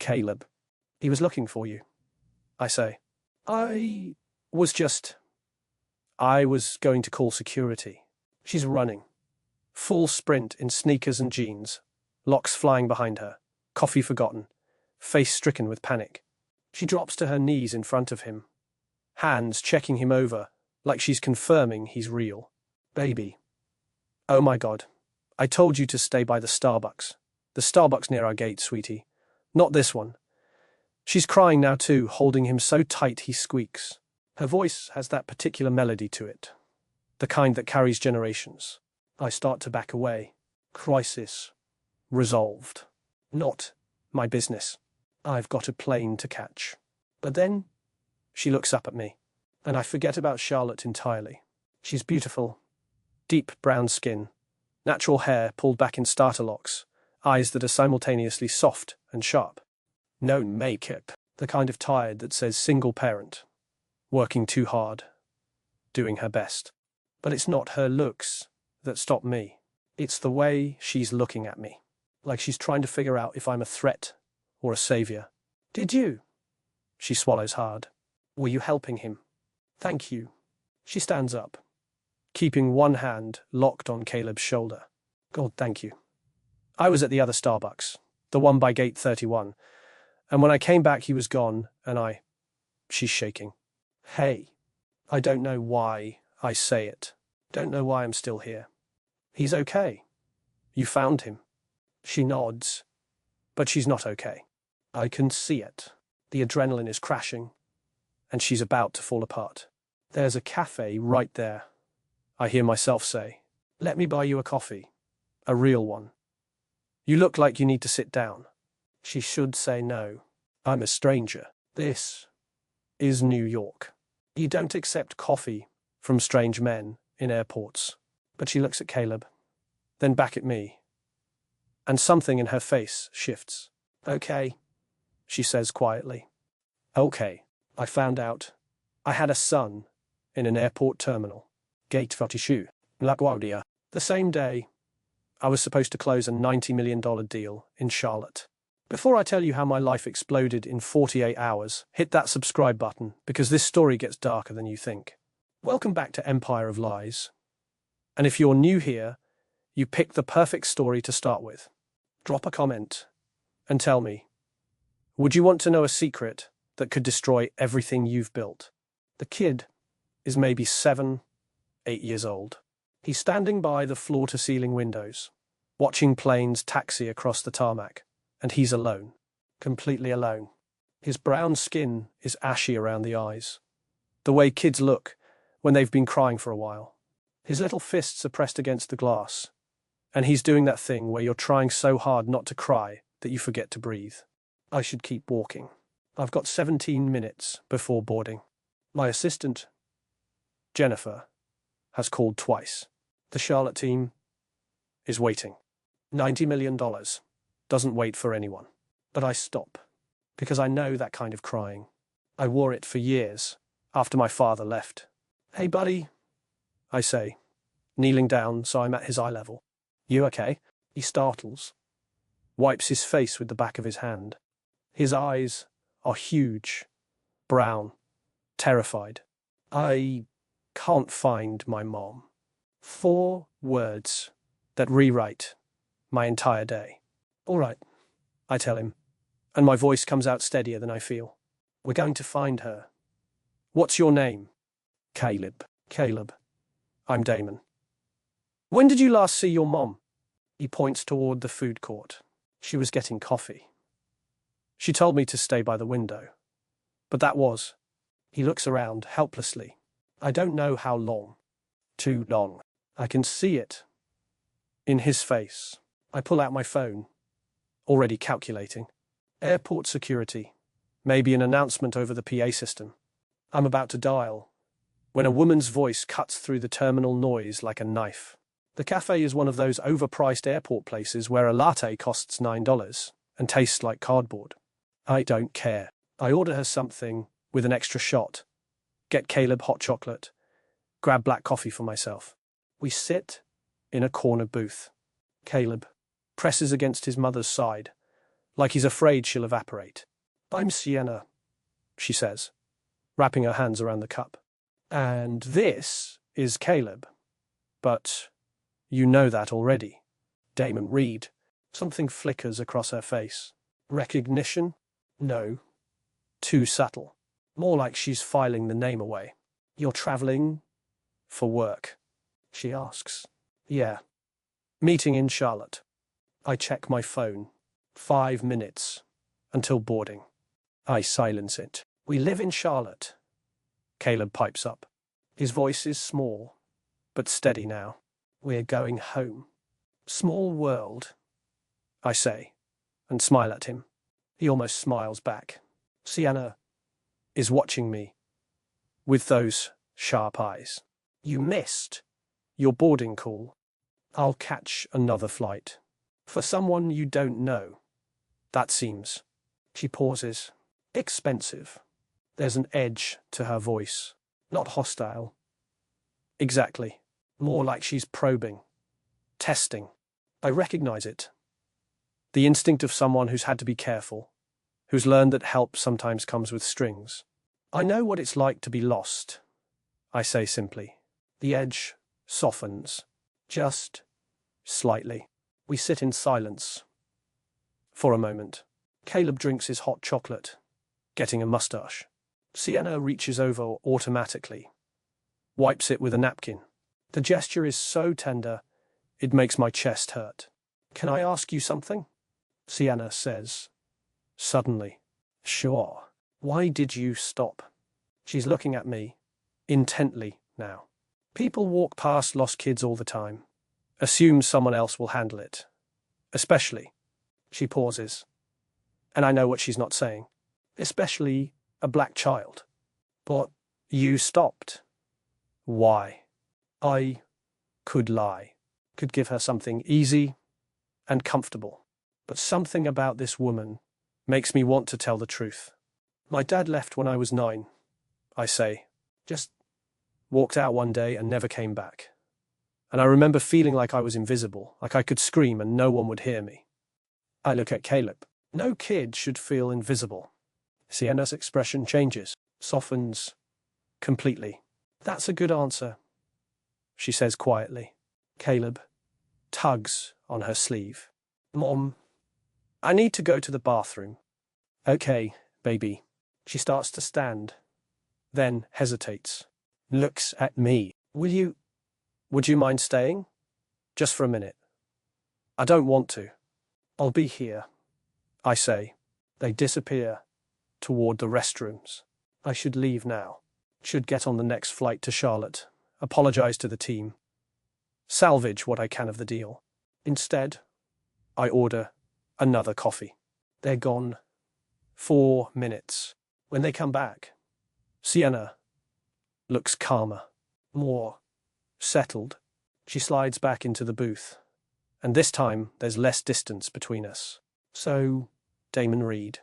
Caleb. He was looking for you, I say. I was going to call security. She's running. Full sprint in sneakers and jeans, locks flying behind her, coffee forgotten, face stricken with panic. She drops to her knees in front of him, hands checking him over, like she's confirming he's real. Baby. Oh my God. I told you to stay by the Starbucks. The Starbucks near our gate, sweetie. Not this one. She's crying now too, holding him so tight he squeaks. Her voice has that particular melody to it, the kind that carries generations. I start to back away. Crisis. Resolved. Not my business. I've got a plane to catch. But then she looks up at me, and I forget about Charlotte entirely. She's beautiful. Deep brown skin, natural hair pulled back in starter locks, eyes that are simultaneously soft and sharp. No makeup, the kind of tired that says single parent, working too hard, doing her best. But it's not her looks that stop me. It's the way she's looking at me, like she's trying to figure out if I'm a threat or a savior. Did you? She swallows hard. Were you helping him? Thank you. She stands up, keeping one hand locked on Caleb's shoulder. God, thank you. I was at the other Starbucks, the one by gate 31, and when I came back he was gone, and she's shaking. Hey, I don't know why I say it. Don't know why I'm still here. He's okay. You found him. She nods, but she's not okay. I can see it. The adrenaline is crashing, and she's about to fall apart. There's a cafe right there, I hear myself say. Let me buy you a coffee. A real one. You look like you need to sit down. She should say no. I'm a stranger. This is New York. You don't accept coffee from strange men in airports. But she looks at Caleb, then back at me, and something in her face shifts. Okay, she says quietly. Okay, I found out. I had a son in an airport terminal. Gate 42, LaGuardia. The same day, I was supposed to close a $90 million deal in Charlotte. Before I tell you how my life exploded in 48 hours, hit that subscribe button, because this story gets darker than you think. Welcome back to Empire of Lies. And if you're new here, you picked the perfect story to start with. Drop a comment and tell me, would you want to know a secret that could destroy everything you've built? The kid is maybe 7, 8 years old. He's standing by the floor-to-ceiling windows, watching planes taxi across the tarmac, and he's alone, completely alone. His brown skin is ashy around the eyes, the way kids look when they've been crying for a while. His little fists are pressed against the glass, and he's doing that thing where you're trying so hard not to cry that you forget to breathe. I should keep walking. I've got 17 minutes before boarding. My assistant, Jennifer, has called twice. The Charlotte team is waiting. $90 million doesn't wait for anyone. But I stop, because I know that kind of crying. I wore it for years after my father left. Hey, buddy, I say, kneeling down so I'm at his eye level. You okay? He startles, wipes his face with the back of his hand. His eyes are huge, brown, terrified. I can't find my mom. 4 words that rewrite my entire day. All right, I tell him, and my voice comes out steadier than I feel. We're going to find her. What's your name? Caleb. Caleb. I'm Damon. When did you last see your mom? He points toward the food court. She was getting coffee. She told me to stay by the window. But that was. He looks around helplessly. I don't know how long. Too long. I can see it in his face. I pull out my phone, already calculating. Airport security. Maybe an announcement over the PA system. I'm about to dial when a woman's voice cuts through the terminal noise like a knife. The cafe is one of those overpriced airport places where a latte costs $9 and tastes like cardboard. I don't care. I order her something with an extra shot, get Caleb hot chocolate, grab black coffee for myself. We sit in a corner booth. Caleb presses against his mother's side, like he's afraid she'll evaporate. I'm Sienna, she says, wrapping her hands around the cup. And this is Caleb. But you know that already. Damon Reed. Something flickers across her face. Recognition? No. Too subtle. More like she's filing the name away. You're traveling? For work? She asks. Yeah. Meeting in Charlotte. I check my phone. 5 minutes. Until boarding. I silence it. We live in Charlotte. Caleb pipes up. His voice is small, but steady now. We're going home. Small world, I say, and smile at him. He almost smiles back. Sienna is watching me with those sharp eyes. You missed your boarding call. I'll catch another flight. For someone you don't know. That seems. She pauses. Expensive. There's an edge to her voice. Not hostile. Exactly. More like she's probing. Testing. I recognize it. The instinct of someone who's had to be careful, who's learned that help sometimes comes with strings. I know what it's like to be lost, I say simply. The edge softens. Just slightly. We sit in silence. For a moment. Caleb drinks his hot chocolate, getting a mustache. Sienna reaches over automatically, wipes it with a napkin. The gesture is so tender, it makes my chest hurt. Can I ask you something? Sienna says, suddenly. Sure. Why did you stop? She's looking at me, intently now. People walk past lost kids all the time. Assume someone else will handle it. Especially. She pauses. And I know what she's not saying. Especially a black child. But you stopped. Why? I could lie. Could give her something easy and comfortable. But something about this woman makes me want to tell the truth. My dad left when I was 9, I say. Just walked out one day and never came back. And I remember feeling like I was invisible, like I could scream and no one would hear me. I look at Caleb. No kid should feel invisible. Sienna's expression changes, softens completely. That's a good answer, she says quietly. Caleb tugs on her sleeve. Mom, I need to go to the bathroom. Okay, baby. She starts to stand, then hesitates, looks at me. Would you mind staying? Just for a minute. I don't want to. I'll be here, I say. They disappear toward the restrooms. I should leave now. Should get on the next flight to Charlotte, apologize to the team, salvage what I can of the deal. Instead, I order another coffee. They're gone. 4 minutes. When they come back, Sienna looks calmer, more settled. She slides back into the booth, and this time there's less distance between us. So, Damon Reed,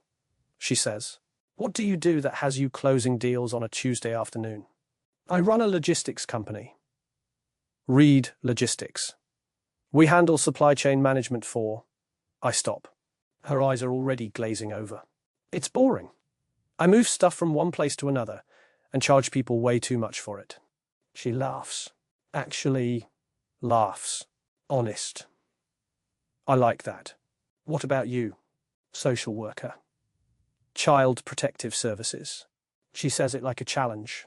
she says, what do you do that has you closing deals on a Tuesday afternoon? I run a logistics company. Reed Logistics. We handle supply chain management for... I stop. Her eyes are already glazing over. It's boring. I move stuff from one place to another and charge people way too much for it. She laughs. Actually, laughs. Honest. I like that. What about you? Social worker. Child Protective Services. She says it like a challenge,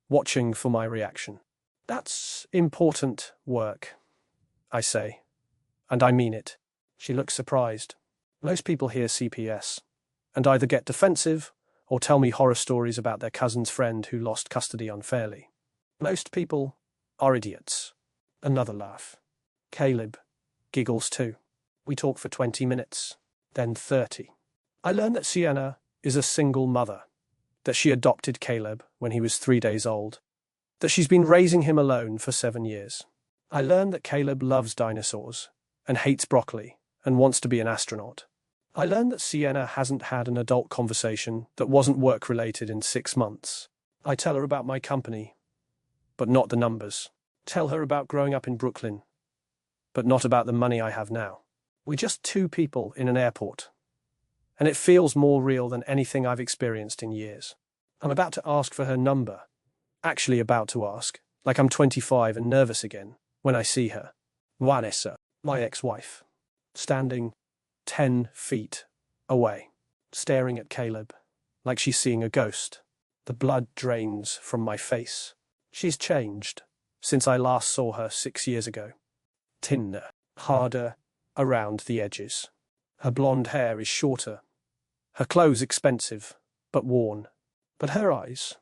watching for my reaction. That's important work, I say, and I mean it. She looks surprised. Most people hear CPS and either get defensive or tell me horror stories about their cousin's friend who lost custody unfairly. Most people are idiots. Another laugh. Caleb giggles too. We talk for 20 minutes, then 30. I learn that Sienna is a single mother, that she adopted Caleb when he was 3 days old, that she's been raising him alone for 7 years. I learn that Caleb loves dinosaurs and hates broccoli and wants to be an astronaut. I learn that Sienna hasn't had an adult conversation that wasn't work-related in 6 months. I tell her about my company, but not the numbers. Tell her about growing up in Brooklyn, but not about the money I have now. We're just 2 people in an airport, and it feels more real than anything I've experienced in years. I'm about to ask for her number. Actually about to ask, like I'm 25 and nervous again, when I see her. Vanessa, my ex-wife, standing 10 feet away, staring at Caleb, like she's seeing a ghost. The blood drains from my face. She's changed since I last saw her 6 years ago. Thinner, harder around the edges. Her blonde hair is shorter. Her clothes expensive, but worn. But her eyes,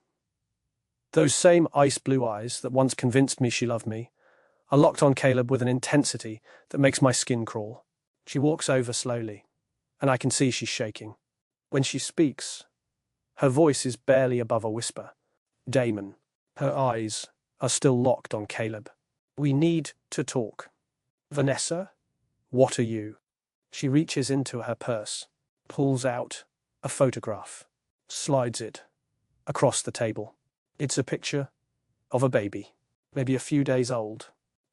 those same ice blue eyes that once convinced me she loved me, are locked on Caleb with an intensity that makes my skin crawl. She walks over slowly, and I can see she's shaking. When she speaks, her voice is barely above a whisper. Damon. Her eyes are still locked on Caleb. We need to talk. Vanessa? What are you? She reaches into her purse, pulls out a photograph, slides it across the table. It's a picture of a baby, maybe a few days old.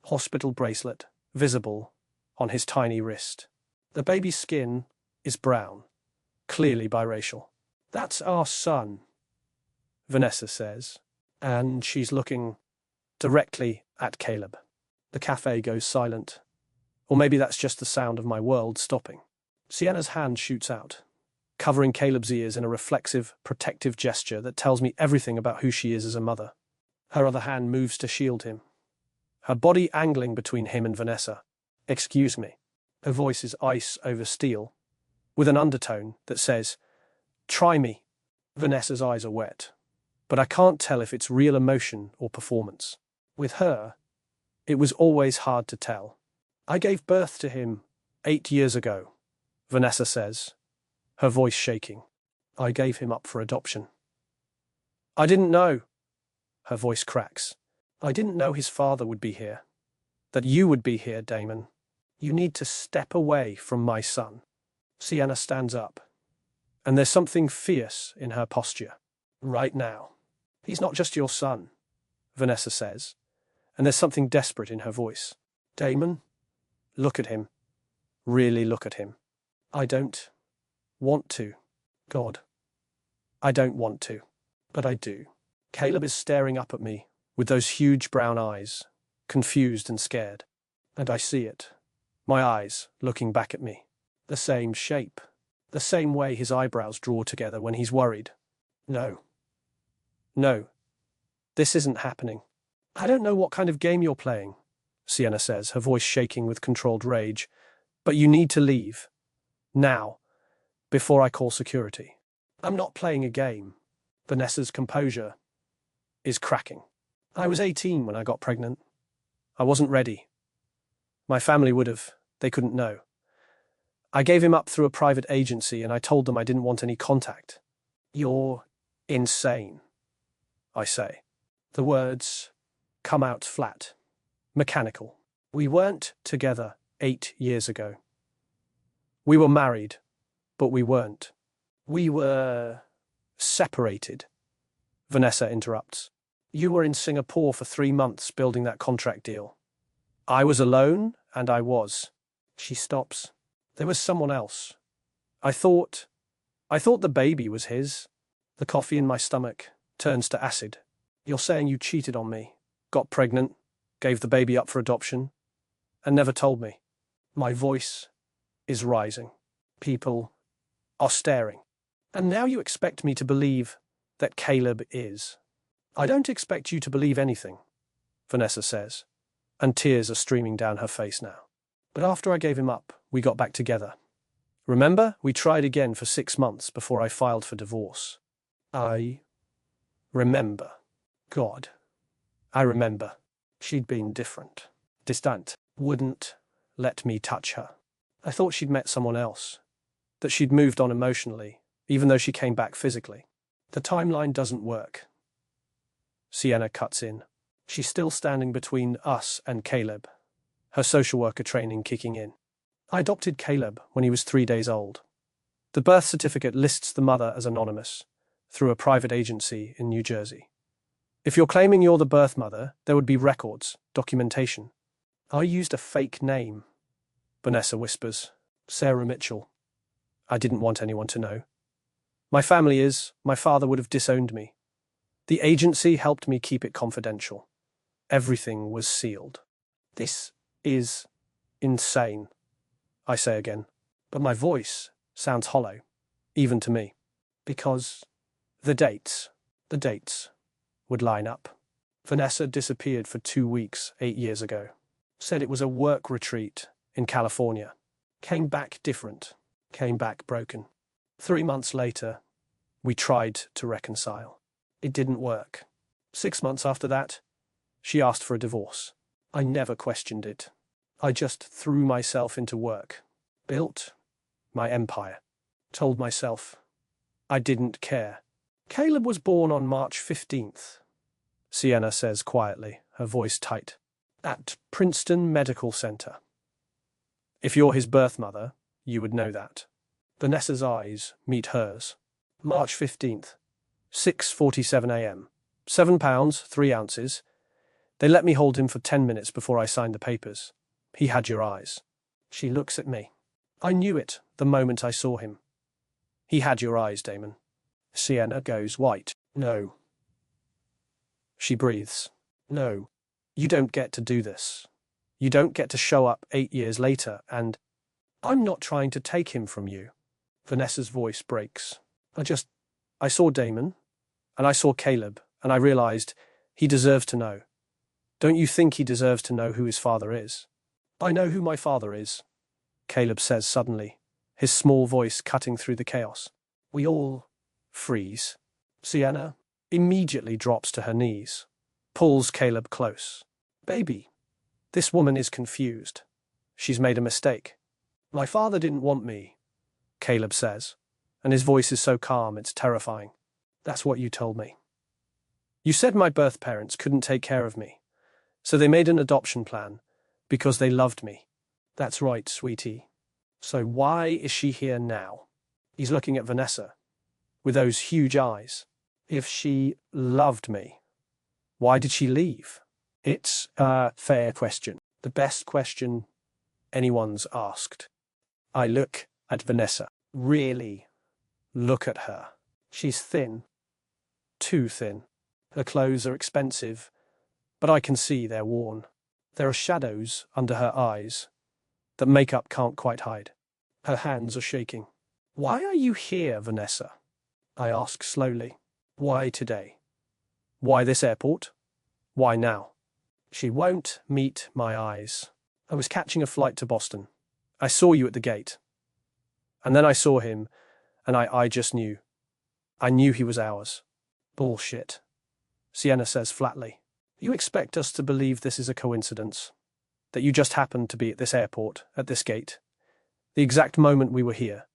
Hospital bracelet, visible on his tiny wrist. The baby's skin is brown, clearly biracial. That's our son, Vanessa says, and she's looking directly at Caleb. The cafe goes silent. Or maybe that's just the sound of my world stopping. Sienna's hand shoots out, covering Caleb's ears in a reflexive, protective gesture that tells me everything about who she is as a mother. Her other hand moves to shield him, her body angling between him and Vanessa. Excuse me. Her voice is ice over steel, with an undertone that says, try me. Vanessa's eyes are wet, but I can't tell if it's real emotion or performance. With her, it was always hard to tell. I gave birth to him 8 years ago, Vanessa says, her voice shaking. I gave him up for adoption. I didn't know. Her voice cracks. I didn't know his father would be here. That you would be here, Damon. You need to step away from my son. Sienna stands up, and there's something fierce in her posture. Right now. He's not just your son, Vanessa says, and there's something desperate in her voice. Damon, look at him. Really look at him. I don't want to. God, I don't want to, but I do. Caleb is staring up at me with those huge brown eyes, confused and scared. And I see it. My eyes looking back at me. The same shape. The same way his eyebrows draw together when he's worried. No. No. This isn't happening. I don't know what kind of game you're playing, Sienna says, her voice shaking with controlled rage. But you need to leave. Now. Before I call security. I'm not playing a game. Vanessa's composure is cracking. I was 18 when I got pregnant. I wasn't ready. My family would have. They couldn't know. I gave him up through a private agency and I told them I didn't want any contact. You're insane, I say. The words come out flat, mechanical. We weren't together 8 years ago. We were married, but we weren't. We were separated, Vanessa interrupts. You were in Singapore for 3 months building that contract deal. I was alone, and I was. She stops. There was someone else. I thought the baby was his. The coffee in my stomach turns to acid. You're saying you cheated on me, got pregnant, gave the baby up for adoption, and never told me. My voice is rising. People are staring. And now you expect me to believe that Caleb is. I don't expect you to believe anything, Vanessa says, and tears are streaming down her face now. But after I gave him up, we got back together. Remember, we tried again for 6 months before I filed for divorce. I remember. God, I remember. She'd been different, distant, wouldn't let me touch her. I thought she'd met someone else, that she'd moved on emotionally, even though she came back physically. The timeline doesn't work. Sienna cuts in. She's still standing between us and Caleb, her social worker training kicking in. I adopted Caleb when he was 3 days old. The birth certificate lists the mother as anonymous, through a private agency in New Jersey. If you're claiming you're the birth mother, there would be records, documentation. I used a fake name, Vanessa whispers. Sarah Mitchell. I didn't want anyone to know. My father would have disowned me. The agency helped me keep it confidential. Everything was sealed. This is insane, I say again. But my voice sounds hollow, even to me. Because the dates would line up. Vanessa disappeared for 2 weeks 8 years ago. Said it was a work retreat in California. Came back different. Came back broken. 3 months later, we tried to reconcile. It didn't work. 6 months after that, she asked for a divorce. I never questioned it. I just threw myself into work. Built my empire. Told myself I didn't care. Caleb was born on March 15th, Sienna says quietly, her voice tight, at Princeton Medical Center. If you're his birth mother, you would know that. Vanessa's eyes meet hers. March 15th, 6:47 a.m. 7 pounds, 3 ounces. They let me hold him for 10 minutes before I signed the papers. He had your eyes. She looks at me. I knew it the moment I saw him. He had your eyes, Damon. Sienna goes white. No. She breathes. No. You don't get to do this. You don't get to show up 8 years later and... I'm not trying to take him from you. Vanessa's voice breaks. I saw Damon, and I saw Caleb, and I realized he deserves to know. Don't you think he deserves to know who his father is? I know who my father is, Caleb says suddenly, his small voice cutting through the chaos. We all freeze. Sienna immediately drops to her knees, pulls Caleb close. Baby, this woman is confused. She's made a mistake. My father didn't want me, Caleb says, and his voice is so calm it's terrifying. That's what you told me. You said my birth parents couldn't take care of me, so they made an adoption plan because they loved me. That's right, sweetie. So why is she here now? He's looking at Vanessa with those huge eyes. If she loved me, why did she leave? It's a fair question. The best question anyone's asked. I look at Vanessa. Really look at her. She's thin. Too thin. Her clothes are expensive, but I can see they're worn. There are shadows under her eyes that makeup can't quite hide. Her hands are shaking. Why are you here, Vanessa? I ask slowly. Why today? Why this airport? Why now? She won't meet my eyes. I was catching a flight to Boston. I saw you at the gate. And then I saw him, and I just knew. I knew he was ours. Bullshit, Sienna says flatly. You expect us to believe this is a coincidence? That you just happened to be at this airport, at this gate? The exact moment we were here?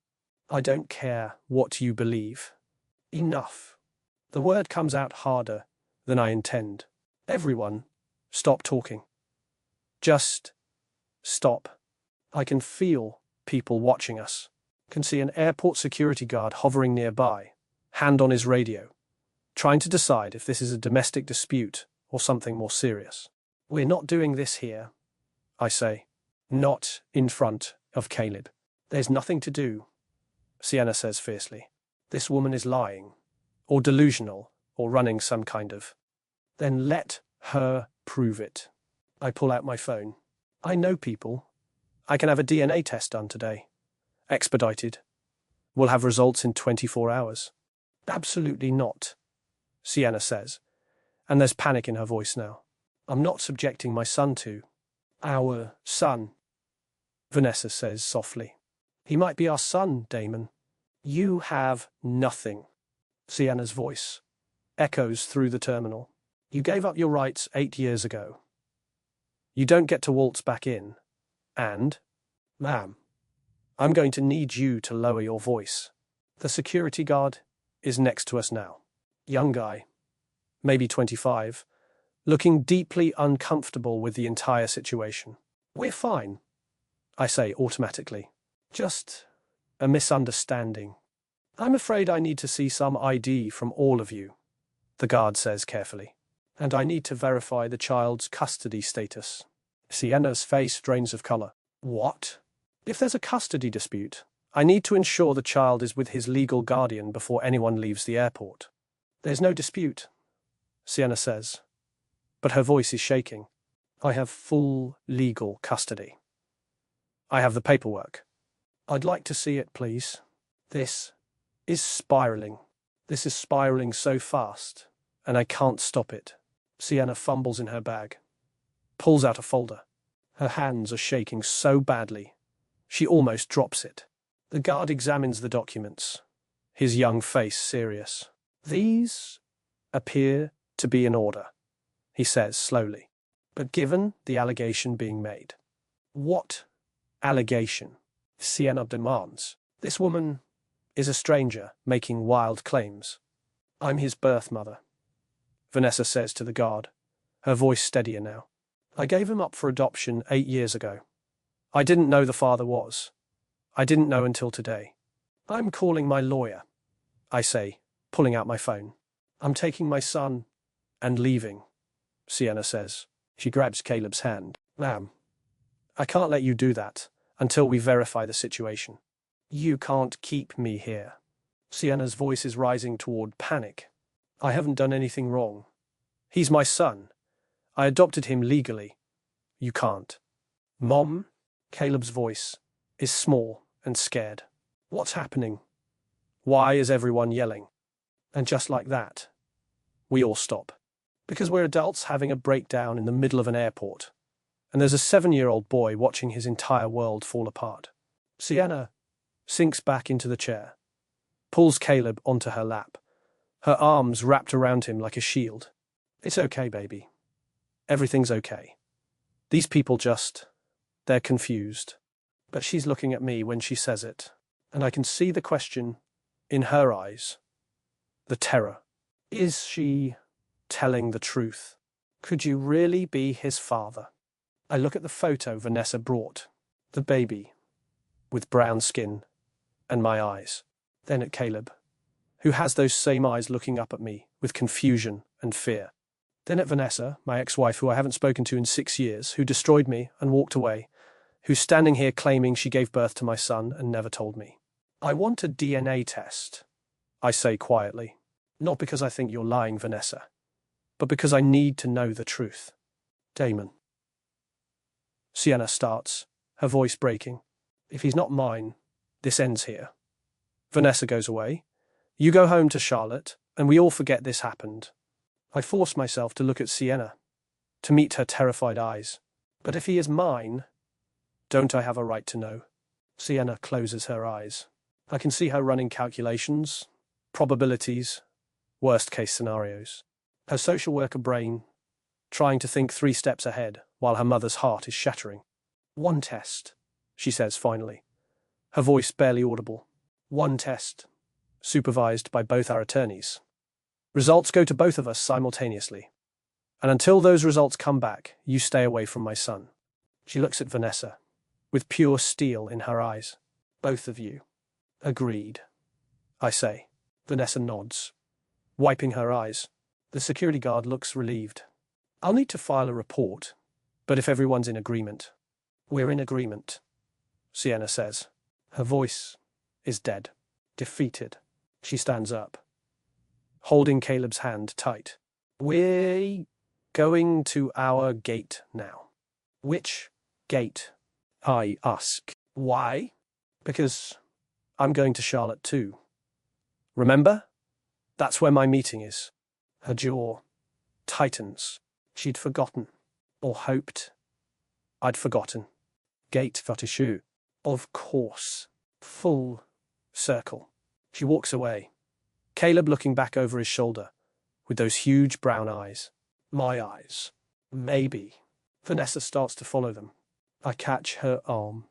I don't care what you believe. Enough. The word comes out harder than I intend. Everyone, stop talking. Just stop. I can feel people watching us. Can see an airport security guard hovering nearby, hand on his radio, trying to decide if this is a domestic dispute or something more serious. We're not doing this here, I say. Not in front of Caleb. There's nothing to do, Sienna says fiercely. This woman is lying, or delusional, or running some kind of... Then let her prove it. I pull out my phone. I know people. I can have a DNA test done today. Expedited. We'll have results in 24 hours. Absolutely not, Sienna says, and there's panic in her voice now. I'm not subjecting my son to... Our son, Vanessa says softly. He might be our son, Damon. You have nothing. Sienna's voice echoes through the terminal. You gave up your rights 8 years ago. You don't get to waltz back in. And, ma'am, I'm going to need you to lower your voice. The security guard is next to us now. Young guy, maybe 25, looking deeply uncomfortable with the entire situation. We're fine, I say automatically. Just a misunderstanding. I'm afraid I need to see some ID from all of you, the guard says carefully. And I need to verify the child's custody status. Sienna's face drains of color. What? If there's a custody dispute, I need to ensure the child is with his legal guardian before anyone leaves the airport. There's no dispute, Sienna says, but her voice is shaking. I have full legal custody. I have the paperwork. I'd like to see it, please. This is spiraling. This is spiraling so fast, and I can't stop it. Sienna fumbles in her bag, pulls out a folder. Her hands are shaking so badly, she almost drops it. The guard examines the documents, his young face serious. These appear to be in order, he says slowly. But given the allegation being made. What allegation? Sienna demands. This woman is a stranger making wild claims. I'm his birth mother, Vanessa says to the guard, her voice steadier now. I gave him up for adoption 8 years ago. I didn't know the father was. I didn't know until today. I'm calling my lawyer, I say, pulling out my phone. I'm taking my son and leaving, Sienna says. She grabs Caleb's hand. Ma'am, I can't let you do that until we verify the situation. You can't keep me here. Sienna's voice is rising toward panic. I haven't done anything wrong. He's my son. I adopted him legally. You can't. Mom? Caleb's voice is small and scared. What's happening? Why is everyone yelling? And just like that, we all stop. Because we're adults having a breakdown in the middle of an airport, and there's a 7-year-old boy watching his entire world fall apart. Sienna sinks back into the chair, pulls Caleb onto her lap, her arms wrapped around him like a shield. It's okay, baby. Everything's okay. These people they're confused. But she's looking at me when she says it, and I can see the question in her eyes, the terror. Is she telling the truth? Could you really be his father? I look at the photo Vanessa brought, the baby, with brown skin, and my eyes. Then at Caleb, who has those same eyes looking up at me with confusion and fear. Then at Vanessa, my ex-wife who I haven't spoken to in 6 years, who destroyed me and walked away, who's standing here claiming she gave birth to my son and never told me. I want a DNA test, I say quietly. Not because I think you're lying, Vanessa, but because I need to know the truth. Damon. Sienna starts, her voice breaking. If he's not mine, this ends here. Vanessa goes away. You go home to Charlotte, and we all forget this happened. I force myself to look at Sienna, to meet her terrified eyes. But if he is mine, don't I have a right to know? Sienna closes her eyes. I can see her running calculations, probabilities, worst-case scenarios. Her social worker brain trying to think 3 steps ahead while her mother's heart is shattering. One test, she says finally, her voice barely audible. One test, supervised by both our attorneys. Results go to both of us simultaneously. And until those results come back, you stay away from my son. She looks at Vanessa, with pure steel in her eyes. Both of you. Agreed, I say. Vanessa nods, wiping her eyes. The security guard looks relieved. I'll need to file a report, but if everyone's in agreement. We're in agreement, Sienna says. Her voice is dead, defeated. She stands up, holding Caleb's hand tight. We're going to our gate now. Which gate? I ask. Why? Because I'm going to Charlotte too. Remember? That's where my meeting is. Her jaw tightens. She'd forgotten, or hoped I'd forgotten. Gate 42. Of course. Full circle. She walks away, Caleb looking back over his shoulder, with those huge brown eyes. My eyes. Maybe. Vanessa starts to follow them. I catch her arm.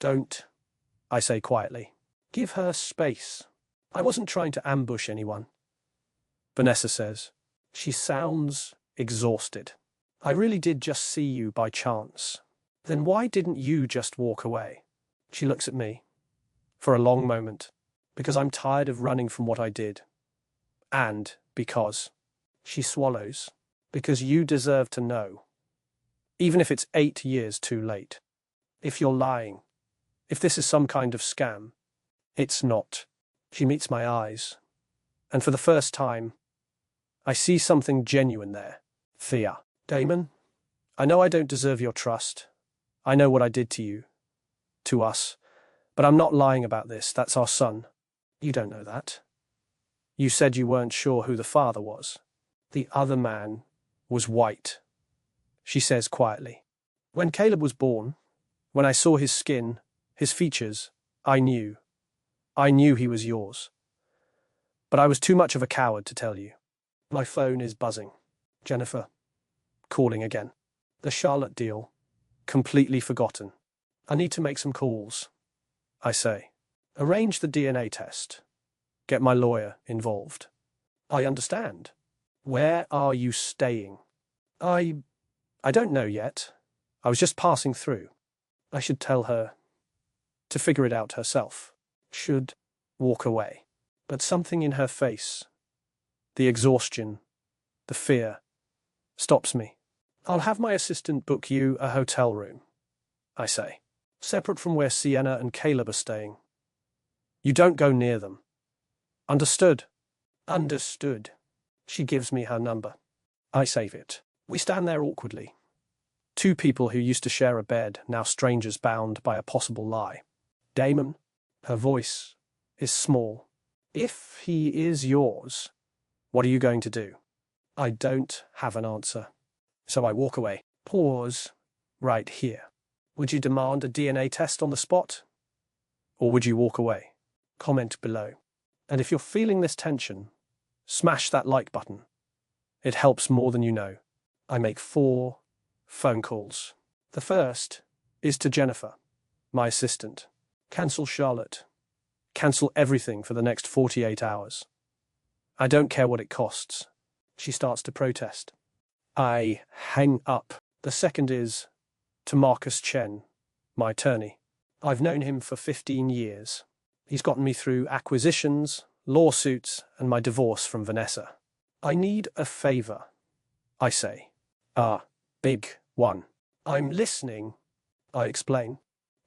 Don't, I say quietly. Give her space. I wasn't trying to ambush anyone. Vanessa says. She sounds exhausted. I really did just see you by chance. Then why didn't you just walk away? She looks at me. For a long moment. Because I'm tired of running from what I did. And because. She swallows. Because you deserve to know. Even if it's 8 years too late. If you're lying. If this is some kind of scam. It's not. She meets my eyes, and for the first time, I see something genuine there. Thea. Damon, I know I don't deserve your trust. I know what I did to you, to us, but I'm not lying about this. That's our son. You don't know that. You said you weren't sure who the father was. The other man was white, she says quietly. When Caleb was born, when I saw his skin, his features, I knew. I knew he was yours. But I was too much of a coward to tell you. My phone is buzzing. Jennifer. Calling again. The Charlotte deal. Completely forgotten. I need to make some calls. I say. Arrange the DNA test. Get my lawyer involved. I understand. Where are you staying? I don't know yet. I was just passing through. I should tell her to figure it out herself. Should walk away. But something in her face, the exhaustion, the fear, stops me. I'll have my assistant book you a hotel room, I say, separate from where Sienna and Caleb are staying. You don't go near them. Understood? Understood. She gives me her number. I save it. We stand there awkwardly. Two people who used to share a bed, now strangers bound by a possible lie. Damon. Her voice is small. If he is yours, what are you going to do? I don't have an answer. So I walk away. Pause. Right here. Would you demand a DNA test on the spot? Or would you walk away? Comment below. And if you're feeling this tension, smash that like button. It helps more than you know. I make 4 phone calls. The first is to Jennifer, my assistant. Cancel Charlotte. Cancel everything for the next 48 hours. I don't care what it costs. She starts to protest. I hang up. The second is to Marcus Chen, my attorney. I've known him for 15 years. He's gotten me through acquisitions, lawsuits, and my divorce from Vanessa. I need a favor, I say. A big one. I'm listening, I explain.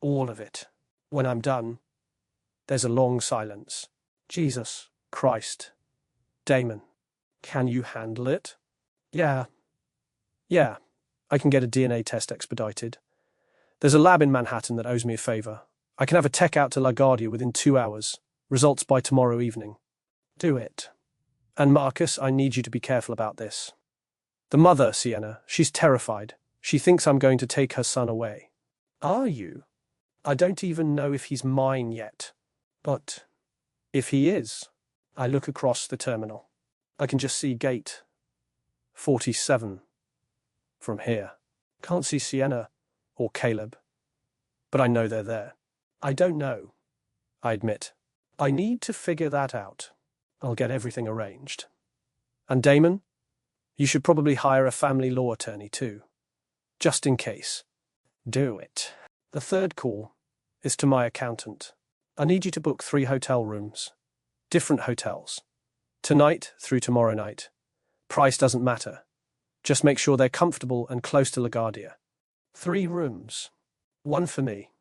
All of it. When I'm done, there's a long silence. Jesus Christ. Damon, can you handle it? Yeah, I can get a DNA test expedited. There's a lab in Manhattan that owes me a favor. I can have a tech out to LaGuardia within 2 hours. Results by tomorrow evening. Do it. And Marcus, I need you to be careful about this. The mother, Sienna, she's terrified. She thinks I'm going to take her son away. Are you? I don't even know if he's mine yet. But if he is, I look across the terminal. I can just see gate 47 from here. Can't see Sienna or Caleb, but I know they're there. I don't know, I admit. I need to figure that out. I'll get everything arranged. And Damon, you should probably hire a family law attorney too, just in case. Do it. The third call is to my accountant. I need you to book 3 hotel rooms, different hotels, tonight through tomorrow night. Price doesn't matter. Just make sure they're comfortable and close to LaGuardia. 3 rooms. 1 for me.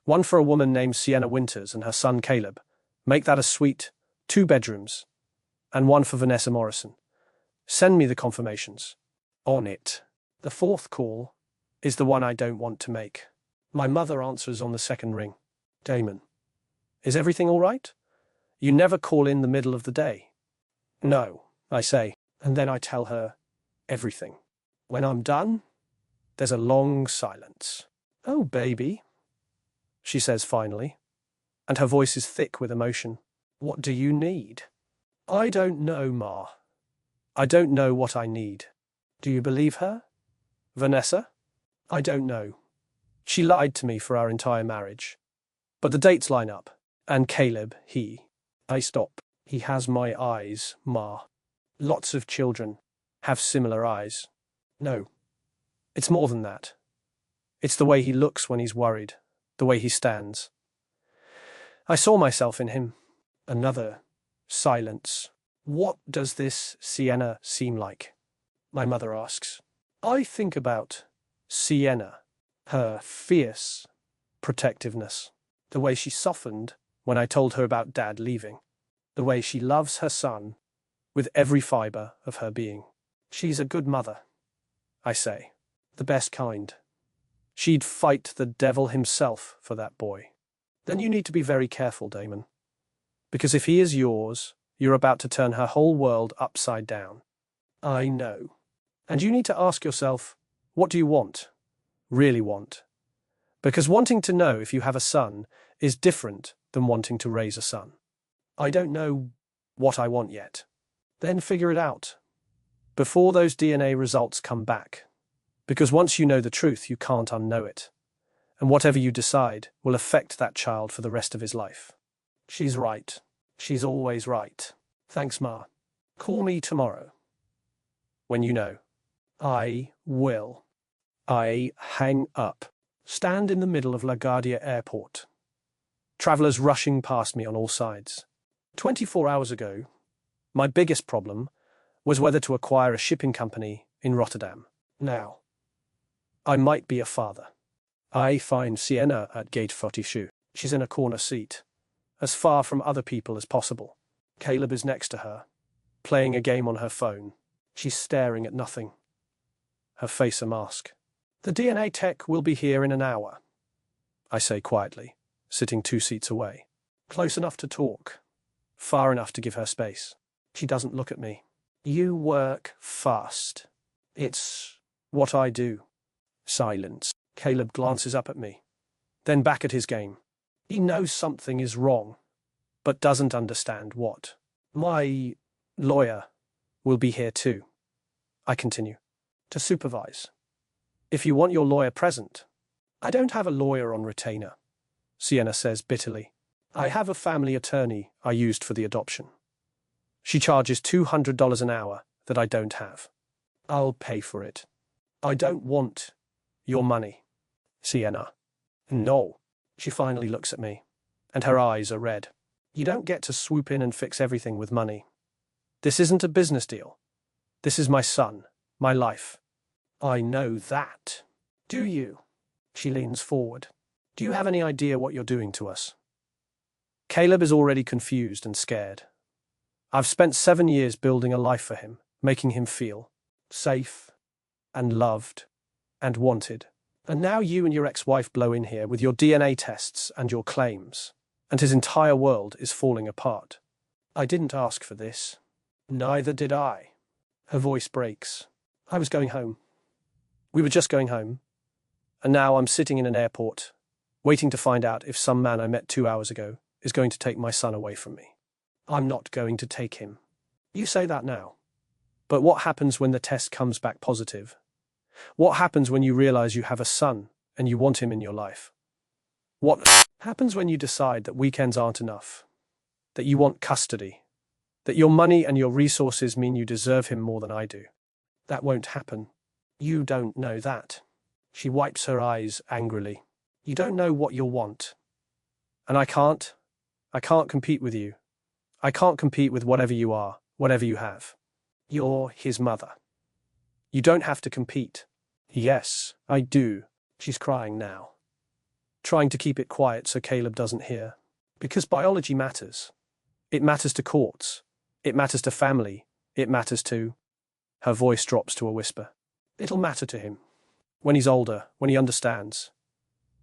1 for a woman named Sienna Winters and her son Caleb. Make that a suite, 2 bedrooms. And 1 for Vanessa Morrison. Send me the confirmations. On it. The 4th call is the one I don't want to make. My mother answers on the 2nd ring. Damon, is everything all right? You never call in the middle of the day. No, I say, and then I tell her everything. When I'm done, there's a long silence. Oh, baby, she says finally, and her voice is thick with emotion. What do you need? I don't know, Ma. I don't know what I need. Do you believe her? Vanessa? I don't know. She lied to me for our entire marriage. But the dates line up. And Caleb, I stop. He has my eyes, Ma. Lots of children have similar eyes. No, it's more than that. It's the way he looks when he's worried, the way he stands. I saw myself in him. Another silence. What does this Sienna seem like? My mother asks. I think about Sienna, her fierce protectiveness, the way she softened when I told her about Dad leaving. The way she loves her son with every fiber of her being. She's a good mother, I say. The best kind. She'd fight the devil himself for that boy. Then you need to be very careful, Damon. Because if he is yours, you're about to turn her whole world upside down. I know. And you need to ask yourself, what do you want? Really want? Because wanting to know if you have a son is different than wanting to raise a son. I don't know what I want yet. Then figure it out. Before those DNA results come back. Because once you know the truth, you can't unknow it. And whatever you decide will affect that child for the rest of his life. She's right. She's always right. Thanks, Ma. Call me tomorrow. When you know. I will. I hang up. Stand in the middle of LaGuardia Airport. Travelers rushing past me on all sides. 24 hours ago, my biggest problem was whether to acquire a shipping company in Rotterdam. Now, I might be a father. I find Sienna at gate 42. She's in a corner seat, as far from other people as possible. Caleb is next to her, playing a game on her phone. She's staring at nothing, her face a mask. The DNA tech will be here in an hour, I say quietly, sitting 2 seats away. Close enough to talk, far enough to give her space. She doesn't look at me. You work fast. It's what I do. Silence. Caleb glances up at me, then back at his game. He knows something is wrong, but doesn't understand what. My lawyer will be here too, I continue, to supervise. If you want your lawyer present. I don't have a lawyer on retainer, Sienna says bitterly. I have a family attorney I used for the adoption. She charges $200 an hour that I don't have. I'll pay for it. I don't want your money, Sienna. No. She finally looks at me, and her eyes are red. You don't get to swoop in and fix everything with money. This isn't a business deal. This is my son, my life. I know that. Do you? She leans forward. Do you have any idea what you're doing to us? Caleb is already confused and scared. I've spent 7 years building a life for him, making him feel safe and loved and wanted. And now you and your ex-wife blow in here with your DNA tests and your claims, and his entire world is falling apart. I didn't ask for this. Neither did I. Her voice breaks. I was going home. We were just going home. And now I'm sitting in an airport, waiting to find out if some man I met 2 hours ago is going to take my son away from me. I'm not going to take him. You say that now. But what happens when the test comes back positive? What happens when you realize you have a son and you want him in your life? What happens when you decide that weekends aren't enough? That you want custody? That your money and your resources mean you deserve him more than I do? That won't happen. You don't know that. She wipes her eyes angrily. You don't know what you'll want. And I can't compete with you. I can't compete with whatever you are, whatever you have. You're his mother. You don't have to compete. Yes, I do. She's crying now, trying to keep it quiet so Caleb doesn't hear. Because biology matters. It matters to courts. It matters to family. It matters to... Her voice drops to a whisper. It'll matter to him. When he's older, when he understands.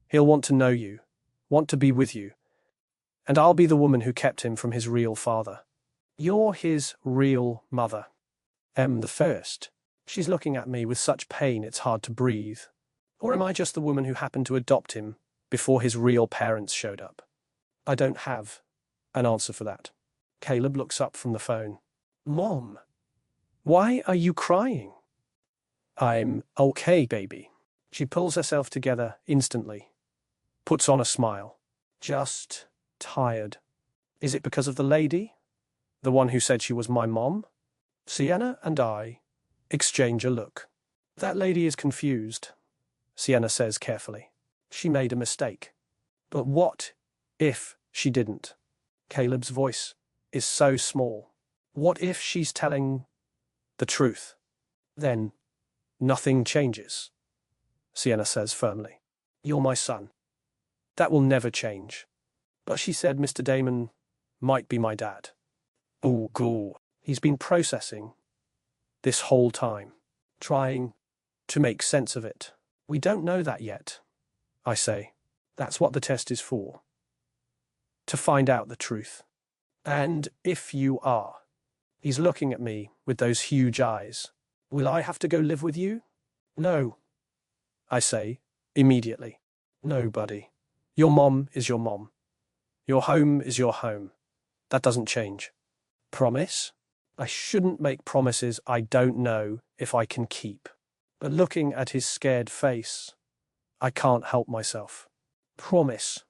He'll want to know you, want to be with you. And I'll be the woman who kept him from his real father. You're his real mother. The first. She's looking at me with such pain it's hard to breathe. Or am I just the woman who happened to adopt him before his real parents showed up? I don't have an answer for that. Caleb looks up from the phone. Mom, why are you crying? I'm okay, baby. She pulls herself together instantly, puts on a smile. Just tired. Is it because of the lady? The one who said she was my mom? Sienna and I exchange a look. That lady is confused, Sienna says carefully. She made a mistake. But what if she didn't? Caleb's voice is so small. What if she's telling the truth? Then nothing changes, Sienna says firmly. You're my son. That will never change. But she said Mr. Damon might be my dad. Oh, cool. He's been processing this whole time, trying to make sense of it. We don't know that yet, I say. That's what the test is for. To find out the truth. And if you are, he's looking at me with those huge eyes. Will I have to go live with you? No, I say, immediately. No, buddy. Your mom is your mom. Your home is your home. That doesn't change. Promise? I shouldn't make promises I don't know if I can keep. But looking at his scared face, I can't help myself. Promise,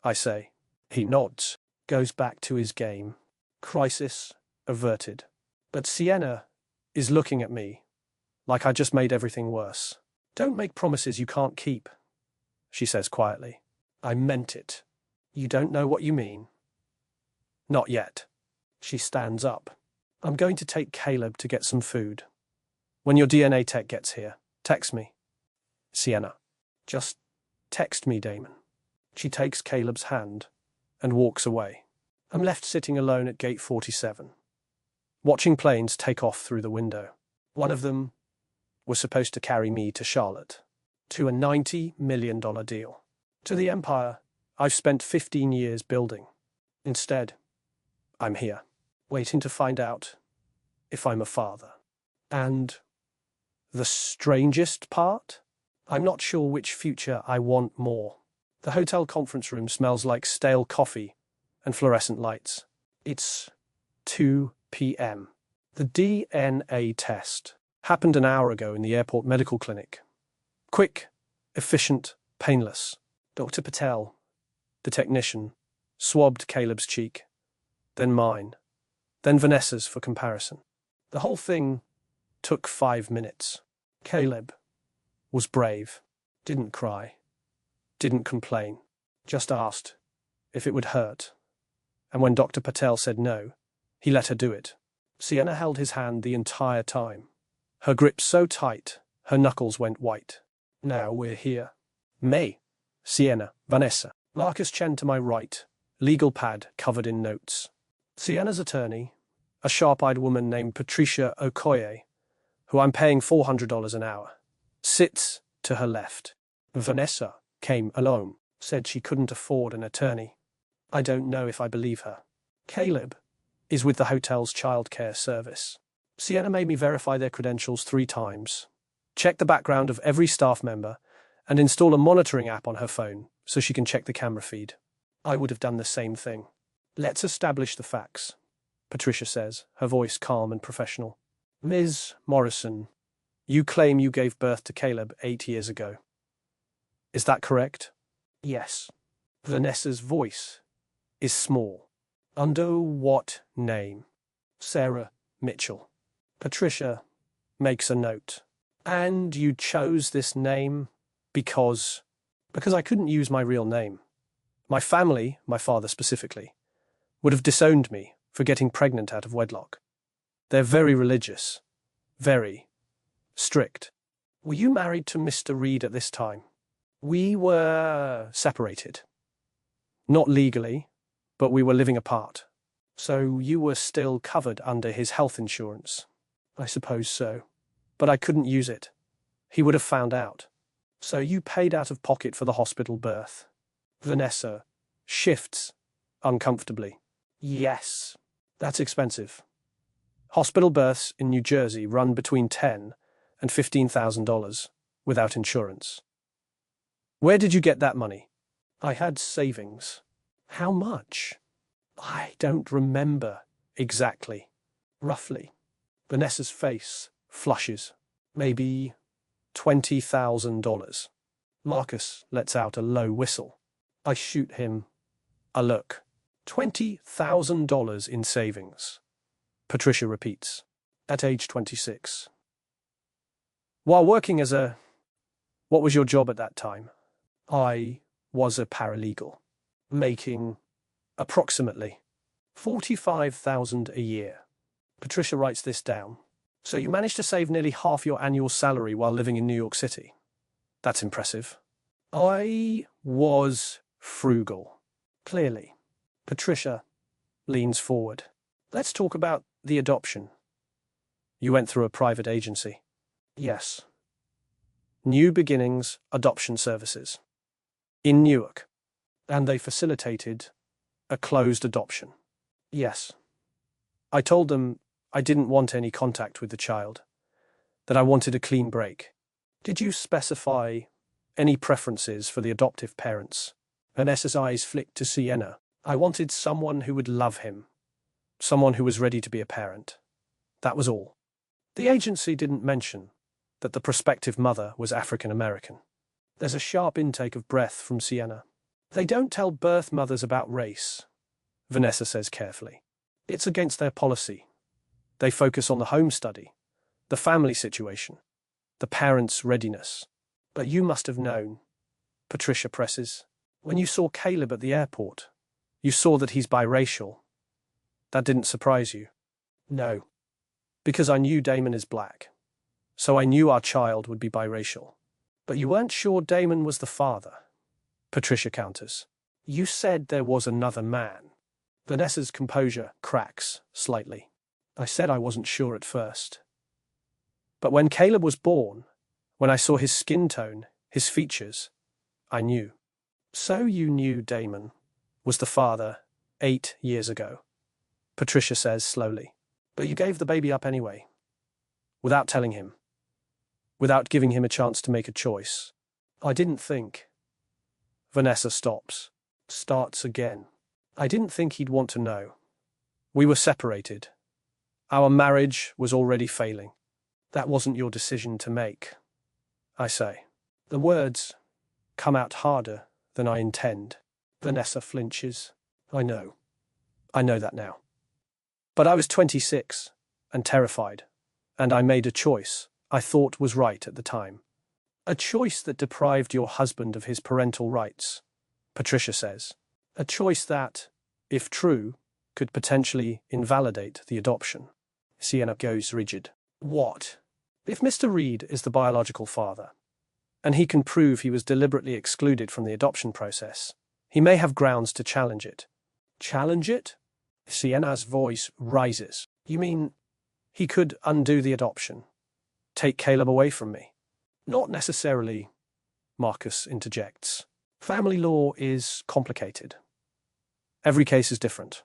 I say. He nods, goes back to his game. Crisis averted. But Sienna is looking at me like I just made everything worse. Don't make promises you can't keep, she says quietly. I meant it. You don't know what you mean. Not yet. She stands up. I'm going to take Caleb to get some food. When your DNA tech gets here, text me. Sienna. Just text me, Damon. She takes Caleb's hand and walks away. I'm left sitting alone at gate 47, watching planes take off through the window. One of them was supposed to carry me to Charlotte, to a $90 million deal, to the empire I've spent 15 years building. Instead, I'm here, waiting to find out if I'm a father. And the strangest part? I'm not sure which future I want more. The hotel conference room smells like stale coffee and fluorescent lights. It's 2 p.m. The DNA test happened an hour ago in the airport medical clinic. Quick, efficient, painless. Dr. Patel, the technician, swabbed Caleb's cheek, then mine, then Vanessa's for comparison. The whole thing took 5 minutes. Caleb was brave, didn't cry, didn't complain, just asked if it would hurt. And when Dr. Patel said no, he let her do it. Sienna held his hand the entire time, her grip so tight her knuckles went white. Now we're here. May, Sienna, Vanessa. Marcus Chen to my right, legal pad covered in notes. Sienna's attorney, a sharp-eyed woman named Patricia Okoye, who I'm paying $400 an hour, sits to her left. Vanessa came alone, said she couldn't afford an attorney. I don't know if I believe her. Caleb is with the hotel's childcare service. Sienna made me verify their credentials 3 times, check the background of every staff member, and install a monitoring app on her phone so she can check the camera feed. I would have done the same thing. Let's establish the facts, Patricia says, her voice calm and professional. Ms. Morrison, you claim you gave birth to Caleb 8 years ago. Is that correct? Yes. Vanessa's voice is small. Under what name? Sarah Mitchell. Patricia makes a note. And you chose this name because I couldn't use my real name. My family, my father specifically, would have disowned me for getting pregnant out of wedlock. They're very religious, very strict. Were you married to Mr. Reed at this time? We were separated. Not legally, but we were living apart. So you were still covered under his health insurance? I suppose so. But I couldn't use it. He would have found out. So you paid out of pocket for the hospital birth? Vanessa shifts uncomfortably. Yes. That's expensive. Hospital births in New Jersey run between $10,000 and $15,000 without insurance. Where did you get that money? I had savings. How much? I don't remember exactly. Roughly. Vanessa's face flushes. Maybe $20,000. Marcus lets out a low whistle. I shoot him a look. $20,000 in savings, Patricia repeats, at age 26. While working as what was your job at that time? I was a paralegal, making approximately $45,000 a year. Patricia writes this down. So you managed to save nearly half your annual salary while living in New York City. That's impressive. I was frugal, clearly. Patricia leans forward. Let's talk about the adoption. You went through a private agency. Yes. New Beginnings Adoption Services. In Newark. And they facilitated a closed adoption. Yes. I told them I didn't want any contact with the child, that I wanted a clean break. Did you specify any preferences for the adoptive parents? Vanessa's eyes flicked to Sienna. I wanted someone who would love him, someone who was ready to be a parent. That was all. The agency didn't mention that the prospective mother was African American. There's a sharp intake of breath from Sienna. They don't tell birth mothers about race, Vanessa says carefully. It's against their policy. They focus on the home study, the family situation, the parents' readiness. But you must have known, Patricia presses. When you saw Caleb at the airport, you saw that he's biracial. That didn't surprise you. No. Because I knew Damon is black. So I knew our child would be biracial. But you weren't sure Damon was the father, Patricia counters. You said there was another man. Vanessa's composure cracks slightly. I said I wasn't sure at first. But when Caleb was born, when I saw his skin tone, his features, I knew. So you knew Damon was the father 8 years ago, Patricia says slowly. But you gave the baby up anyway, without telling him, without giving him a chance to make a choice. I didn't think. Vanessa starts again. I didn't think he'd want to know. We were separated. Our marriage was already failing. That wasn't your decision to make, I say. The words come out harder than I intend. Vanessa flinches. I know that now. But I was 26 and terrified, and I made a choice I thought was right at the time. A choice that deprived your husband of his parental rights, Patricia says. A choice that, if true, could potentially invalidate the adoption. Sienna goes rigid. What? If Mr. Reed is the biological father, and he can prove he was deliberately excluded from the adoption process, he may have grounds to challenge it. Challenge it? Sienna's voice rises. You mean he could undo the adoption? Take Caleb away from me? Not necessarily, Marcus interjects. Family law is complicated. Every case is different.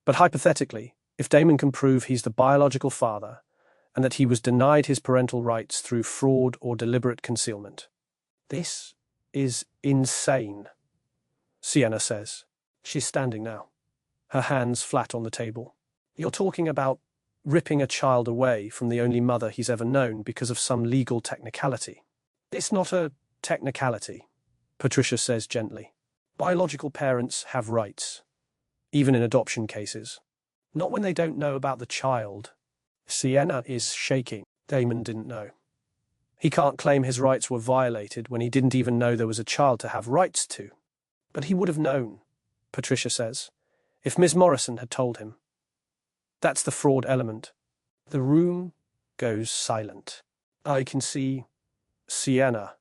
But hypothetically, if Damon can prove he's the biological father and that he was denied his parental rights through fraud or deliberate concealment. This is insane, Sienna says. She's standing now, her hands flat on the table. You're talking about ripping a child away from the only mother he's ever known because of some legal technicality. It's not a technicality, Patricia says gently. Biological parents have rights, even in adoption cases. Not when they don't know about the child. Sienna is shaking. Damon didn't know. He can't claim his rights were violated when he didn't even know there was a child to have rights to. But he would have known, Patricia says, if Ms. Morrison had told him. That's the fraud element. The room goes silent. I can see Sienna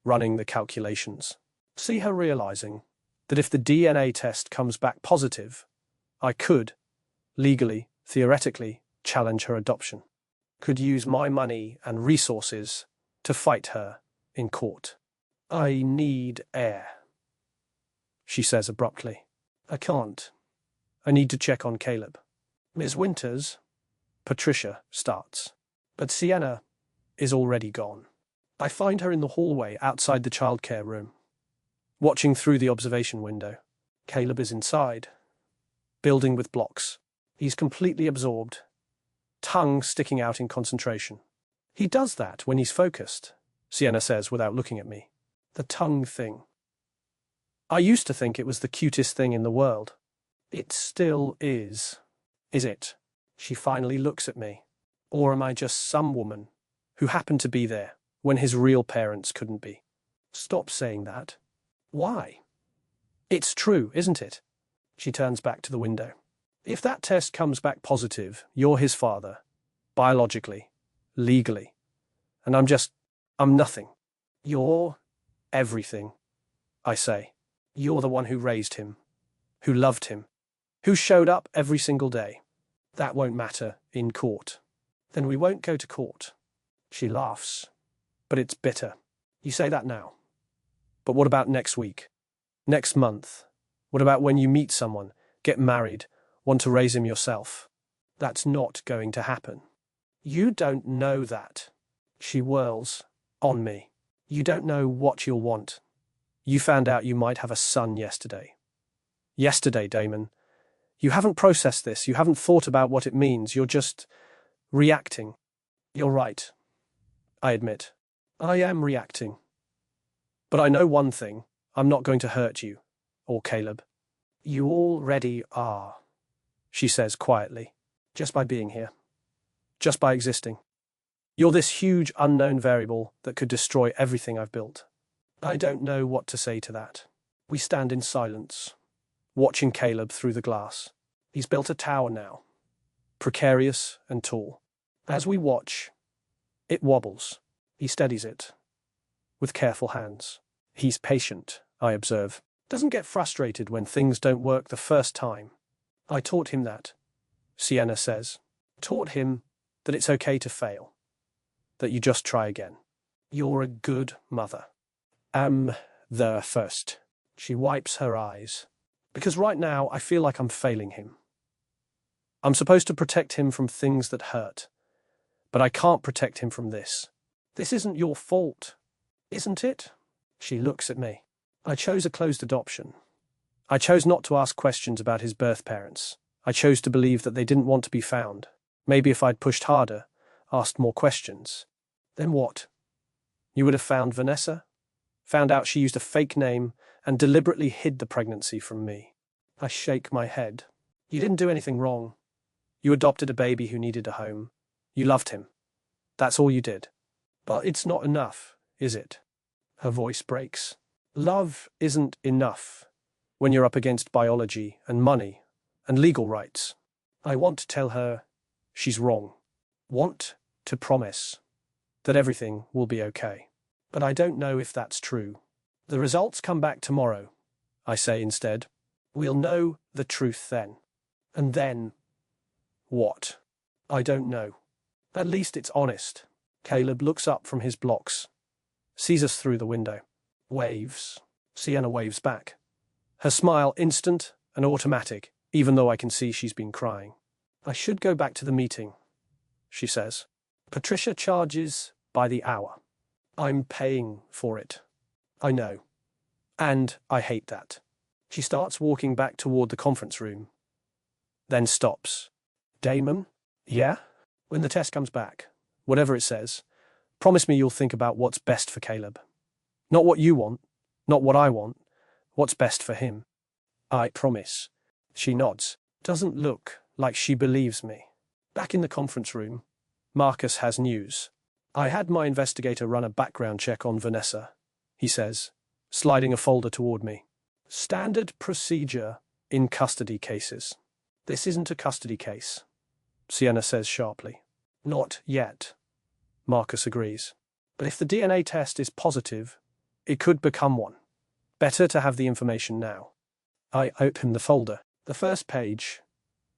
running the calculations. See her realizing that if the DNA test comes back positive, I could, legally, theoretically, challenge her adoption. Could use my money and resources to fight her in court. I need air, she says abruptly. I can't. I need to check on Caleb. Ms. Winters, Patricia starts. But Sienna is already gone. I find her in the hallway outside the childcare room, watching through the observation window. Caleb is inside, building with blocks. He's completely absorbed, tongue sticking out in concentration. He does that when he's focused, Sienna says without looking at me. The tongue thing. I used to think it was the cutest thing in the world. It still is. Is it? She finally looks at me. Or am I just some woman who happened to be there when his real parents couldn't be? Stop saying that. Why? It's true, isn't it? She turns back to the window. If that test comes back positive, you're his father, biologically, legally. And I'm nothing. You're everything, I say. You're the one who raised him, who loved him, Who showed up every single day? That won't matter in court. Then we won't go to court. She laughs. But it's bitter. You say that now. But what about next week? Next month? What about when you meet someone, get married, want to raise him yourself? That's not going to happen. You don't know that. She whirls on me. You don't know what you'll want. You found out you might have a son yesterday. Yesterday, Damon. You haven't processed this. You haven't thought about what it means. You're just reacting. You're right. I admit. I am reacting. But I know one thing. I'm not going to hurt you, or Caleb. You already are, she says quietly, just by being here. Just by existing. You're this huge unknown variable that could destroy everything I've built. I don't know what to say to that. We stand in silence, watching Caleb through the glass. He's built a tower now, precarious and tall. As we watch, it wobbles. He steadies it with careful hands. He's patient, I observe. Doesn't get frustrated when things don't work the first time. I taught him that, Sienna says. Taught him that it's okay to fail, that you just try again. You're a good mother. Am the first. She wipes her eyes. Because right now I feel like I'm failing him. I'm supposed to protect him from things that hurt. But I can't protect him from this. This isn't your fault, isn't it? She looks at me. I chose a closed adoption. I chose not to ask questions about his birth parents. I chose to believe that they didn't want to be found. Maybe if I'd pushed harder, asked more questions. Then what? You would have found Vanessa? Found out she used a fake name and deliberately hid the pregnancy from me. I shake my head. You didn't do anything wrong. You adopted a baby who needed a home. You loved him. That's all you did. But it's not enough, is it? Her voice breaks. Love isn't enough when you're up against biology and money and legal rights. I want to tell her she's wrong. Want to promise that everything will be okay. But I don't know if that's true. The results come back tomorrow, I say instead. We'll know the truth then. And then what? I don't know. At least it's honest. Caleb looks up from his blocks, sees us through the window. Waves. Sienna waves back. Her smile instant and automatic, even though I can see she's been crying. I should go back to the meeting, she says. Patricia charges by the hour. I'm paying for it. I know. And I hate that. She starts walking back toward the conference room, then stops. Damon? Yeah? When the test comes back, whatever it says, promise me you'll think about what's best for Caleb. Not what you want, not what I want, what's best for him. I promise. She nods. Doesn't look like she believes me. Back in the conference room, Marcus has news. I had my investigator run a background check on Vanessa, he says, sliding a folder toward me. Standard procedure in custody cases. This isn't a custody case, Sienna says sharply. Not yet, Marcus agrees. But if the DNA test is positive, it could become one. Better to have the information now. I open the folder. The first page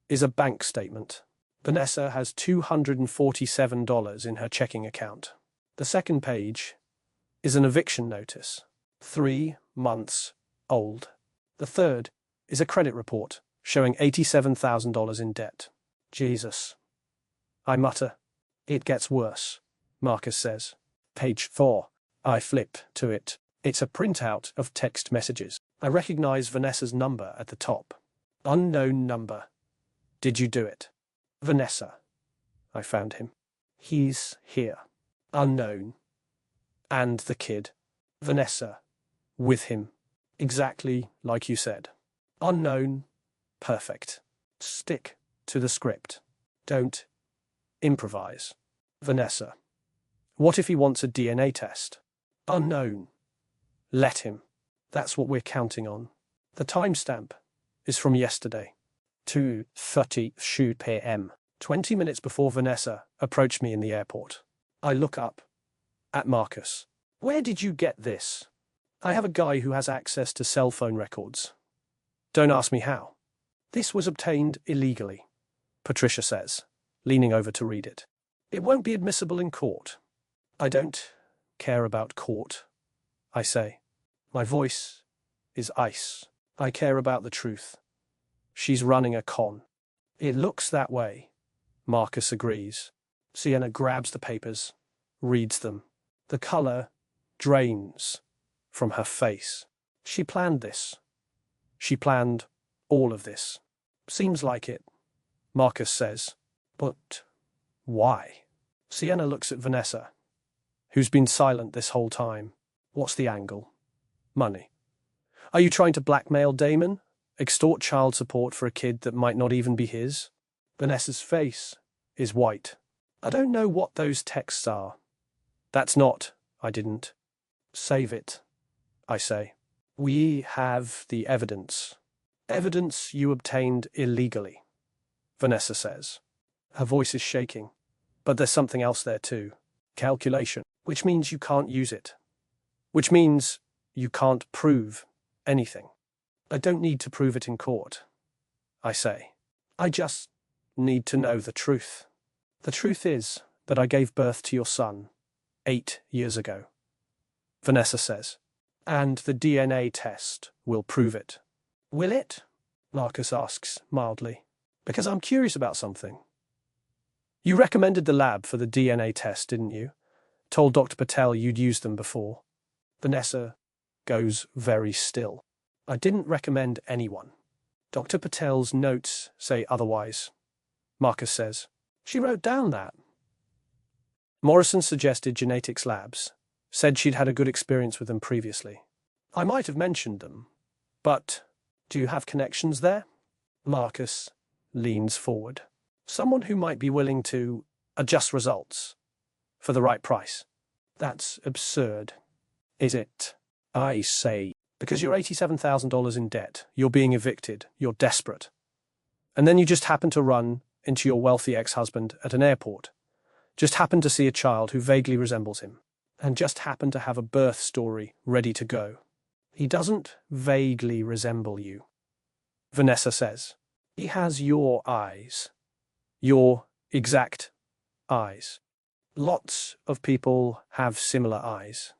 is a bank statement. Vanessa has $247 in her checking account. The second page is an eviction notice, 3 months old. The third is a credit report showing $87,000 in debt. Jesus. I mutter. It gets worse, Marcus says. Page 4. I flip to it. It's a printout of text messages. I recognize Vanessa's number at the top. Unknown number. Did you do it? Vanessa. I found him. He's here. Unknown. And the kid. Vanessa. With him. Exactly like you said. Unknown. Perfect. Stick to the script. Don't improvise. Vanessa. What if he wants a DNA test? Unknown. Let him. That's what we're counting on. The timestamp is from yesterday. 2:30 p.m. 20 minutes before Vanessa approached me in the airport. I look up at Marcus. Where did you get this? I have a guy who has access to cell phone records. Don't ask me how. This was obtained illegally, Patricia says, leaning over to read it. It won't be admissible in court. I don't care about court, I say. My voice is ice. I care about the truth. She's running a con. It looks that way, Marcus agrees. Sienna grabs the papers, reads them. The color drains from her face. She planned this. She planned all of this. Seems like it, Marcus says. But why? Sienna looks at Vanessa, who's been silent this whole time. What's the angle? Money. Are you trying to blackmail Damon? Extort child support for a kid that might not even be his? Vanessa's face is white. I don't know what those texts are. That's not, I didn't. Save it, I say. We have the evidence. Evidence you obtained illegally, Vanessa says. Her voice is shaking. But there's something else there too. Calculation. Which means you can't use it. Which means you can't prove anything. I don't need to prove it in court, I say. I just need to know the truth. The truth is that I gave birth to your son 8 years ago, Vanessa says. And the DNA test will prove it. Will it? Marcus asks mildly. Because I'm curious about something. You recommended the lab for the DNA test, didn't you? Told Dr. Patel you'd used them before. Vanessa goes very still. I didn't recommend anyone. Dr. Patel's notes say otherwise, Marcus says. She wrote down that. Morrison suggested genetics labs, said she'd had a good experience with them previously. I might have mentioned them, but do you have connections there? Marcus leans forward. Someone who might be willing to adjust results for the right price. That's absurd, is it? I say, because you're $87,000 in debt, you're being evicted, you're desperate. And then you just happen to run into your wealthy ex-husband at an airport, just happen to see a child who vaguely resembles him, and just happen to have a birth story ready to go. He doesn't vaguely resemble you, Vanessa says. He has your eyes. Your exact eyes. Lots of people have similar eyes.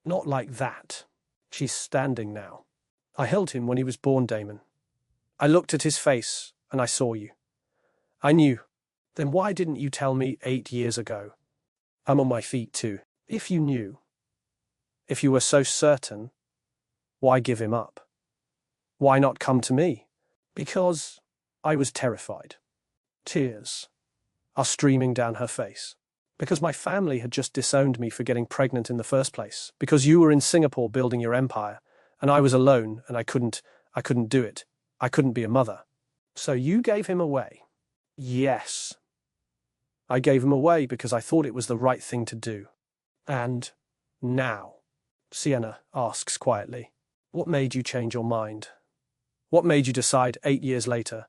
Not like that. She's standing now. I held him when he was born, Damon. I looked at his face and I saw you. I knew. Then why didn't you tell me 8 years ago? I'm on my feet too. If you knew, if you were so certain, why give him up? Why not come to me? Because I was terrified. Tears are streaming down her face. Because my family had just disowned me for getting pregnant in the first place. Because you were in Singapore building your empire, and I was alone, and I couldn't do it. I couldn't be a mother. So you gave him away. Yes. I gave him away because I thought it was the right thing to do. And now, Sienna asks quietly, what made you change your mind? What made you decide 8 years later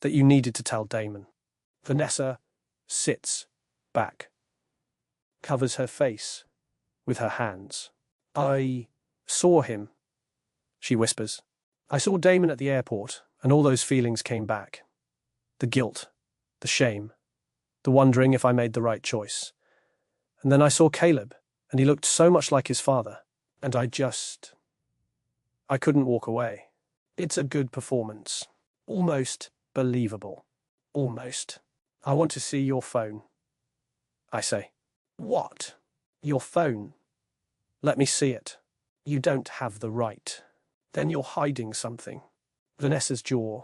that you needed to tell Damon? Vanessa sits back, covers her face with her hands. I saw him, she whispers. I saw Damon at the airport, and all those feelings came back. The guilt, the shame, the wondering if I made the right choice. And then I saw Caleb, and he looked so much like his father, and I couldn't walk away. It's a good performance. Almost believable. Almost. I want to see your phone, I say. What? Your phone? Let me see it. You don't have the right. Then you're hiding something. Vanessa's jaw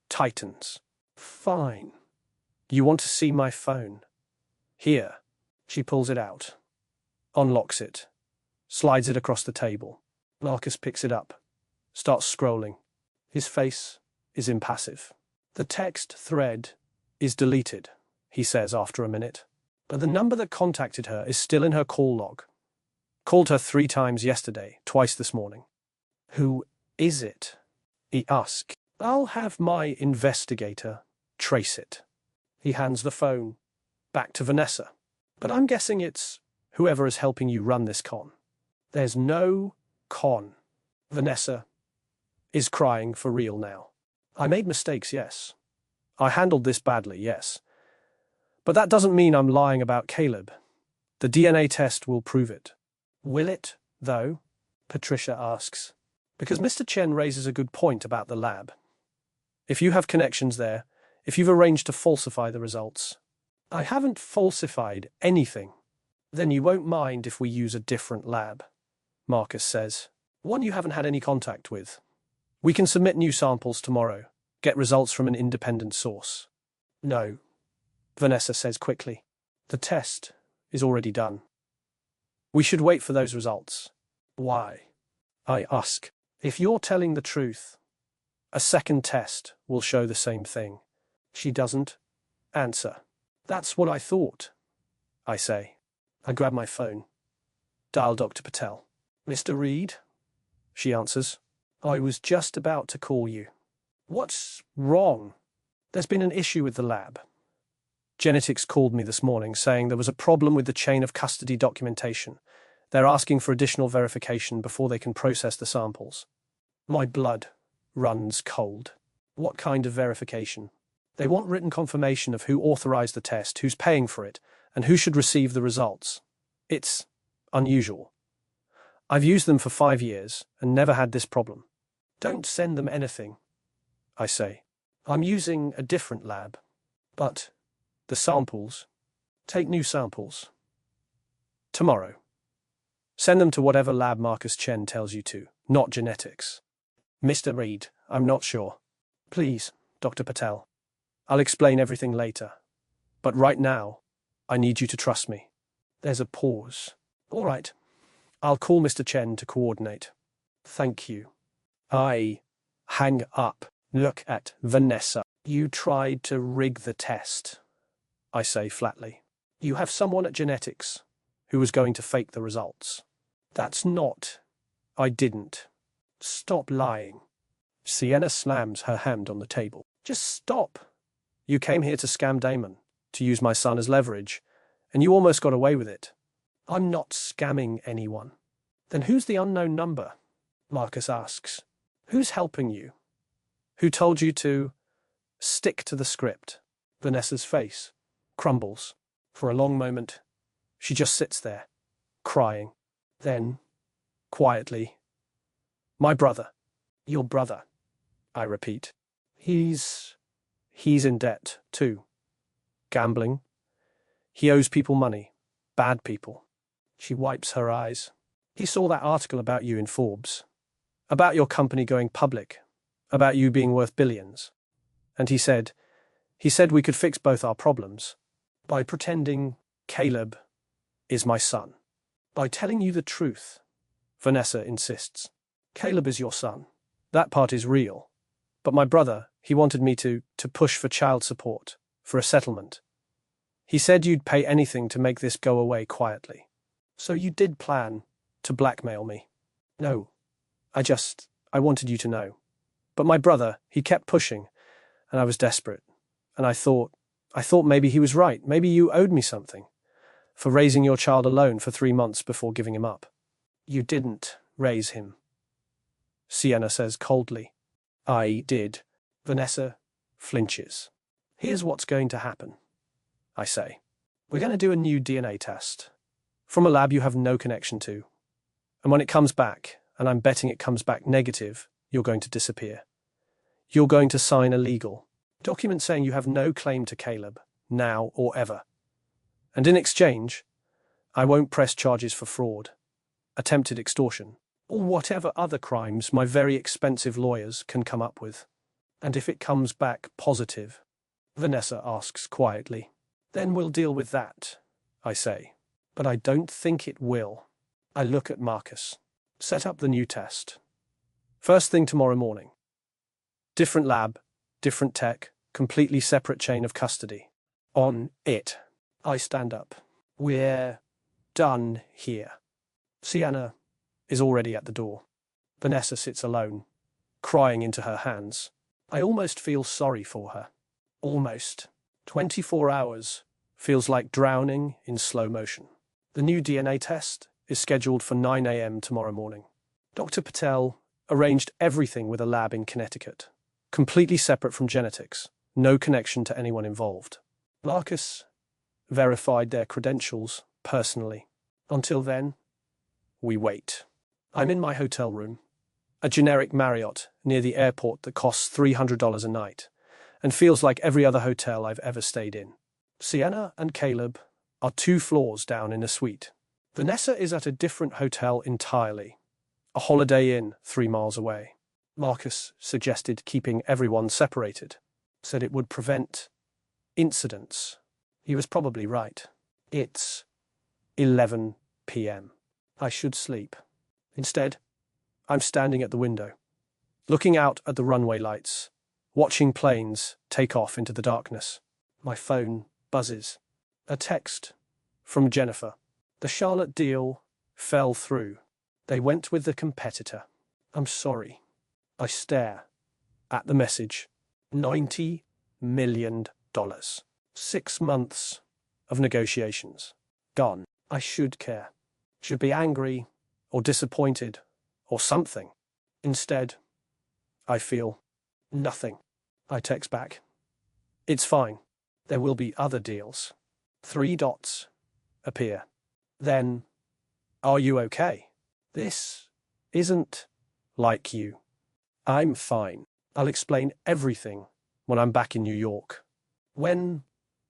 tightens. Fine. You want to see my phone? Here. She pulls it out, unlocks it, slides it across the table. Marcus picks it up, starts scrolling. His face is impassive. The text thread is deleted, he says after a minute. But the number that contacted her is still in her call log. Called her 3 times yesterday, twice this morning. Who is it? He asks. I'll have my investigator trace it. He hands the phone back to Vanessa. But I'm guessing it's whoever is helping you run this con. There's no con. Vanessa is crying for real now. I made mistakes, yes. I handled this badly, yes. But that doesn't mean I'm lying about Caleb. The DNA test will prove it. Will it, though? Patricia asks. Because Mr. Chen raises a good point about the lab. If you have connections there, if you've arranged to falsify the results. I haven't falsified anything. Then you won't mind if we use a different lab, Marcus says. One you haven't had any contact with. We can submit new samples tomorrow, get results from an independent source. No, Vanessa says quickly. The test is already done. We should wait for those results. Why? I ask. If you're telling the truth, a second test will show the same thing. She doesn't answer. That's what I thought, I say. I grab my phone. Dial Dr. Patel. Mr. Reed? She answers. I was just about to call you. What's wrong? There's been an issue with the lab. Genetics called me this morning saying there was a problem with the chain of custody documentation. They're asking for additional verification before they can process the samples. My blood runs cold. What kind of verification? They want written confirmation of who authorized the test, who's paying for it, and who should receive the results. It's unusual. I've used them for 5 years and never had this problem. Don't send them anything, I say. I'm using a different lab. But the samples, take new samples. Tomorrow. Send them to whatever lab Marcus Chen tells you to, not genetics. Mr. Reed, I'm not sure. Please, Dr. Patel. I'll explain everything later. But right now, I need you to trust me. There's a pause. All right. I'll call Mr. Chen to coordinate. Thank you. I hang up. Look at Vanessa. You tried to rig the test, I say flatly. You have someone at genetics who was going to fake the results. That's not. I didn't. Stop lying. Sienna slams her hand on the table. Just stop. You came here to scam Damon, to use my son as leverage, and you almost got away with it. I'm not scamming anyone. Then who's the unknown number? Marcus asks. Who's helping you? Who told you to stick to the script? Vanessa's face crumbles. For a long moment, she just sits there, crying. Then, quietly, my brother. Your brother, I repeat. He's in debt, too. Gambling. He owes people money. Bad people. She wipes her eyes. He saw that article about you in Forbes. About your company going public. About you being worth billions. And he said we could fix both our problems by pretending Caleb is my son. By telling you the truth. Vanessa insists. Caleb is your son. That part is real. But my brother, he wanted me to push for child support, for a settlement. He said you'd pay anything to make this go away quietly. So you did plan to blackmail me. No, I wanted you to know. But my brother, he kept pushing, and I was desperate. And I thought maybe he was right. Maybe you owed me something for raising your child alone for 3 months before giving him up. You didn't raise him, Sienna says coldly. I did. Vanessa flinches. Here's what's going to happen, I say. We're going to do a new DNA test from a lab you have no connection to. And when it comes back, and I'm betting it comes back negative, you're going to disappear. You're going to sign a legal document saying you have no claim to Caleb, now or ever. And in exchange, I won't press charges for fraud, attempted extortion, or whatever other crimes my very expensive lawyers can come up with. And if it comes back positive, Vanessa asks quietly, then we'll deal with that, I say. But I don't think it will. I look at Marcus. Set up the new test. First thing tomorrow morning. Different lab, different tech, completely separate chain of custody. On it. I stand up. We're done here. Sienna is already at the door. Vanessa sits alone, crying into her hands. I almost feel sorry for her. Almost. 24 hours feels like drowning in slow motion. The new DNA test is scheduled for 9 a.m. tomorrow morning. Dr. Patel arranged everything with a lab in Connecticut. completely separate from genetics, no connection to anyone involved. Marcus verified their credentials personally. Until then, we wait. I'm in my hotel room, a generic Marriott near the airport that costs $300 a night, and feels like every other hotel I've ever stayed in. Sienna and Caleb are 2 floors down in a suite. Vanessa is at a different hotel entirely, a Holiday Inn 3 miles away. Marcus suggested keeping everyone separated, said it would prevent incidents. He was probably right. It's 11 p.m. I should sleep. Instead, I'm standing at the window, looking out at the runway lights, watching planes take off into the darkness. My phone buzzes. A text from Jennifer. The Charlotte deal fell through. They went with the competitor. I'm sorry. I stare at the message. $90 million. 6 months of negotiations. Gone. I should care. Should be angry or disappointed or something. Instead, I feel nothing. I text back. It's fine. There will be other deals. 3 dots appear. Then, are you okay? This isn't like you. I'm fine. I'll explain everything when I'm back in New York. When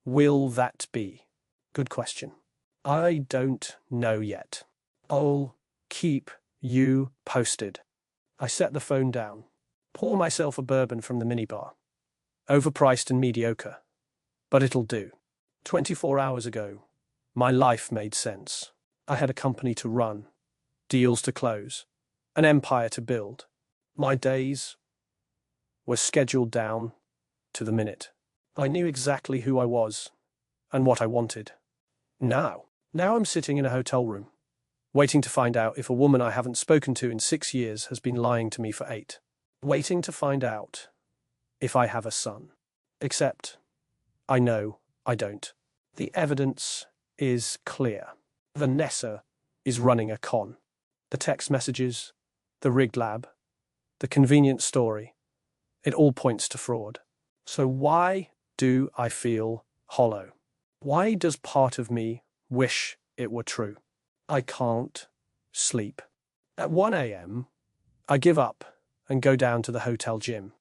will that be? Good question. I don't know yet. I'll keep you posted. I set the phone down, pour myself a bourbon from the minibar. Overpriced and mediocre, but it'll do. 24 hours ago, my life made sense. I had a company to run, deals to close, an empire to build. My days were scheduled down to the minute. I knew exactly who I was and what I wanted. Now I'm sitting in a hotel room, waiting to find out if a woman I haven't spoken to in 6 years has been lying to me for 8. Waiting to find out if I have a son. Except, I know I don't. The evidence is clear. Vanessa is running a con. The text messages, the rigged lab, the convenient story, it all points to fraud. So why do I feel hollow? Why does part of me wish it were true? I can't sleep. At 1 a.m., I give up and go down to the hotel gym.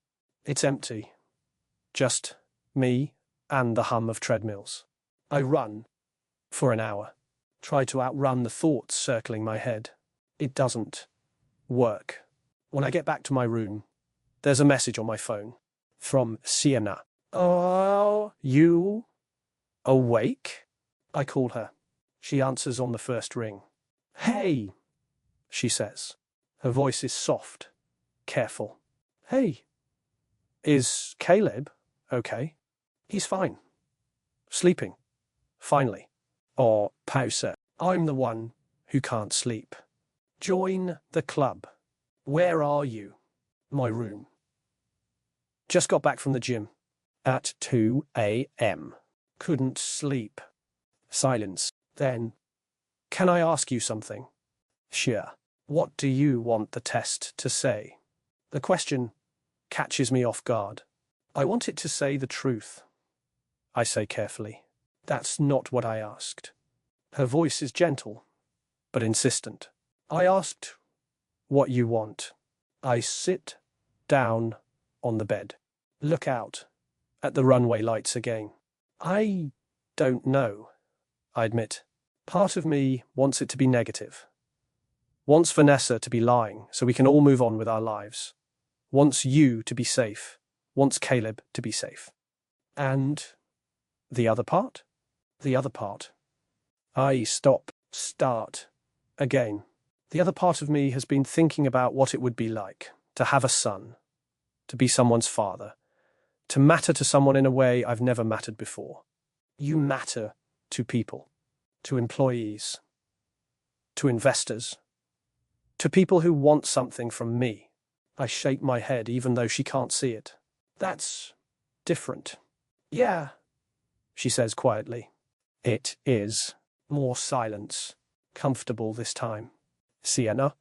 It's empty. Just me and the hum of treadmills. I run for an hour. Try to outrun the thoughts circling my head. It doesn't work. When I get back to my room, there's a message on my phone from Sienna. Are you awake? I call her. She answers on the first ring. Hey, she says. Her voice is soft, careful. Hey, is Caleb okay? He's fine. Sleeping. Finally. Or pausa. I'm the one who can't sleep. Join the club. Where are you? My room. Just got back from the gym. At 2 a.m. Couldn't sleep. Silence. Then, can I ask you something? Sure. What do you want the test to say? The question catches me off guard. I want it to say the truth. I say carefully. That's not what I asked. Her voice is gentle, but insistent. I asked what you want. I sit down on the bed. Look out at the runway lights again. I don't know, I admit. Part of me wants it to be negative. Wants Vanessa to be lying so we can all move on with our lives. Wants you to be safe. Wants Caleb to be safe. And the other part? The other part. I start again. The other part of me has been thinking about what it would be like to have a son, to be someone's father, to matter to someone in a way I've never mattered before. You matter to people, to employees, to investors, to people who want something from me. I shake my head even though she can't see it. That's different. Yeah, she says quietly. It is. More silence. Comfortable this time. Sienna?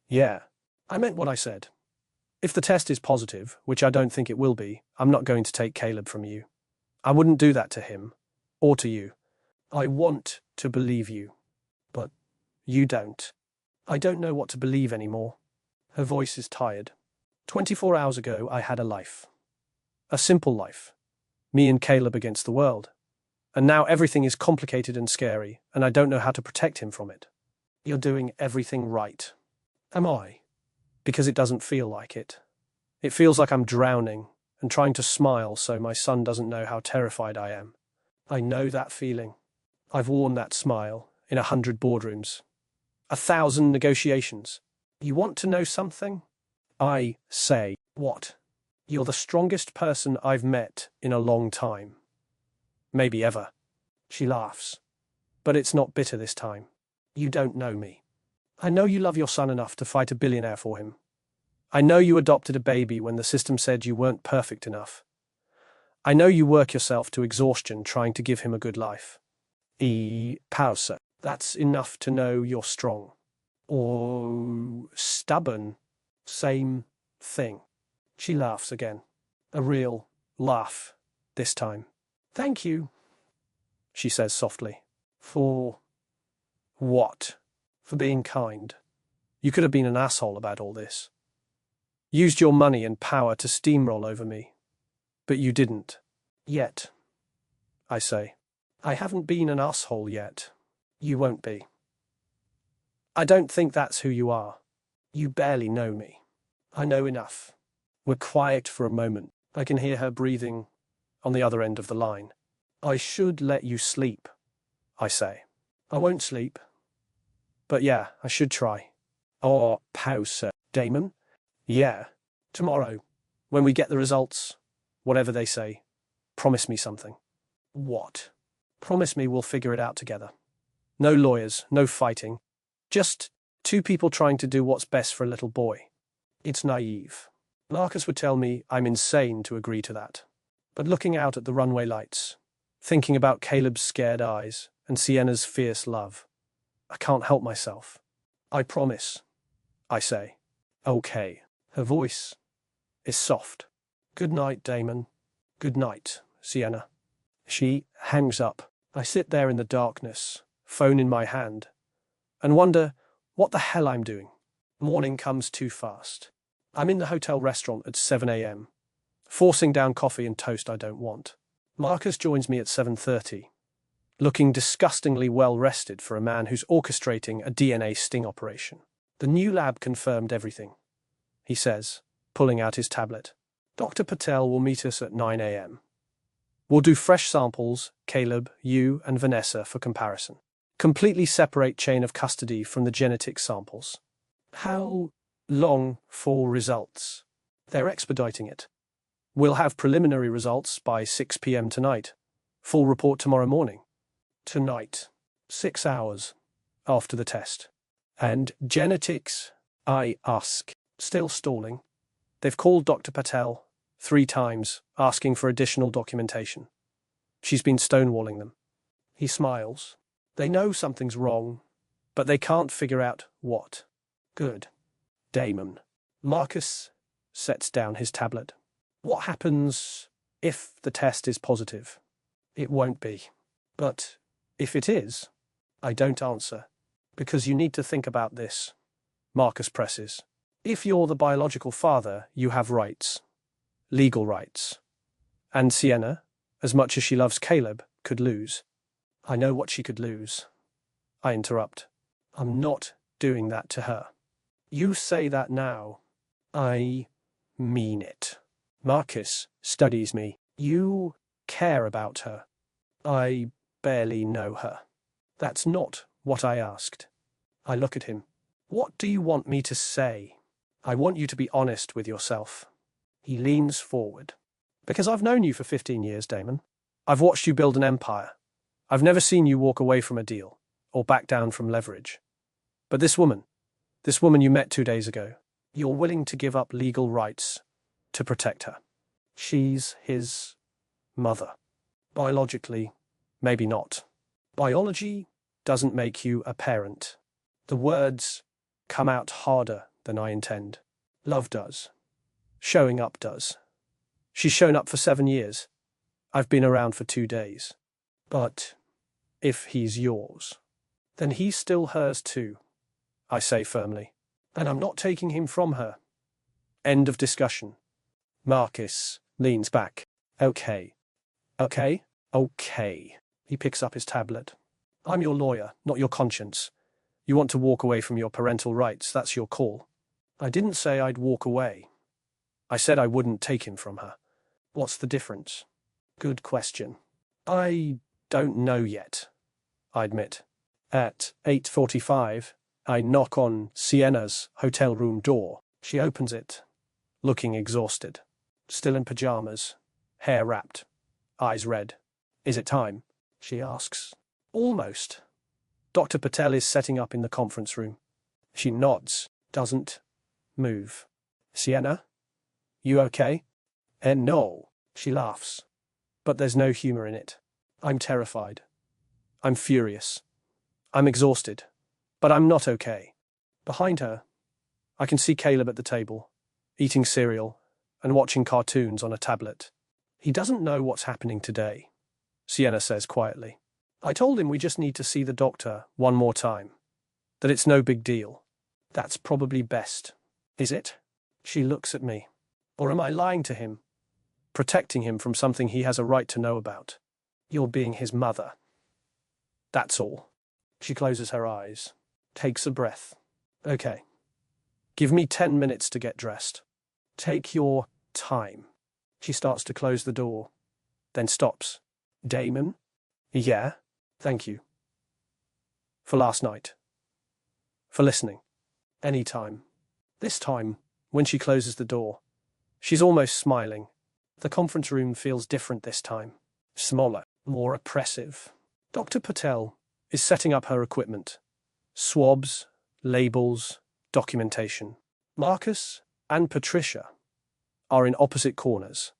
Yeah, I meant what I said. If the test is positive, which I don't think it will be, I'm not going to take Caleb from you. I wouldn't do that to him. Or to you. I want to believe you. But you don't. I don't know what to believe anymore. Her voice is tired. 24 hours ago, I had a life. A simple life. Me and Caleb against the world. And now everything is complicated and scary, and I don't know how to protect him from it. You're doing everything right. Am I? Because it doesn't feel like it. It feels like I'm drowning and trying to smile so my son doesn't know how terrified I am. I know that feeling. I've worn that smile in 100 boardrooms. 1,000 negotiations. You want to know something? I say, what? You're the strongest person I've met in a long time. Maybe ever. She laughs. But it's not bitter this time. You don't know me. I know you love your son enough to fight a billionaire for him. I know you adopted a baby when the system said you weren't perfect enough. I know you work yourself to exhaustion trying to give him a good life. Pause. That's enough to know you're strong. Or stubborn. Same thing. She laughs again. A real laugh this time. Thank you, she says softly. For what? For being kind. You could have been an asshole about all this. Used your money and power to steamroll over me. But you didn't. Yet, I say. I haven't been an asshole yet. You won't be. I don't think that's who you are. You barely know me. I know enough. We're quiet for a moment. I can hear her breathing on the other end of the line. I should let you sleep, I say. I won't sleep. But yeah, I should try. Or pause, Damon? Yeah. Tomorrow, when we get the results, whatever they say, promise me something. What? Promise me we'll figure it out together. No lawyers, no fighting. Just two people trying to do what's best for a little boy. It's naive. Marcus would tell me I'm insane to agree to that. But looking out at the runway lights, thinking about Caleb's scared eyes and Sienna's fierce love, I can't help myself. I promise, I say. Okay. Her voice is soft. Good night, Damon. Good night, Sienna. She hangs up. I sit there in the darkness, phone in my hand, and wonder what the hell I'm doing. Morning comes too fast. I'm in the hotel restaurant at 7 a.m., forcing down coffee and toast I don't want. Marcus joins me at 7:30, looking disgustingly well-rested for a man who's orchestrating a DNA sting operation. The new lab confirmed everything, he says, pulling out his tablet. Dr. Patel will meet us at 9 a.m. We'll do fresh samples, Caleb, you, and Vanessa for comparison. Completely separate chain of custody from the genetic samples. How long for results? They're expediting it. We'll have preliminary results by 6 p.m. tonight. Full report tomorrow morning. Tonight. 6 hours after the test. And genetics? I ask. Still stalling. They've called Dr. Patel 3 times, asking for additional documentation. She's been stonewalling them. He smiles. They know something's wrong, but they can't figure out what. Good. Damon. Marcus sets down his tablet. What happens if the test is positive? It won't be. But if it is, I don't answer. Because you need to think about this. Marcus presses. If you're the biological father, you have rights. Legal rights. And Sienna, as much as she loves Caleb, could lose. I know what she could lose. I interrupt. I'm not doing that to her. You say that now. I mean it. Marcus studies me. You care about her. I barely know her. That's not what I asked. I look at him. What do you want me to say? I want you to be honest with yourself. He leans forward. Because I've known you for 15 years, Damon. I've watched you build an empire. I've never seen you walk away from a deal or back down from leverage. But this woman you met 2 days ago, you're willing to give up legal rights to protect her. She's his mother. Biologically, maybe not. Biology doesn't make you a parent. The words come out harder than I intend. Love does. Showing up does. She's shown up for 7 years. I've been around for 2 days. But if he's yours, then he's still hers too, I say firmly. And I'm not taking him from her. End of discussion. Marcus leans back. Okay. Okay? Okay. He picks up his tablet. I'm your lawyer, not your conscience. You want to walk away from your parental rights, that's your call. I didn't say I'd walk away. I said I wouldn't take him from her. What's the difference? Good question. I don't know yet, I admit. At 8:45, I knock on Sienna's hotel room door. She opens it, looking exhausted. Still in pajamas, hair wrapped, eyes red. Is it time? She asks. Almost. Dr. Patel is setting up in the conference room. She nods, doesn't move. Sienna? You okay? No. She laughs. But there's no humor in it. I'm terrified. I'm furious. I'm exhausted. But I'm not okay. Behind her, I can see Caleb at the table, eating cereal and watching cartoons on a tablet. He doesn't know what's happening today, Sienna says quietly. I told him we just need to see the doctor one more time. That it's no big deal. That's probably best. Is it? She looks at me. Or am I lying to him? Protecting him from something he has a right to know about? You're being his mother. That's all. She closes her eyes, takes a breath. Okay. Give me 10 minutes to get dressed. Take your time. She starts to close the door, then stops. Damon? Yeah? Thank you. For last night. For listening. Any time. This time, when she closes the door, she's almost smiling. The conference room feels different this time. Smaller, more oppressive. Dr. Patel is setting up her equipment. Swabs, labels, documentation. Marcus and Patricia are in opposite corners,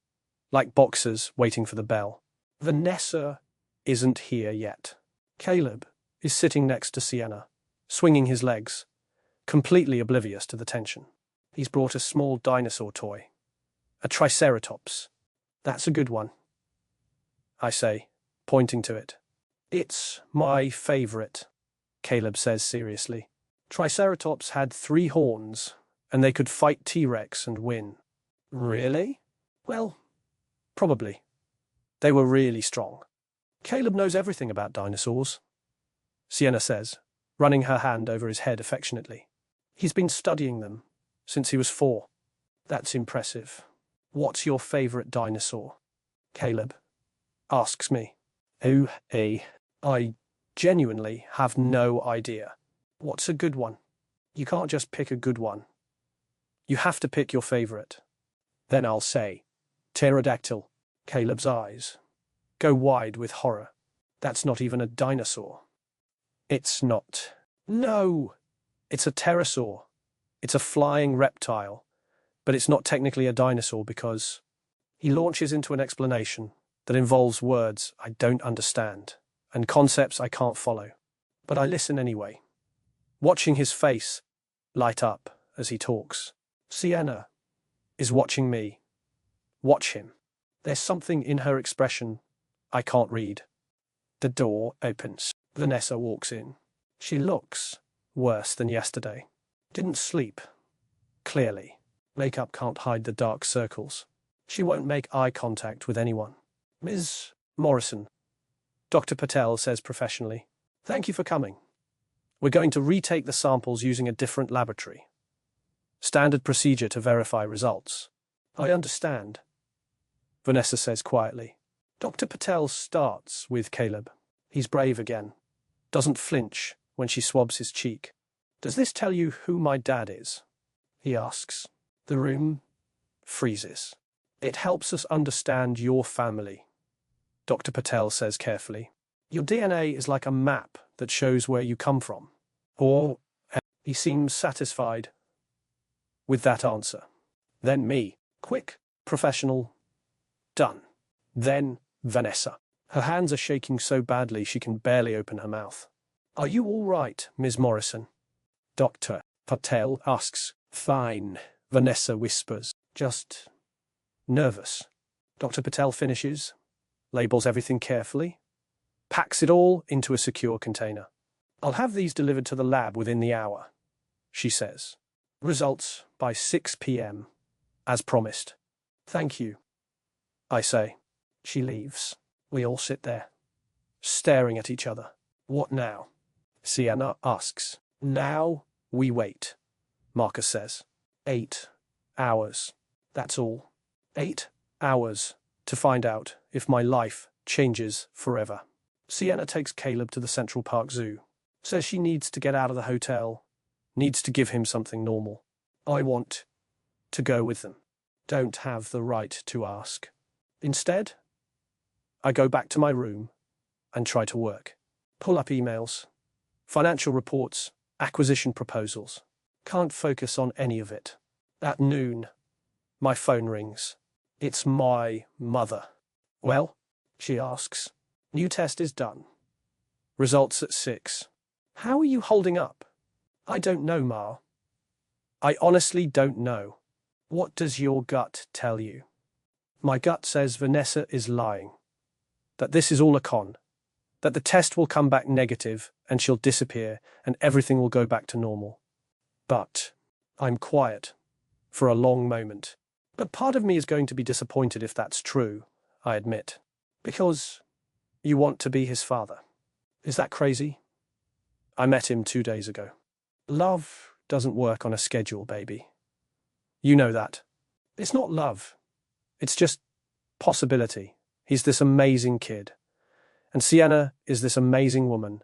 like boxers waiting for the bell. Vanessa isn't here yet. Caleb is sitting next to Sienna, swinging his legs, completely oblivious to the tension. He's brought a small dinosaur toy, a triceratops. That's a good one, I say, pointing to it. It's my favorite, Caleb says seriously. Triceratops had 3 horns, and they could fight T-Rex and win. Really? Well, probably. They were really strong. Caleb knows everything about dinosaurs, Sienna says, running her hand over his head affectionately. He's been studying them since he was 4. That's impressive. What's your favorite dinosaur? Caleb asks me. I genuinely have no idea. What's a good one? You can't just pick a good one. You have to pick your favorite. Then I'll say, pterodactyl. Caleb's eyes go wide with horror. That's not even a dinosaur. It's not. No! It's a pterosaur. It's a flying reptile. But it's not technically a dinosaur because he launches into an explanation that involves words I don't understand and concepts I can't follow. But I listen anyway, watching his face light up as he talks. Sienna is watching me. Watch him. There's something in her expression I can't read. The door opens. Vanessa walks in. She looks worse than yesterday. Didn't sleep. Clearly. Makeup can't hide the dark circles. She won't make eye contact with anyone. Ms. Morrison, Dr. Patel says professionally, thank you for coming. We're going to retake the samples using a different laboratory. Standard procedure to verify results. I understand, Vanessa says quietly. Dr. Patel starts with Caleb. He's brave again. Doesn't flinch when she swabs his cheek. Does this tell you who my dad is? He asks. The room freezes. It helps us understand your family, Dr. Patel says carefully. Your DNA is like a map that shows where you come from. Or, he seems satisfied with that answer. Then me. Quick, professional, done. Then Vanessa. Her hands are shaking so badly she can barely open her mouth. Are you all right, Ms. Morrison? Dr. Patel asks. Fine, Vanessa whispers. Just nervous. Dr. Patel finishes, labels everything carefully, packs it all into a secure container. I'll have these delivered to the lab within the hour, she says. Results by 6 p.m., as promised. Thank you, I say. She leaves. We all sit there, staring at each other. What now? Sienna asks. Now we wait, Marcus says. 8 hours. That's all. 8 hours to find out if my life changes forever. Sienna takes Caleb to the Central Park Zoo. Says she needs to get out of the hotel, needs to give him something normal. I want to go with them. Don't have the right to ask. Instead, I go back to my room and try to work. Pull up emails, financial reports, acquisition proposals. Can't focus on any of it. At noon, my phone rings. It's my mother. Well, she asks. New test is done. Results at 6. How are you holding up? I don't know, Ma. I honestly don't know. What does your gut tell you? My gut says Vanessa is lying. That this is all a con. That the test will come back negative and she'll disappear and everything will go back to normal. But I'm quiet for a long moment. But part of me is going to be disappointed if that's true, I admit. Because you want to be his father. Is that crazy? I met him 2 days ago. Love doesn't work on a schedule, baby. You know that. It's not love. It's just possibility. He's this amazing kid. And Sienna is this amazing woman.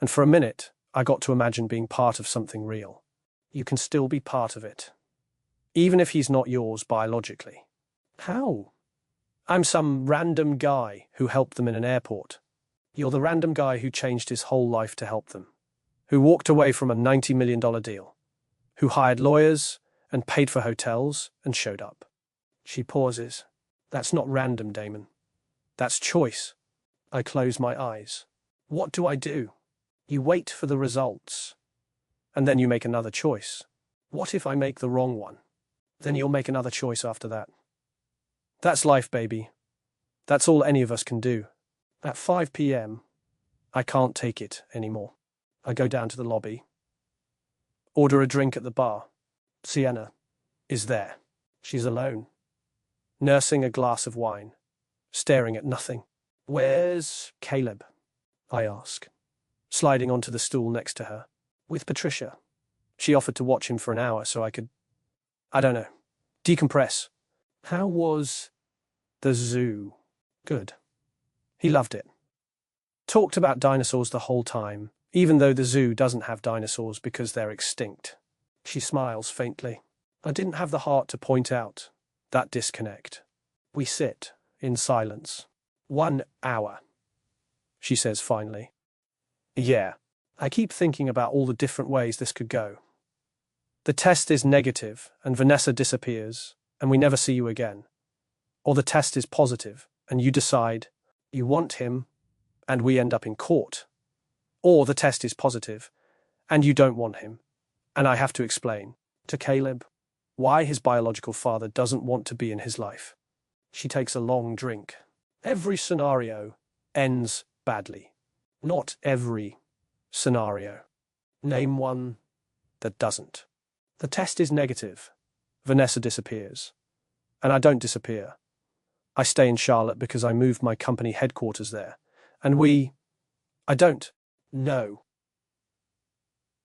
And for a minute, I got to imagine being part of something real. You can still be part of it. Even if he's not yours biologically. How? I'm some random guy who helped them in an airport. You're the random guy who changed his whole life to help them. Who walked away from a $90 million deal. Who hired lawyers and paid for hotels and showed up. She pauses. That's not random, Damon. That's choice. I close my eyes. What do I do? You wait for the results. And then you make another choice. What if I make the wrong one? Then you'll make another choice after that. That's life, baby. That's all any of us can do. At 5 p.m., I can't take it anymore. I go down to the lobby. Order a drink at the bar. Sienna is there. She's alone. Nursing a glass of wine. Staring at nothing. Where's Caleb? I ask. Sliding onto the stool next to her. With Patricia. She offered to watch him for an hour so I could, decompress. How was the zoo? Good. He loved it. Talked about dinosaurs the whole time, even though the zoo doesn't have dinosaurs because they're extinct. She smiles faintly. I didn't have the heart to point out that disconnect. We sit in silence. 1 hour, she says finally. Yeah, I keep thinking about all the different ways this could go. The test is negative and Vanessa disappears and we never see you again. Or the test is positive and you decide you want him and we end up in court. Or the test is positive and you don't want him and I have to explain to Caleb why his biological father doesn't want to be in his life. She takes a long drink. Every scenario ends badly. Not every scenario. Name one that doesn't. The test is negative. Vanessa disappears. And I don't disappear. I stay in Charlotte because I moved my company headquarters there. And I don't know.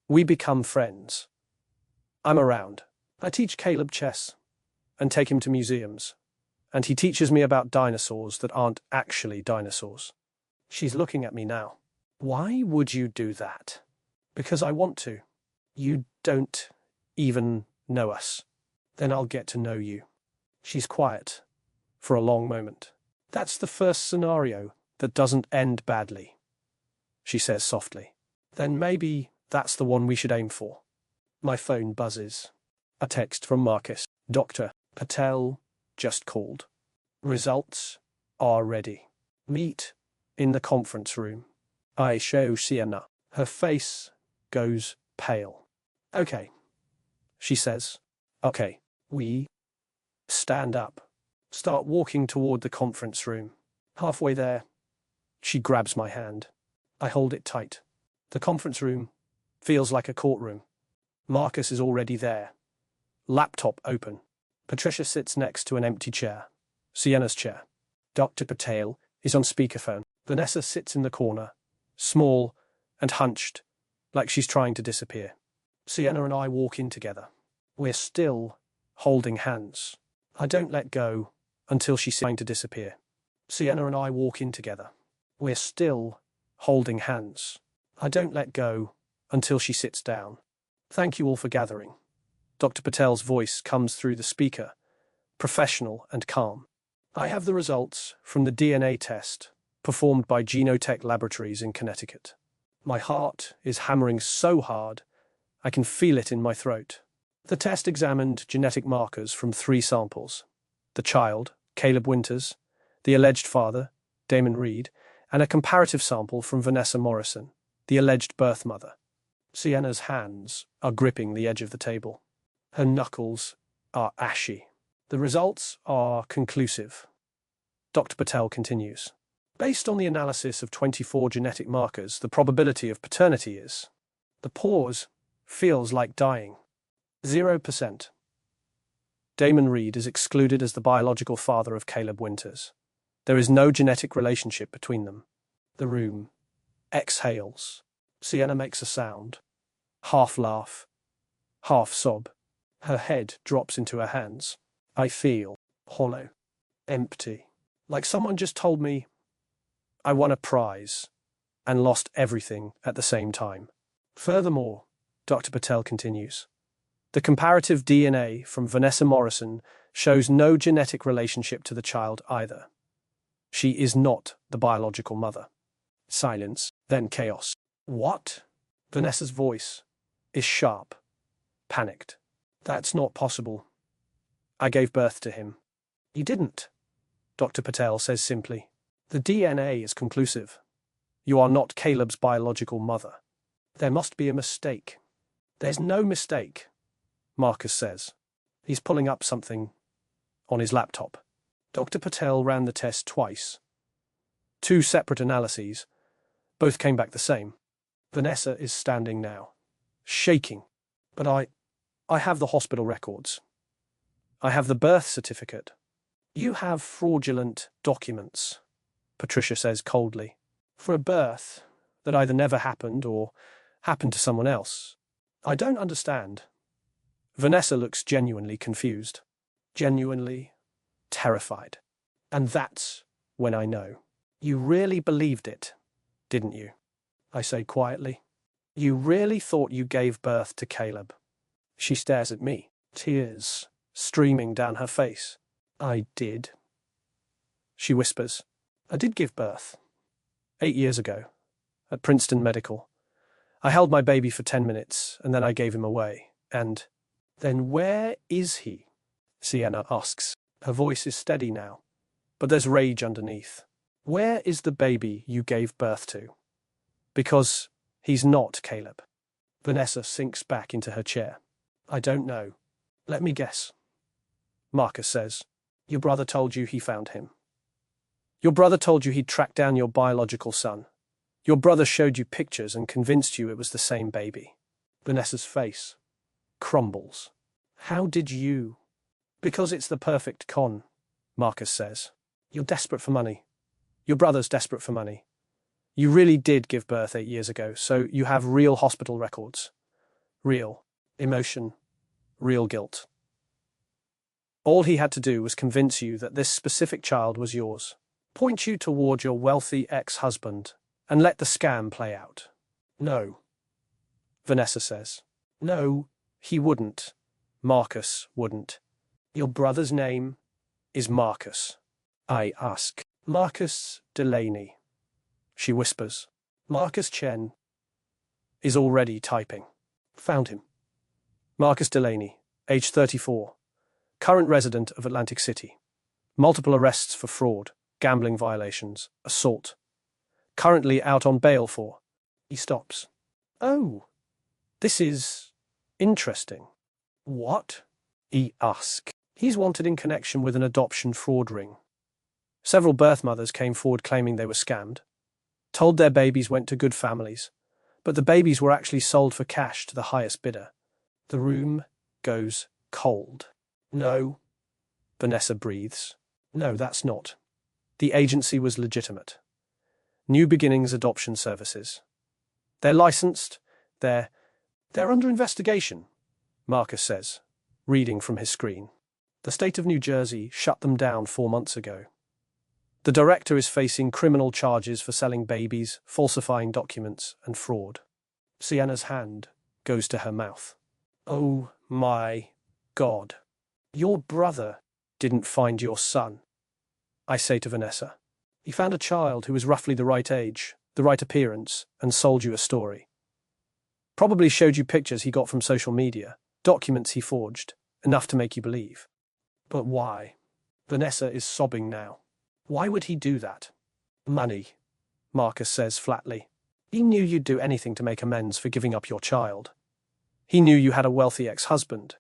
We become friends. I'm around. I teach Caleb chess and take him to museums. And he teaches me about dinosaurs that aren't actually dinosaurs. She's looking at me now. Why would you do that? Because I want to. You don't even know us. Then I'll get to know you. She's quiet for a long moment. That's the first scenario that doesn't end badly, she says softly. Then maybe that's the one we should aim for. My phone buzzes. A text from Marcus. Dr. Patel just called. Results are ready. Meet in the conference room. I show Sienna. Her face goes pale. Okay, she says. Okay, we Stand up. Start walking toward the conference room. Halfway there, she grabs my hand. I hold it tight. The conference room feels like a courtroom. Marcus is already there. Laptop open. Patricia sits next to an empty chair. Sienna's chair. Dr. Patel is on speakerphone. Vanessa sits in the corner, small and hunched, like she's trying to disappear. Sienna and I walk in together. We're still holding hands. I don't let go until she's trying to disappear. Sienna and I walk in together. We're still holding hands. I don't let go until she sits down. Thank you all for gathering. Dr. Patel's voice comes through the speaker, professional and calm. I have the results from the DNA test performed by Genotech Laboratories in Connecticut. My heart is hammering so hard, I can feel it in my throat. The test examined genetic markers from 3 samples: the child, Caleb Winters, the alleged father, Damon Reed, and a comparative sample from Vanessa Morrison, the alleged birth mother. Sienna's hands are gripping the edge of the table. Her knuckles are ashy. The results are conclusive. Dr. Patel continues. Based on the analysis of 24 genetic markers, the probability of paternity is... The pause feels like dying. 0%. Damon Reed is excluded as the biological father of Caleb Winters. There is no genetic relationship between them. The room exhales. Sienna makes a sound. Half laugh, half sob. Her head drops into her hands. I feel hollow, empty. Like someone just told me I won a prize and lost everything at the same time. Furthermore, Dr. Patel continues, the comparative DNA from Vanessa Morrison shows no genetic relationship to the child either. She is not the biological mother. Silence, then chaos. What? Vanessa's voice is sharp, panicked. That's not possible. I gave birth to him. You didn't, Dr. Patel says simply. The DNA is conclusive. You are not Caleb's biological mother. There must be a mistake. There's no mistake, Marcus says. He's pulling up something on his laptop. Dr. Patel ran the test twice. 2 separate analyses. Both came back the same. Vanessa is standing now, shaking. But I have the hospital records. I have the birth certificate. You have fraudulent documents, Patricia says coldly, for a birth that either never happened or happened to someone else. I don't understand. Vanessa looks genuinely confused, genuinely terrified. And that's when I know. You really believed it, didn't you? I say quietly. You really thought you gave birth to Caleb? She stares at me, tears streaming down her face. I did. She whispers. I did give birth. 8 years ago, at Princeton Medical. I held my baby for 10 minutes, and then I gave him away. And then where is he? Sienna asks. Her voice is steady now, but there's rage underneath. Where is the baby you gave birth to? Because he's not Caleb. Vanessa sinks back into her chair. I don't know. Let me guess. Marcus says, your brother told you he found him. Your brother told you he'd tracked down your biological son. Your brother showed you pictures and convinced you it was the same baby. Vanessa's face crumbles. How did you? Because it's the perfect con, Marcus says. You're desperate for money. Your brother's desperate for money. You really did give birth 8 years ago, so you have real hospital records. Real emotion, real guilt. All he had to do was convince you that this specific child was yours, point you toward your wealthy ex-husband, and let the scam play out. No, Vanessa says. No, he wouldn't. Marcus wouldn't. Your brother's name is Marcus. I ask. Marcus Delaney. She whispers. Marcus Chen is already typing. Found him. Marcus Delaney, age 34. Current resident of Atlantic City. Multiple arrests for fraud, gambling violations, assault. Currently out on bail for... He stops. Oh, this is interesting. What? He asks. He's wanted in connection with an adoption fraud ring. Several birth mothers came forward claiming they were scammed, told their babies went to good families, but the babies were actually sold for cash to the highest bidder. The room goes cold. No, Vanessa breathes. No, that's not. The agency was legitimate. New Beginnings Adoption Services. They're licensed. They're under investigation, Marcus says, reading from his screen. The state of New Jersey shut them down 4 months ago. The director is facing criminal charges for selling babies, falsifying documents, and fraud. Sienna's hand goes to her mouth. Oh my God. Your brother didn't find your son, I say to Vanessa. He found a child who was roughly the right age, the right appearance, and sold you a story. Probably showed you pictures he got from social media, documents he forged, enough to make you believe. But why? Vanessa is sobbing now. Why would he do that? Money, Marcus says flatly. He knew you'd do anything to make amends for giving up your child. He knew you had a wealthy ex-husband.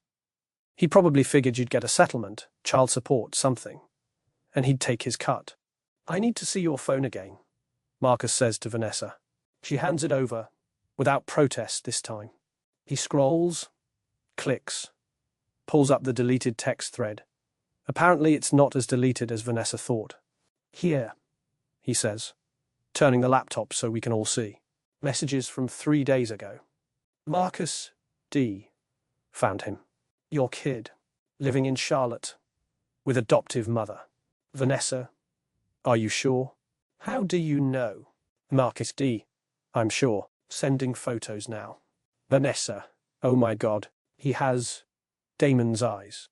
He probably figured you'd get a settlement, child support, something, and he'd take his cut. I need to see your phone again, Marcus says to Vanessa. She hands it over, without protest this time. He scrolls, clicks, pulls up the deleted text thread. Apparently it's not as deleted as Vanessa thought. Here, he says, turning the laptop so we can all see. Messages from 3 days ago. Marcus D. found him. Your kid, living in Charlotte, with adoptive mother. Vanessa, are you sure? How do you know? Marcus D. I'm sure. Sending photos now. Vanessa, oh my God, he has Damon's eyes.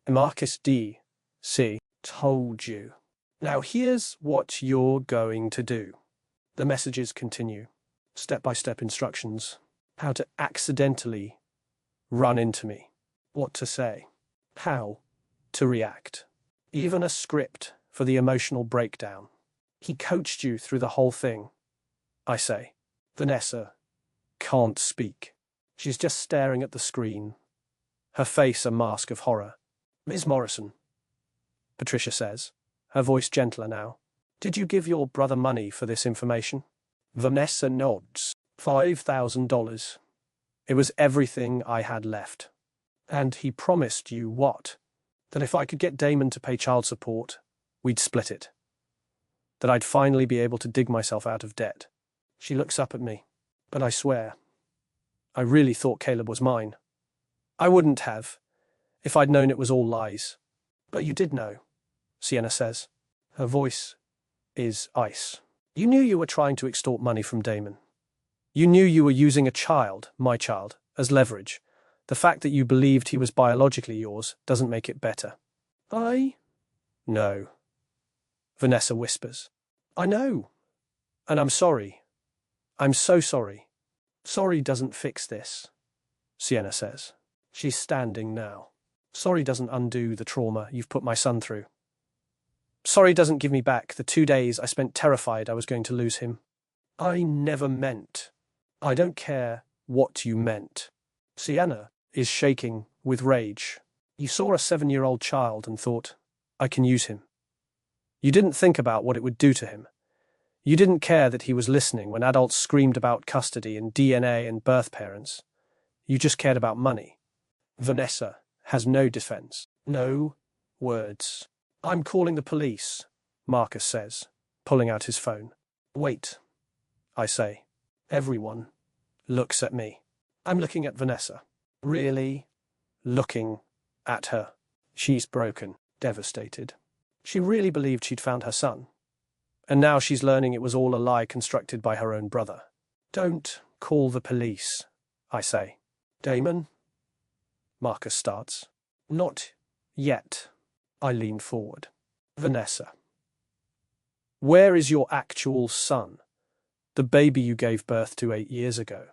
Marcus D. See, told you. Now here's what you're going to do. The messages continue. Step-by-step instructions. How to accidentally run into me. What to say. How to react. Even a script for the emotional breakdown. He coached you through the whole thing, I say. Vanessa can't speak. She's just staring at the screen, her face a mask of horror. Ms. Morrison, Patricia says, her voice gentler now. Did you give your brother money for this information? Vanessa nods. $5,000. It was everything I had left. And he promised you what? That if I could get Damon to pay child support, we'd split it. That I'd finally be able to dig myself out of debt. She looks up at me. But I swear, I really thought Caleb was mine. I wouldn't have, if I'd known it was all lies. But you did know, Sienna says. Her voice is ice. You knew you were trying to extort money from Damon. You knew you were using a child, my child, as leverage. The fact that you believed he was biologically yours doesn't make it better. I know, Vanessa whispers. I know. And I'm sorry. I'm so sorry. Sorry doesn't fix this, Sienna says. She's standing now. Sorry doesn't undo the trauma you've put my son through. Sorry doesn't give me back the 2 days I spent terrified I was going to lose him. I never meant. I don't care what you meant. Sienna is shaking with rage. You saw a 7-year-old child and thought, I can use him. You didn't think about what it would do to him. You didn't care that he was listening when adults screamed about custody and DNA and birth parents. You just cared about money. Vanessa has no defense. No words. I'm calling the police, Marcus says, pulling out his phone. Wait, I say. Everyone looks at me. I'm looking at Vanessa. Really looking at her. She's broken, devastated. She really believed she'd found her son. And now she's learning it was all a lie constructed by her own brother. Don't call the police, I say. Damon? Marcus starts. Not yet. I lean forward. Vanessa. Where is your actual son? The baby you gave birth to 8 years ago.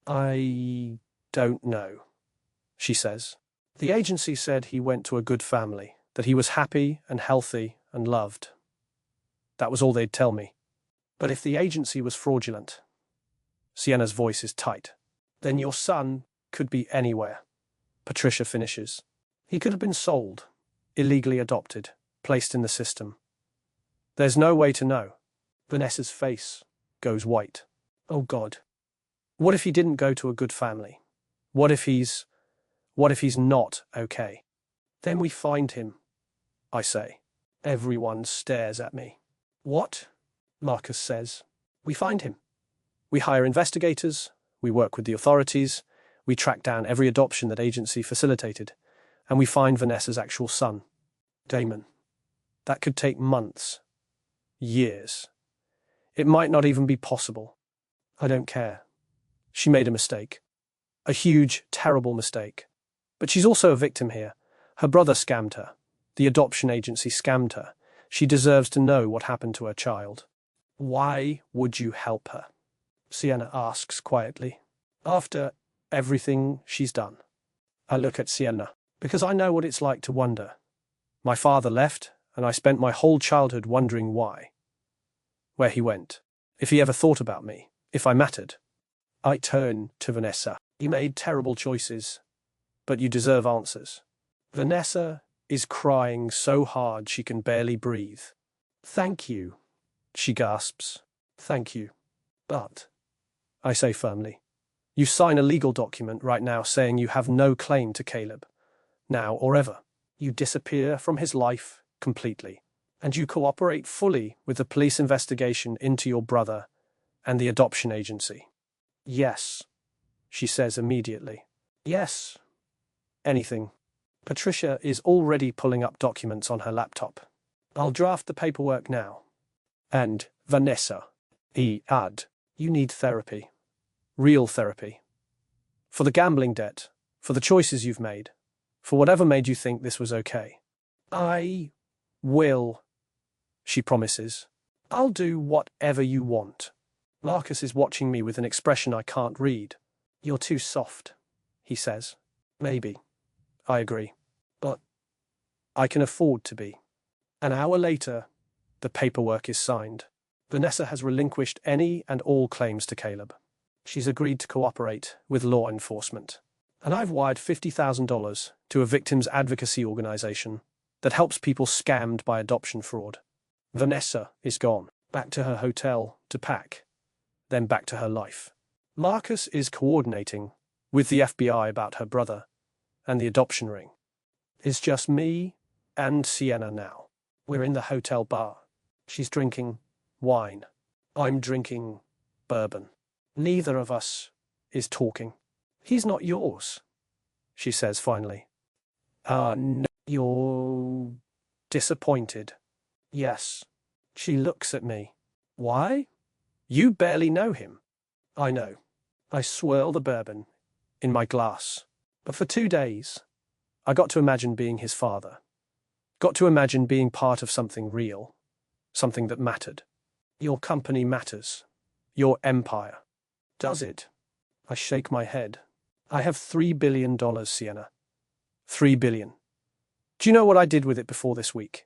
I don't know, she says. The agency said he went to a good family, that he was happy and healthy and loved. That was all they'd tell me. But if the agency was fraudulent, Sienna's voice is tight, then your son could be anywhere. Patricia finishes. He could have been sold, illegally adopted, placed in the system. There's no way to know. Vanessa's face goes white. Oh God. What if he didn't go to a good family? What if he's not okay? Then we find him, I say. Everyone stares at me. What? Marcus says. We find him. We hire investigators, we work with the authorities, we track down every adoption that agency facilitated, and we find Vanessa's actual son. Damon. That could take months. Years. It might not even be possible. I don't care. She made a mistake. A huge, terrible mistake. But she's also a victim here. Her brother scammed her. The adoption agency scammed her. She deserves to know what happened to her child. Why would you help her? Sienna asks quietly. After everything she's done. I look at Sienna, because I know what it's like to wonder. My father left, and I spent my whole childhood wondering why. Where he went. If he ever thought about me. If I mattered. I turn to Vanessa. You made terrible choices, but you deserve answers. Vanessa is crying so hard she can barely breathe. Thank you, she gasps. Thank you. But, I say firmly, you sign a legal document right now saying you have no claim to Caleb. Now or ever. You disappear from his life completely. And you cooperate fully with the police investigation into your brother and the adoption agency. Yes, she says immediately. Yes. Anything. Patricia is already pulling up documents on her laptop. I'll draft the paperwork now. And, Vanessa, you need therapy. Real therapy. For the gambling debt, for the choices you've made, for whatever made you think this was okay. I will, she promises. I'll do whatever you want. Marcus is watching me with an expression I can't read. You're too soft, he says. Maybe. I agree. But I can afford to be. An hour later, the paperwork is signed. Vanessa has relinquished any and all claims to Caleb. She's agreed to cooperate with law enforcement. And I've wired $50,000 to a victims advocacy organization that helps people scammed by adoption fraud. Vanessa is gone, back to her hotel to pack, then back to her life. Marcus is coordinating with the FBI about her brother and the adoption ring. It's just me and Sienna now. We're in the hotel bar. She's drinking wine. I'm drinking bourbon. Neither of us is talking. He's not yours, she says finally. No. You're disappointed. Yes. She looks at me. Why? You barely know him. I know. I swirl the bourbon in my glass. But for 2 days, I got to imagine being his father. Got to imagine being part of something real. Something that mattered. Your company matters. Your empire. Does it? I shake my head. I have $3 billion, Sienna. $3 billion. Do you know what I did with it before this week?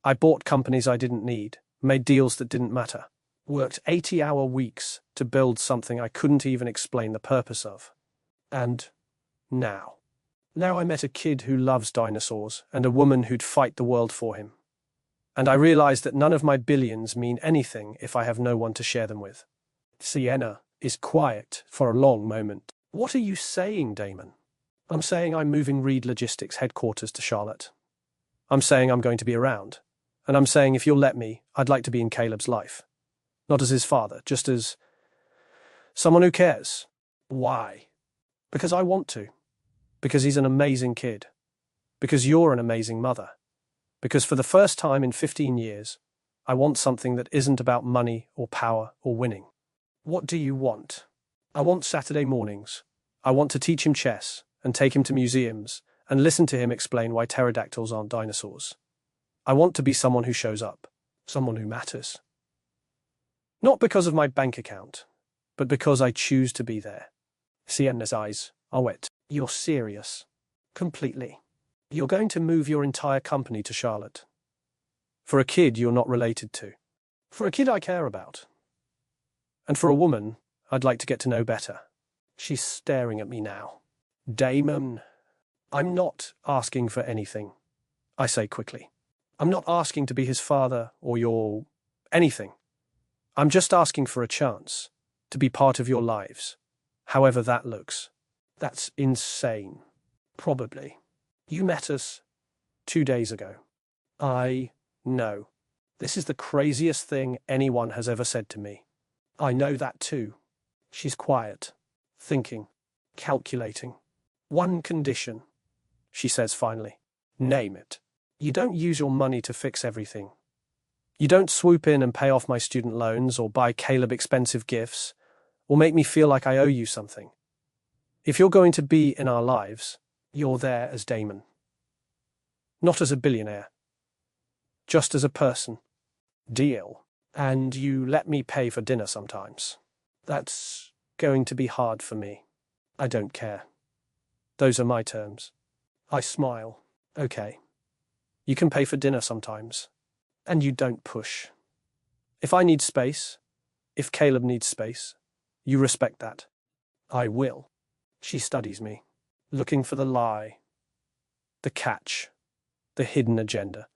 I bought companies I didn't need, made deals that didn't matter, worked 80-hour weeks to build something I couldn't even explain the purpose of. And now I met a kid who loves dinosaurs and a woman who'd fight the world for him. And I realized that none of my billions mean anything if I have no one to share them with. Sienna is quiet for a long moment. What are you saying, Damon? I'm saying I'm moving Reed Logistics headquarters to Charlotte. I'm saying I'm going to be around. And I'm saying if you'll let me, I'd like to be in Caleb's life. Not as his father, just as someone who cares. Why? Because I want to. Because he's an amazing kid. Because you're an amazing mother. Because for the first time in 15 years, I want something that isn't about money or power or winning. What do you want? I want Saturday mornings. I want to teach him chess and take him to museums and listen to him explain why pterodactyls aren't dinosaurs. I want to be someone who shows up, someone who matters. Not because of my bank account, but because I choose to be there. Sienna's eyes are wet. You're serious. Completely. You're going to move your entire company to Charlotte. For a kid you're not related to. For a kid I care about. And for a woman I'd like to get to know better. She's staring at me now. Damon, I'm not asking for anything, I say quickly. I'm not asking to be his father or your anything. I'm just asking for a chance to be part of your lives, however that looks. That's insane. Probably. You met us 2 days ago. I know. This is the craziest thing anyone has ever said to me. I know that too. She's quiet, thinking, calculating. One condition, she says finally. Name it. You don't use your money to fix everything. You don't swoop in and pay off my student loans or buy Caleb expensive gifts or make me feel like I owe you something. If you're going to be in our lives, you're there as Damon. Not as a billionaire. Just as a person. Deal. And you let me pay for dinner sometimes. That's going to be hard for me. I don't care. Those are my terms. I smile. Okay. You can pay for dinner sometimes. And you don't push. If I need space, if Caleb needs space, you respect that. I will. She studies me, looking for the lie, the catch, the hidden agenda.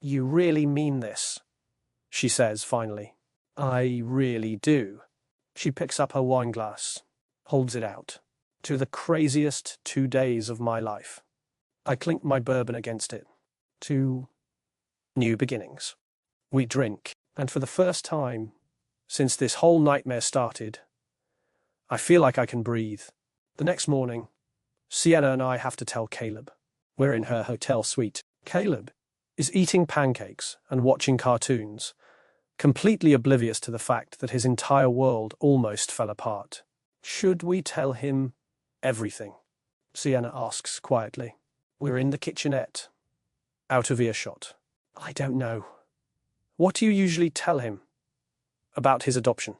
You really mean this, she says finally. I really do. She picks up her wine glass, holds it out. To the craziest 2 days of my life. I clink my bourbon against it. To new beginnings. We drink, and for the first time since this whole nightmare started, I feel like I can breathe. The next morning, Sienna and I have to tell Caleb. We're in her hotel suite. Caleb is eating pancakes and watching cartoons, completely oblivious to the fact that his entire world almost fell apart. Should we tell him everything? Sienna asks quietly. We're in the kitchenette, out of earshot. I don't know. What do you usually tell him about his adoption?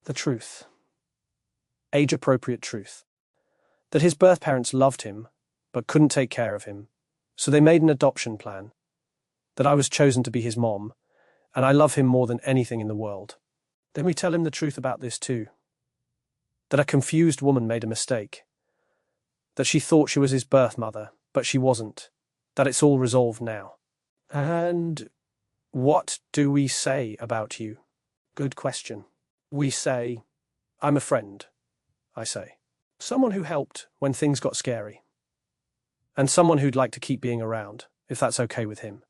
The truth. Age-appropriate truth. That his birth parents loved him, but couldn't take care of him, so they made an adoption plan. That I was chosen to be his mom, and I love him more than anything in the world. Then we tell him the truth about this too. That a confused woman made a mistake. That she thought she was his birth mother, but she wasn't. That it's all resolved now. And what do we say about you? Good question. We say, I'm a friend, I say. Someone who helped when things got scary. And someone who'd like to keep being around, if that's okay with him.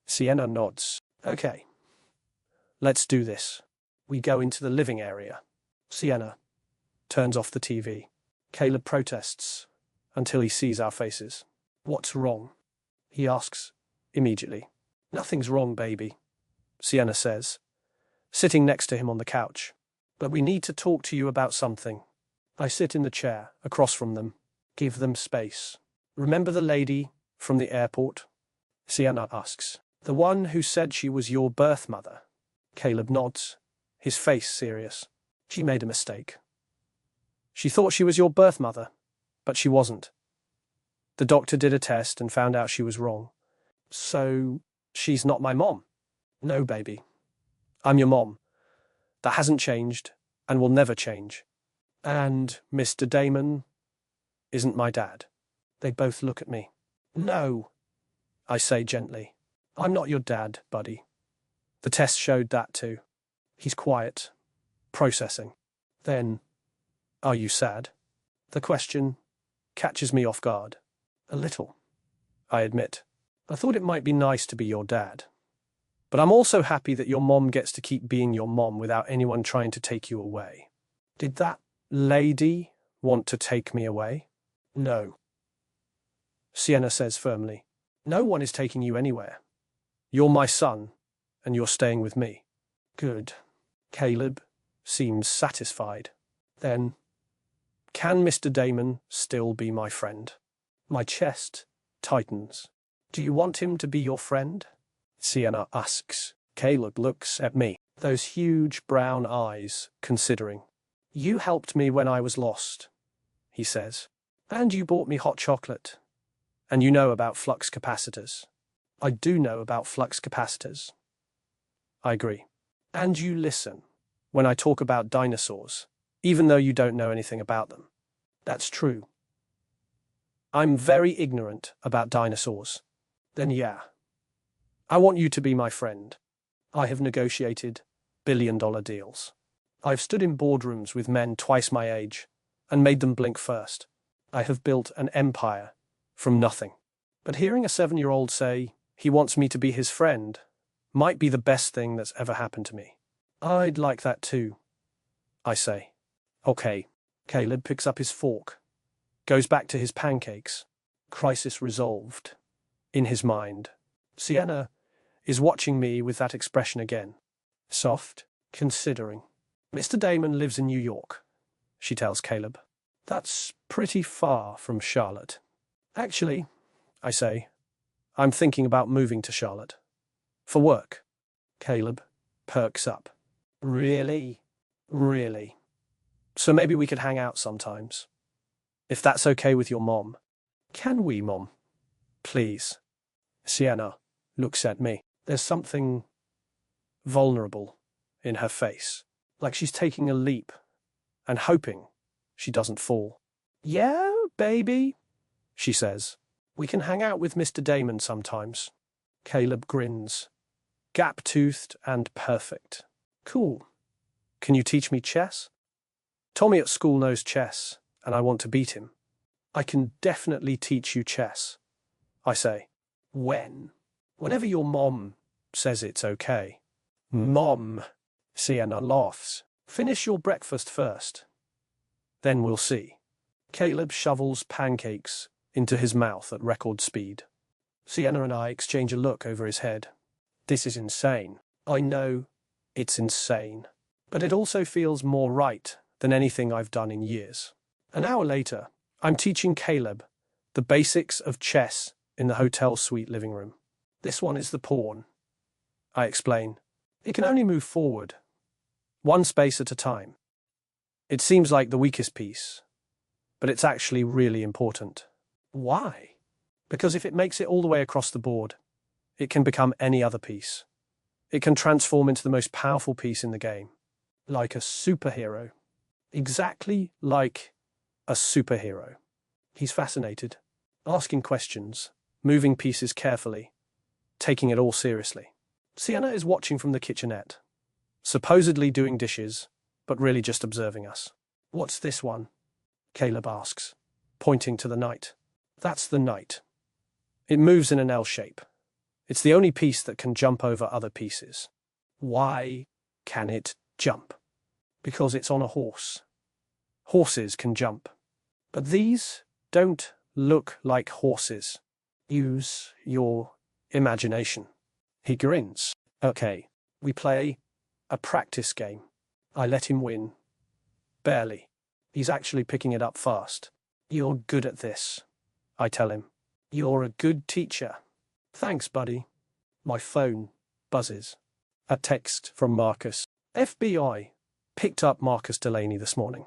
Sienna nods. Okay. Let's do this. We go into the living area. Sienna turns off the TV. Caleb protests until he sees our faces. What's wrong? He asks immediately. Nothing's wrong, baby, Sienna says, sitting next to him on the couch. But we need to talk to you about something. I sit in the chair across from them. Give them space. Remember the lady from the airport? Sienna asks. The one who said she was your birth mother. Caleb nods, his face serious. She made a mistake. She thought she was your birth mother, but she wasn't. The doctor did a test and found out she was wrong. So, she's not my mom? No, baby. I'm your mom. That hasn't changed and will never change. And Mr. Damon isn't my dad. They both look at me. No, I say gently. I'm not your dad, buddy. The test showed that too. He's quiet, processing. Then, are you sad? The question catches me off guard. A little, I admit. I thought it might be nice to be your dad. But I'm also happy that your mom gets to keep being your mom without anyone trying to take you away. Did that lady want to take me away? No. Sienna says firmly. No one is taking you anywhere. You're my son, and you're staying with me. Good. Caleb seems satisfied. Then, can Mr. Damon still be my friend? My chest tightens. Do you want him to be your friend? Sienna asks. Caleb looks at me, those huge brown eyes, considering. You helped me when I was lost, he says. And you bought me hot chocolate. And you know about flux capacitors. I do know about flux capacitors. I agree. And you listen when I talk about dinosaurs, even though you don't know anything about them. That's true. I'm very ignorant about dinosaurs. Then yeah. I want you to be my friend. I have negotiated billion-dollar deals. I've stood in boardrooms with men twice my age and made them blink first. I have built an empire from nothing. But hearing a 7-year-old say he wants me to be his friend might be the best thing that's ever happened to me. I'd like that too, I say. Okay. Caleb picks up his fork, goes back to his pancakes. Crisis resolved. In his mind. Sienna is watching me with that expression again. Soft, considering. Mr. Damon lives in New York, she tells Caleb. That's pretty far from Charlotte. Actually, I say, I'm thinking about moving to Charlotte. For work. Caleb perks up. Really? Really? So maybe we could hang out sometimes. If that's okay with your mom. Can we, Mom? Please. Sienna looks at me. There's something vulnerable in her face, like she's taking a leap and hoping she doesn't fall. Yeah, baby, she says. We can hang out with Mr. Damon sometimes. Caleb grins, gap-toothed and perfect. Cool. Can you teach me chess? Tommy at school knows chess, and I want to beat him. I can definitely teach you chess, I say. When? Whenever your mom says it's okay. Mom, Sienna laughs. Finish your breakfast first. Then we'll see. Caleb shovels pancakes into his mouth at record speed. Sienna and I exchange a look over his head. This is insane. I know it's insane. But it also feels more right than anything I've done in years. An hour later, I'm teaching Caleb the basics of chess in the hotel suite living room. This one is the pawn, I explain. It can only move forward, one space at a time. It seems like the weakest piece, but it's actually really important. Why? Because if it makes it all the way across the board, it can become any other piece. It can transform into the most powerful piece in the game, like a superhero. Exactly like a superhero. He's fascinated, asking questions, moving pieces carefully, taking it all seriously. Sienna is watching from the kitchenette, supposedly doing dishes, but really just observing us. What's this one? Caleb asks, pointing to the knight. That's the knight. It moves in an L shape. It's the only piece that can jump over other pieces. Why can it jump? Because it's on a horse. Horses can jump. But these don't look like horses. Use your imagination. He grins. Okay, we play a practice game. I let him win. Barely. He's actually picking it up fast. You're good at this, I tell him. You're a good teacher. Thanks, buddy. My phone buzzes. A text from Marcus. FBI picked up Marcus Delaney this morning.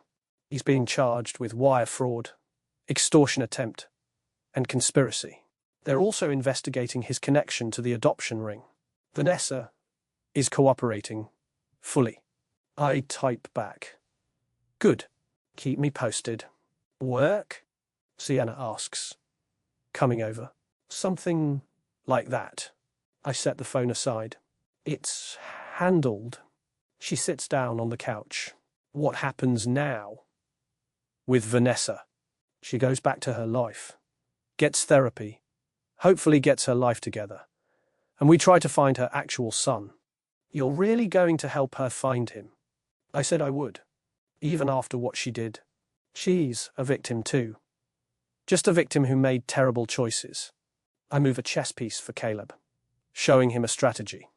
He's being charged with wire fraud, extortion attempt, and conspiracy. They're also investigating his connection to the adoption ring. Vanessa is cooperating fully. I type back. Good. Keep me posted. Work? Sienna asks, coming over. Something like that. I set the phone aside. It's handled. She sits down on the couch. What happens now? With Vanessa. She goes back to her life, gets therapy, hopefully gets her life together, and we try to find her actual son. You're really going to help her find him? I said I would, even after what she did. She's a victim too. Just a victim who made terrible choices. I move a chess piece for Caleb, showing him a strategy.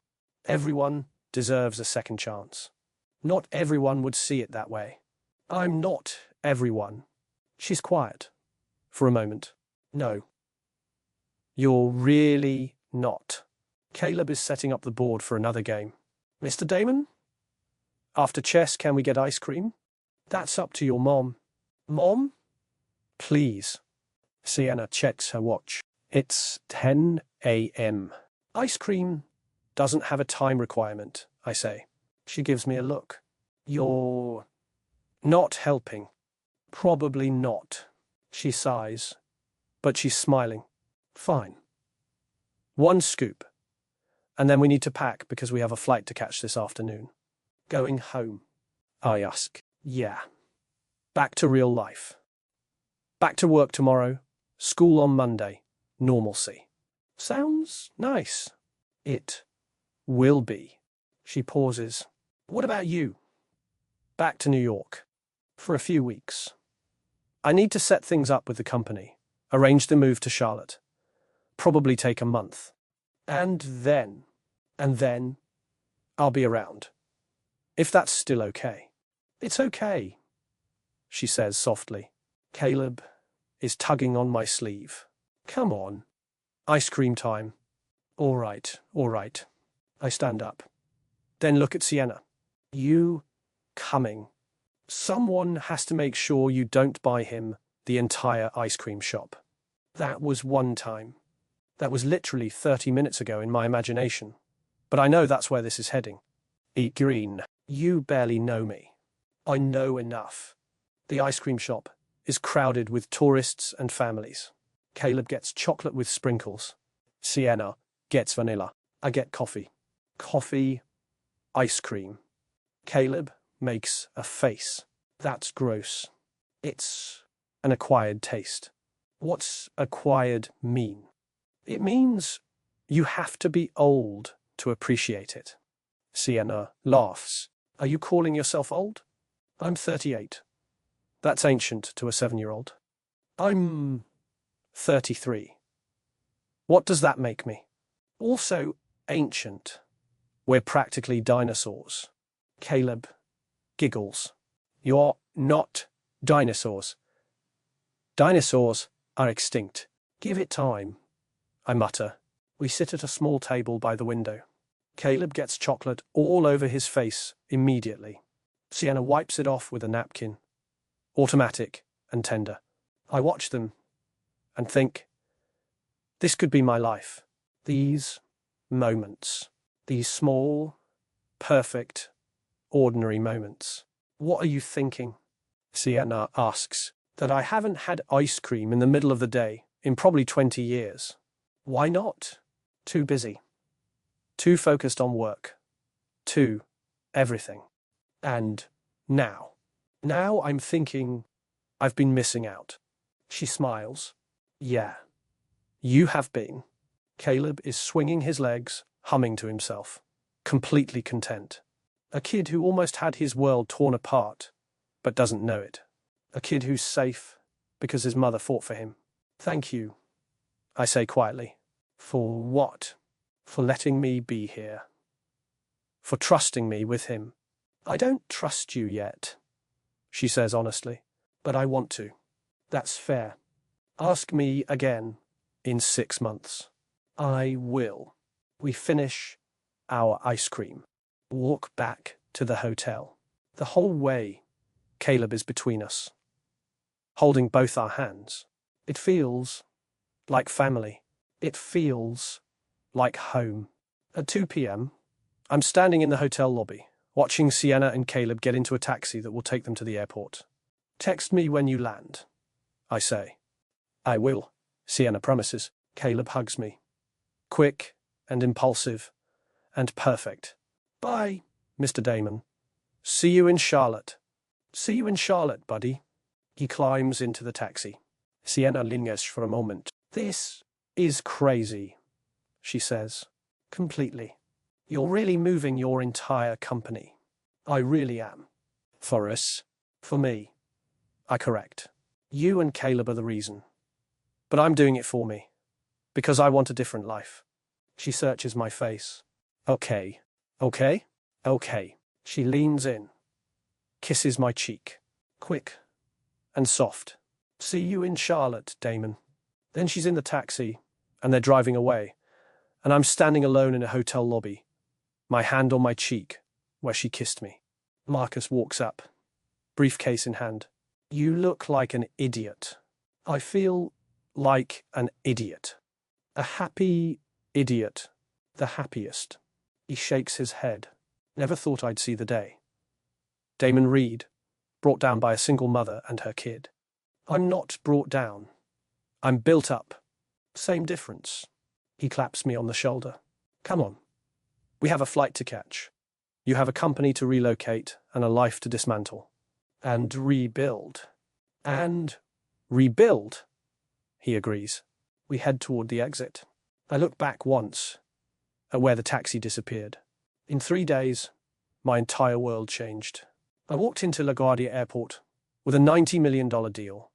Everyone deserves a second chance. Not everyone would see it that way. I'm not everyone. She's quiet for a moment. No. You're really not. Caleb is setting up the board for another game. Mr. Damon? After chess, can we get ice cream? That's up to your mom. Mom? Please. Sienna checks her watch. It's 10 a.m. Ice cream doesn't have a time requirement, I say. She gives me a look. You're not helping. Probably not. She sighs, but she's smiling. Fine. One scoop. And then we need to pack because we have a flight to catch this afternoon. Going home? I ask. Yeah. Back to real life. Back to work tomorrow, school on Monday, normalcy. Sounds nice. It will be. She pauses. What about you? Back to New York. For a few weeks. I need to set things up with the company, arrange the move to Charlotte. Probably take a month. And then I'll be around. If that's still okay. It's okay, she says softly. Caleb is tugging on my sleeve. Come on. Ice cream time. All right. I stand up. Then look at Sienna. You coming. Someone has to make sure you don't buy him the entire ice cream shop. That was one time. That was literally 30 minutes ago in my imagination. But I know that's where this is heading. Eat green. You barely know me. I know enough. The ice cream shop is crowded with tourists and families. Caleb gets chocolate with sprinkles. Sienna gets vanilla. I get coffee. Coffee, ice cream. Caleb makes a face. That's gross. It's an acquired taste. What's acquired mean? It means you have to be old to appreciate it. Sienna laughs. Are you calling yourself old? I'm 38. That's ancient to a 7-year-old. I'm 33. What does that make me? Also ancient. We're practically dinosaurs. Caleb giggles. You're not dinosaurs. Dinosaurs are extinct. Give it time, I mutter. We sit at a small table by the window. Caleb gets chocolate all over his face immediately. Sienna wipes it off with a napkin. Automatic and tender. I watch them and think, this could be my life. These moments. These small, perfect, ordinary moments. What are you thinking? Sienna asks. That I haven't had ice cream in the middle of the day in probably 20 years. Why not? Too busy. Too focused on work. Too everything. And now I'm thinking I've been missing out. She smiles. Yeah, you have been. Caleb is swinging his legs, humming to himself, completely content. A kid who almost had his world torn apart, but doesn't know it. A kid who's safe because his mother fought for him. Thank you, I say quietly. For what? For letting me be here. For trusting me with him. I don't trust you yet, she says honestly, but I want to. That's fair. Ask me again in 6 months. I will. We finish our ice cream. Walk back to the hotel. The whole way, Caleb is between us, holding both our hands. It feels like family. It feels like home. At 2 p.m., I'm standing in the hotel lobby, watching Sienna and Caleb get into a taxi that will take them to the airport. Text me when you land, I say. I will, Sienna promises. Caleb hugs me. Quick and impulsive and perfect. Bye, Mr. Damon. See you in Charlotte. See you in Charlotte, buddy. He climbs into the taxi. Sienna lingers for a moment. This is crazy, she says. Completely. You're really moving your entire company. I really am. For us. For me. I correct. You and Caleb are the reason. But I'm doing it for me. Because I want a different life. She searches my face. Okay. Okay? Okay. She leans in. Kisses my cheek. Quick and soft. See you in Charlotte, Damon. Then she's in the taxi, and they're driving away, and I'm standing alone in a hotel lobby, my hand on my cheek, where she kissed me. Marcus walks up, briefcase in hand. You look like an idiot. I feel like an idiot. A happy idiot. The happiest. He shakes his head. Never thought I'd see the day. Damon Reed, brought down by a single mother and her kid. I'm not brought down. I'm built up. Same difference. He claps me on the shoulder. Come on. We have a flight to catch. You have a company to relocate and a life to dismantle. And rebuild. And rebuild, he agrees. We head toward the exit. I look back once at where the taxi disappeared. In 3 days, my entire world changed. I walked into LaGuardia Airport with a $90 million deal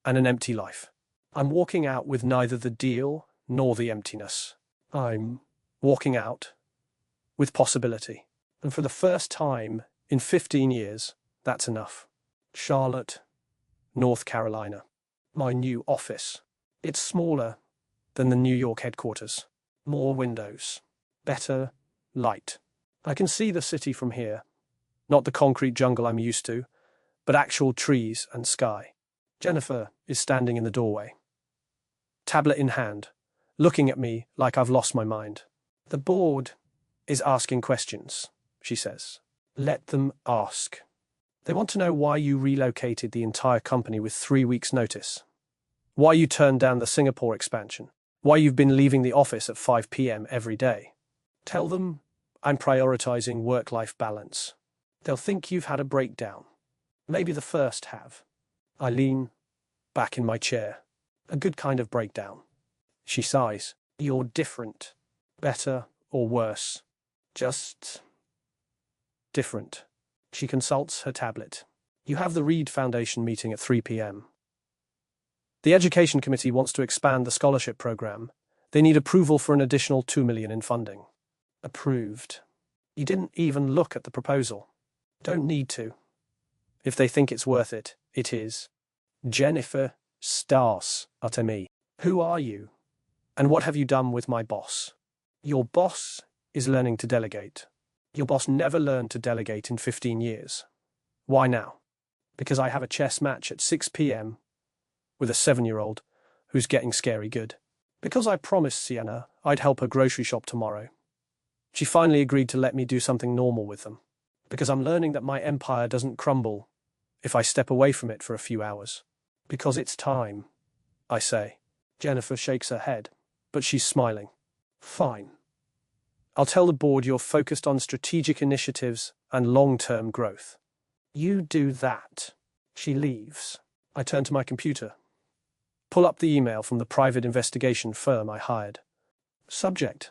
and an empty life. I'm walking out with neither the deal nor the emptiness. I'm walking out with possibility. And for the first time in 15 years, that's enough. Charlotte, North Carolina. My new office. It's smaller than the New York headquarters. More windows. Better light. I can see the city from here. Not the concrete jungle I'm used to, but actual trees and sky. Jennifer is standing in the doorway, tablet in hand, looking at me like I've lost my mind. The board is asking questions, she says. Let them ask. They want to know why you relocated the entire company with 3 weeks' notice, why you turned down the Singapore expansion, why you've been leaving the office at 5 p.m. every day. Tell them I'm prioritizing work-life balance. They'll think you've had a breakdown. Maybe the first have. I lean back in my chair. A good kind of breakdown. She sighs. You're different. Better or worse. Just different. She consults her tablet. You have the Reed Foundation meeting at 3 p.m. The Education Committee wants to expand the scholarship program. They need approval for an additional $2 million in funding. Approved. You didn't even look at the proposal. Don't need to. If they think it's worth it, it is. Jennifer stares at me. Who are you? And what have you done with my boss? Your boss is learning to delegate. Your boss never learned to delegate in 15 years. Why now? Because I have a chess match at 6 p.m. with a 7-year-old who's getting scary good. Because I promised Sienna I'd help her grocery shop tomorrow. She finally agreed to let me do something normal with them. Because I'm learning that my empire doesn't crumble if I step away from it for a few hours. Because it's time, I say. Jennifer shakes her head, but she's smiling. Fine. I'll tell the board you're focused on strategic initiatives and long-term growth. You do that. She leaves. I turn to my computer. Pull up the email from the private investigation firm I hired. Subject: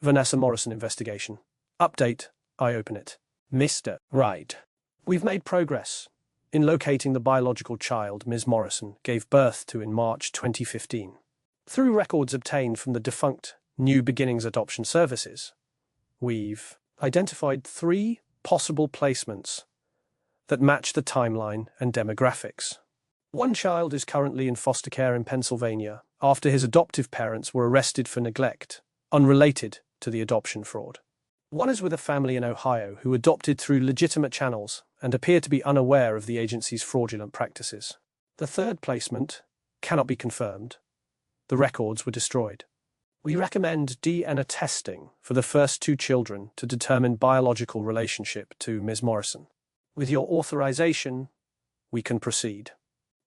Vanessa Morrison investigation. Update: I open it. Mr. Wright. We've made progress in locating the biological child Ms. Morrison gave birth to in March 2015. Through records obtained from the defunct New Beginnings Adoption Services, we've identified 3 possible placements that match the timeline and demographics. One child is currently in foster care in Pennsylvania after his adoptive parents were arrested for neglect, unrelated to the adoption fraud. One is with a family in Ohio who adopted through legitimate channels and appear to be unaware of the agency's fraudulent practices. The third placement cannot be confirmed. The records were destroyed. We recommend DNA testing for the first 2 children to determine biological relationship to Ms. Morrison. With your authorization, we can proceed.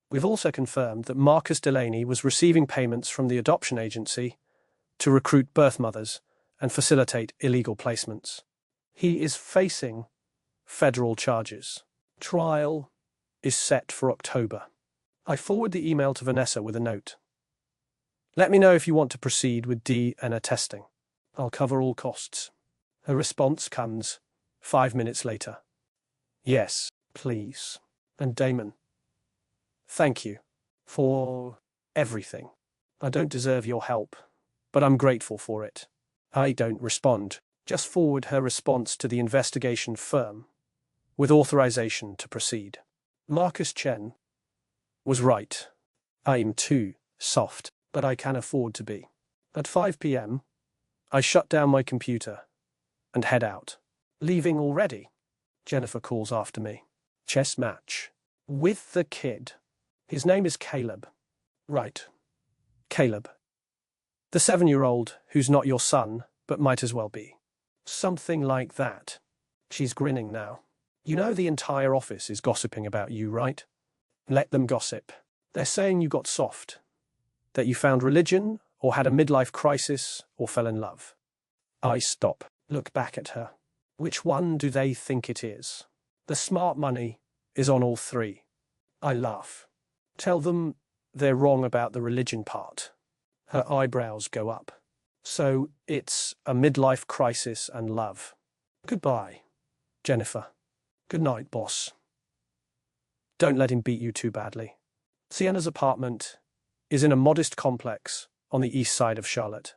We've also confirmed that Marcus Delaney was receiving payments from the adoption agency to recruit birth mothers and facilitate illegal placements. He is facing federal charges. Trial is set for October. I forward the email to Vanessa with a note. Let me know if you want to proceed with DNA testing. I'll cover all costs. Her response comes 5 minutes later. Yes, please. And Damon, thank you for everything. I don't deserve your help, but I'm grateful for it. I don't respond. Just forward her response to the investigation firm with authorization to proceed. Marcus Chen was right. I'm too soft, but I can afford to be. At 5 p.m., I shut down my computer and head out. Leaving already? Jennifer calls after me. Chess match. With the kid. His name is Caleb. Right. Caleb. The 7-year-old who's not your son, but might as well be. Something like that. She's grinning now. You know the entire office is gossiping about you, right? Let them gossip. They're saying you got soft. That you found religion, or had a midlife crisis, or fell in love. I stop. Look back at her. Which one do they think it is? The smart money is on all three. I laugh. Tell them they're wrong about the religion part. Her eyebrows go up. So it's a midlife crisis and love. Goodbye, Jennifer. Good night, boss. Don't let him beat you too badly. Sienna's apartment is in a modest complex on the east side of Charlotte.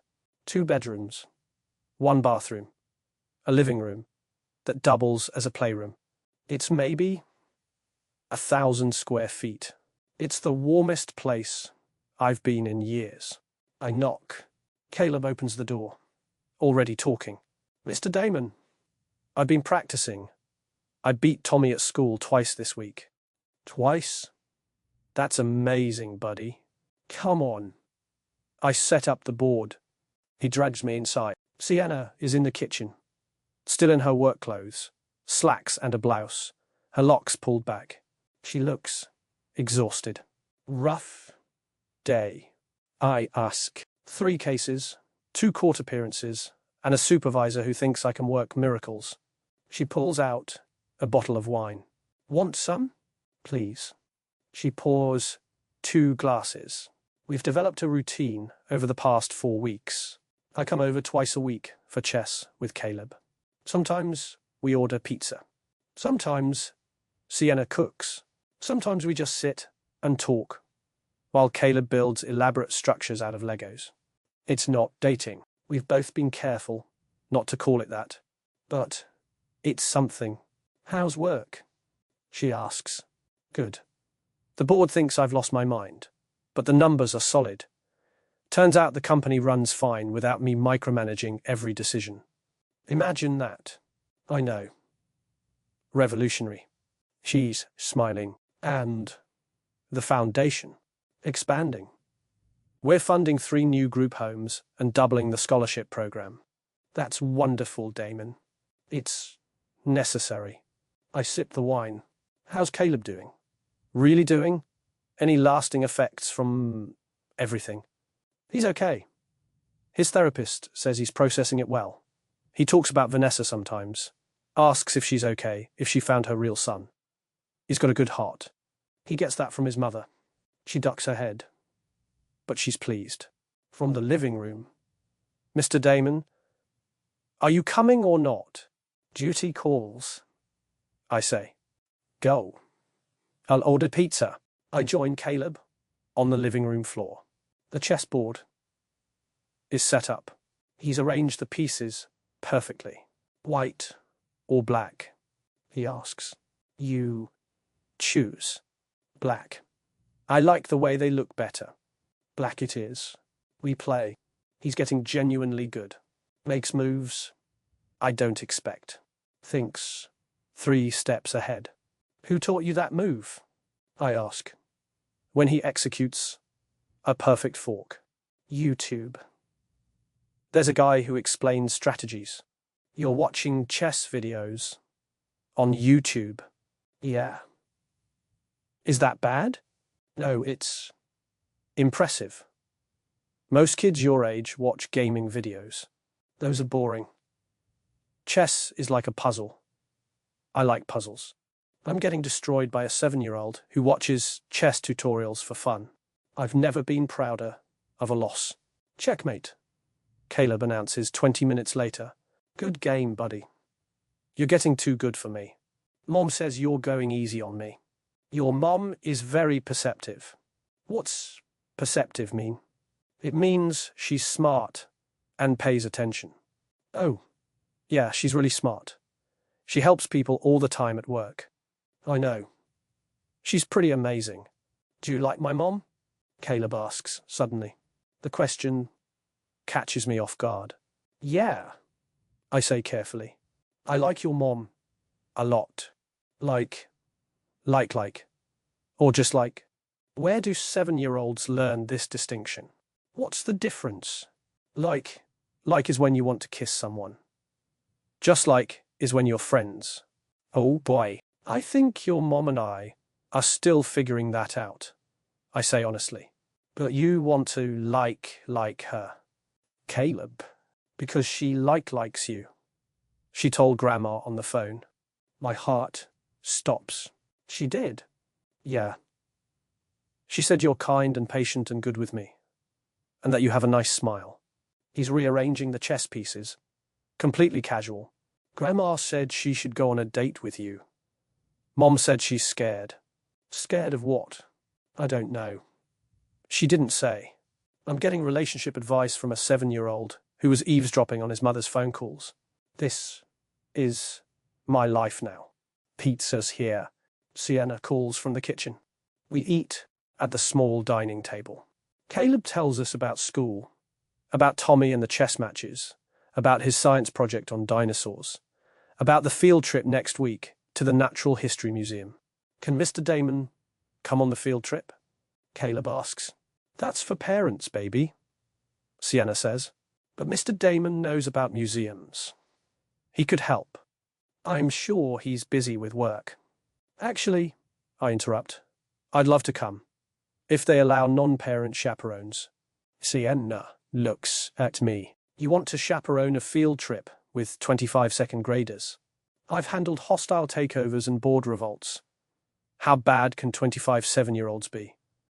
2 bedrooms, 1 bathroom, a living room that doubles as a playroom. It's maybe 1,000 square feet. It's the warmest place I've been in years. I knock. Caleb opens the door, already talking. Mr. Damon, I've been practicing. I beat Tommy at school twice this week. Twice? That's amazing, buddy. Come on. I set up the board. He drags me inside. Sienna is in the kitchen, still in her work clothes, slacks and a blouse, her locks pulled back. She looks exhausted. Rough day. I ask. 3 cases, 2 court appearances, and a supervisor who thinks I can work miracles. She pulls out a bottle of wine. Want some? Please. She pours 2 glasses. We've developed a routine over the past 4 weeks. I come over twice a week for chess with Caleb. Sometimes we order pizza. Sometimes Sienna cooks. Sometimes we just sit and talk while Caleb builds elaborate structures out of Legos. It's not dating. We've both been careful not to call it that. But it's something. How's work? She asks. Good. The board thinks I've lost my mind, but the numbers are solid. Turns out the company runs fine without me micromanaging every decision. Imagine that. I know. Revolutionary. She's smiling. And the foundation. Expanding. We're funding 3 new group homes and doubling the scholarship program. That's wonderful, Damon. It's necessary. I sip the wine. How's Caleb doing? Really doing? Any lasting effects from everything? He's okay. His therapist says he's processing it well. He talks about Vanessa sometimes, asks if she's okay, if she found her real son. He's got a good heart. He gets that from his mother. She ducks her head, but she's pleased. From the living room. Mr. Damon, are you coming or not? Duty calls. I say. Go. I'll order pizza. I join Caleb on the living room floor. The chessboard is set up. He's arranged the pieces perfectly. White or black? He asks. You choose. Black. I like the way they look better. Black it is. We play. He's getting genuinely good. Makes moves I don't expect. Thinks 3 steps ahead. Who taught you that move? I ask. When he executes a perfect fork. YouTube. There's a guy who explains strategies. You're watching chess videos on YouTube. Yeah. Is that bad? No, it's impressive. Most kids your age watch gaming videos. Those are boring. Chess is like a puzzle. I like puzzles. I'm getting destroyed by a 7-year-old who watches chess tutorials for fun. I've never been prouder of a loss. Checkmate, Caleb announces 20 minutes later. Good game, buddy. You're getting too good for me. Mom says you're going easy on me. Your mom is very perceptive. What's perceptive mean? It means she's smart and pays attention. Oh, yeah, she's really smart. She helps people all the time at work. I know. She's pretty amazing. Do you like my mom? Caleb asks suddenly. The question catches me off guard. Yeah, I say carefully. I like your mom a lot. Like. Or just like. Where do 7-year-olds learn this distinction? What's the difference? Like is when you want to kiss someone. Just like is when you're friends. Oh boy, I think your mom and I are still figuring that out. I say honestly. But you want to like her. Caleb. Because she likes you. She told Grandma on the phone. My heart stops. She did? Yeah. She said you're kind and patient and good with me. And that you have a nice smile. He's rearranging the chess pieces. Completely casual. Grandma said she should go on a date with you. Mom said she's scared. Scared of what? I don't know. She didn't say. I'm getting relationship advice from a 7-year-old who was eavesdropping on his mother's phone calls. This is my life now. Pizza's here. Sienna calls from the kitchen. We eat at the small dining table. Caleb tells us about school, about Tommy and the chess matches, about his science project on dinosaurs, about the field trip next week to the Natural History Museum. Can Mr. Damon come on the field trip? Caleb asks. That's for parents, baby, Sienna says. But Mr. Damon knows about museums. He could help. I'm sure he's busy with work. Actually, I interrupt, I'd love to come, if they allow non-parent chaperones. Sienna looks at me. You want to chaperone a field trip with 25-second graders? I've handled hostile takeovers and board revolts. How bad can 25 7-year-olds be?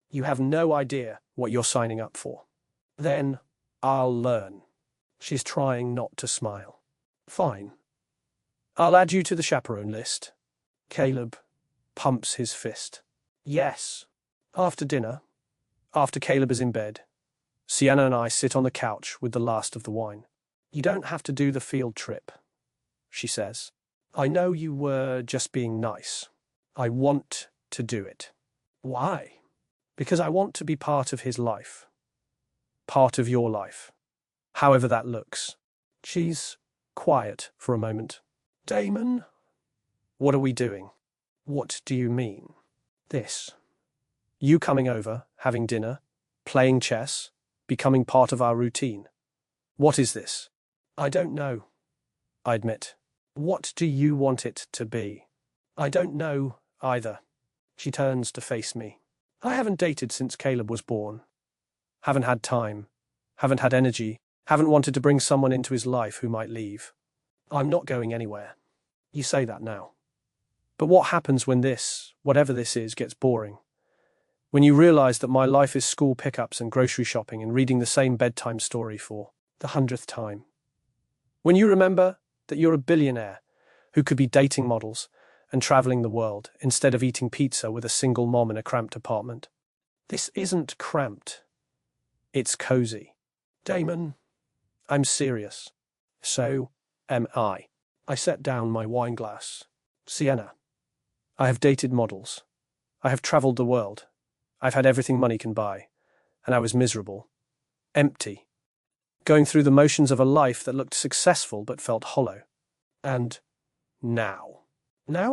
You have no idea what you're signing up for. Then I'll learn. She's trying not to smile. Fine. I'll add you to the chaperone list. Caleb pumps his fist. Yes. After dinner, after Caleb is in bed, Sienna and I sit on the couch with the last of the wine. You don't have to do the field trip, she says. I know you were just being nice. I want to do it. Why? Because I want to be part of his life. Part of your life. However that looks. She's quiet for a moment. Damon? What are we doing? What do you mean? This. You coming over, having dinner, playing chess, becoming part of our routine. What is this? I don't know, I admit. What do you want it to be? I don't know either. She turns to face me. I haven't dated since Caleb was born. Haven't had time. Haven't had energy. Haven't wanted to bring someone into his life who might leave. I'm not going anywhere. You say that now. But what happens when this, whatever this is, gets boring? When you realize that my life is school pickups and grocery shopping and reading the same bedtime story for the 100th time. When you remember that you're a billionaire who could be dating models and traveling the world instead of eating pizza with a single mom in a cramped apartment. This isn't cramped. It's cozy. Damon, I'm serious. So am I. I set down my wine glass. Sienna, I have dated models. I have traveled the world. I've had everything money can buy. And I was miserable. Empty. Going through the motions of a life that looked successful but felt hollow. And now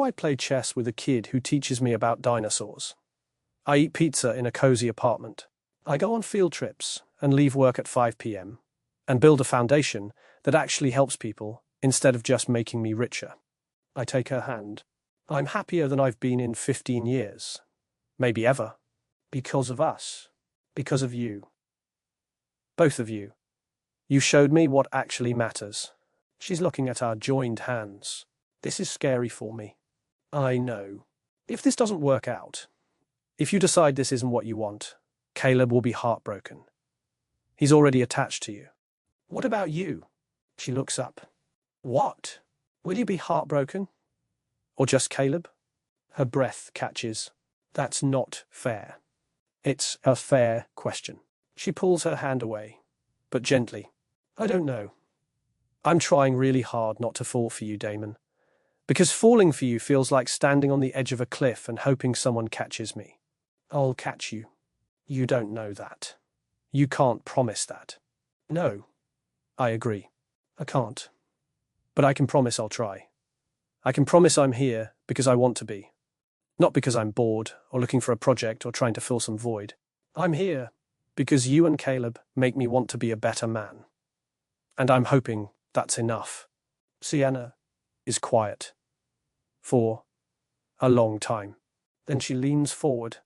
I play chess with a kid who teaches me about dinosaurs. I eat pizza in a cozy apartment. I go on field trips and leave work at 5 p.m. and build a foundation that actually helps people instead of just making me richer. I take her hand. I'm happier than I've been in 15 years. Maybe ever. Because of us. Because of you. Both of you. You showed me what actually matters. She's looking at our joined hands. This is scary for me. I know. If this doesn't work out, if you decide this isn't what you want, Caleb will be heartbroken. He's already attached to you. What about you? She looks up. What? Will you be heartbroken? Or just Caleb? Her breath catches. That's not fair. It's a fair question. She pulls her hand away, but gently. I don't know. I'm trying really hard not to fall for you, Damon. Because falling for you feels like standing on the edge of a cliff and hoping someone catches me. I'll catch you. You don't know that. You can't promise that. No, I agree. I can't. But I can promise I'll try. I can promise I'm here because I want to be. Not because I'm bored or looking for a project or trying to fill some void. I'm here because you and Caleb make me want to be a better man. And I'm hoping that's enough. Sienna is quiet. For a long time. Then she leans forward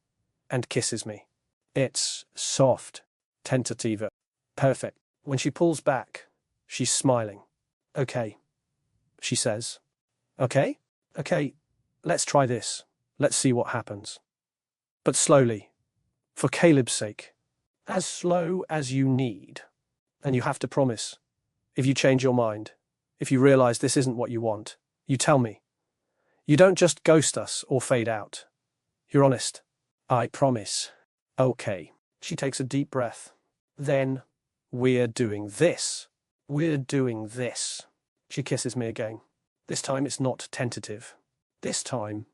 and kisses me. It's soft, tentativa. Perfect. When she pulls back, she's smiling. Okay, she says. Okay? Okay, let's try this. Let's see what happens. But slowly, for Caleb's sake. As slow as you need. And you have to promise. If you change your mind, if you realize this isn't what you want, you tell me. You don't just ghost us or fade out. You're honest. I promise. Okay. She takes a deep breath. Then, we're doing this. We're doing this. She kisses me again. This time it's not tentative. This time,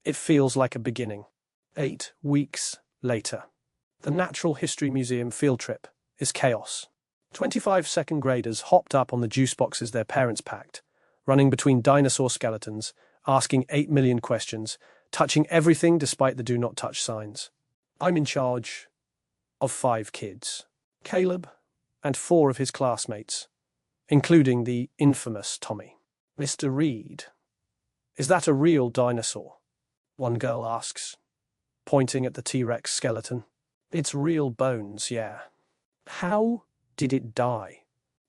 it feels like a beginning. 8 weeks later. The Natural History Museum field trip is chaos. 25 second graders hopped up on the juice boxes their parents packed, running between dinosaur skeletons, asking 8 million questions, touching everything despite the do not touch signs. I'm in charge of 5 kids. Caleb and 4 of his classmates, including the infamous Tommy. Mr. Reed, is that a real dinosaur? One girl asks, pointing at the T-Rex skeleton. It's real bones, yeah. How did it die?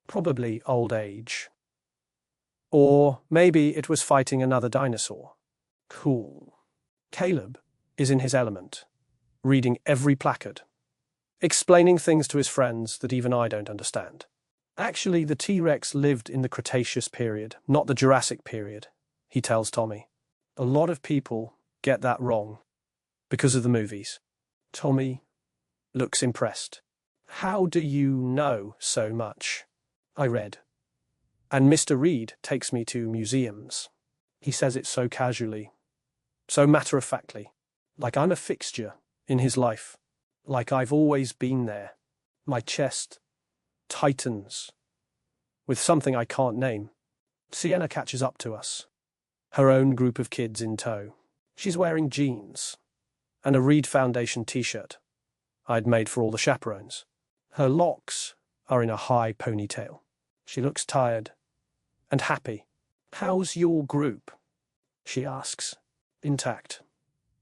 Probably old age. Or maybe it was fighting another dinosaur. Cool. Caleb is in his element, reading every placard, explaining things to his friends that even I don't understand. Actually, the T-Rex lived in the Cretaceous period, not the Jurassic period, he tells Tommy. A lot of people get that wrong because of the movies. Tommy looks impressed. How do you know so much? I read. And Mr. Reed takes me to museums. He says it so casually, so matter-of-factly, like I'm a fixture in his life, like I've always been there. My chest tightens with something I can't name. Sienna catches up to us, her own group of kids in tow. She's wearing jeans and a Reed Foundation t-shirt I'd made for all the chaperones. Her locks are in a high ponytail. She looks tired and happy. How's your group? She asks. Intact.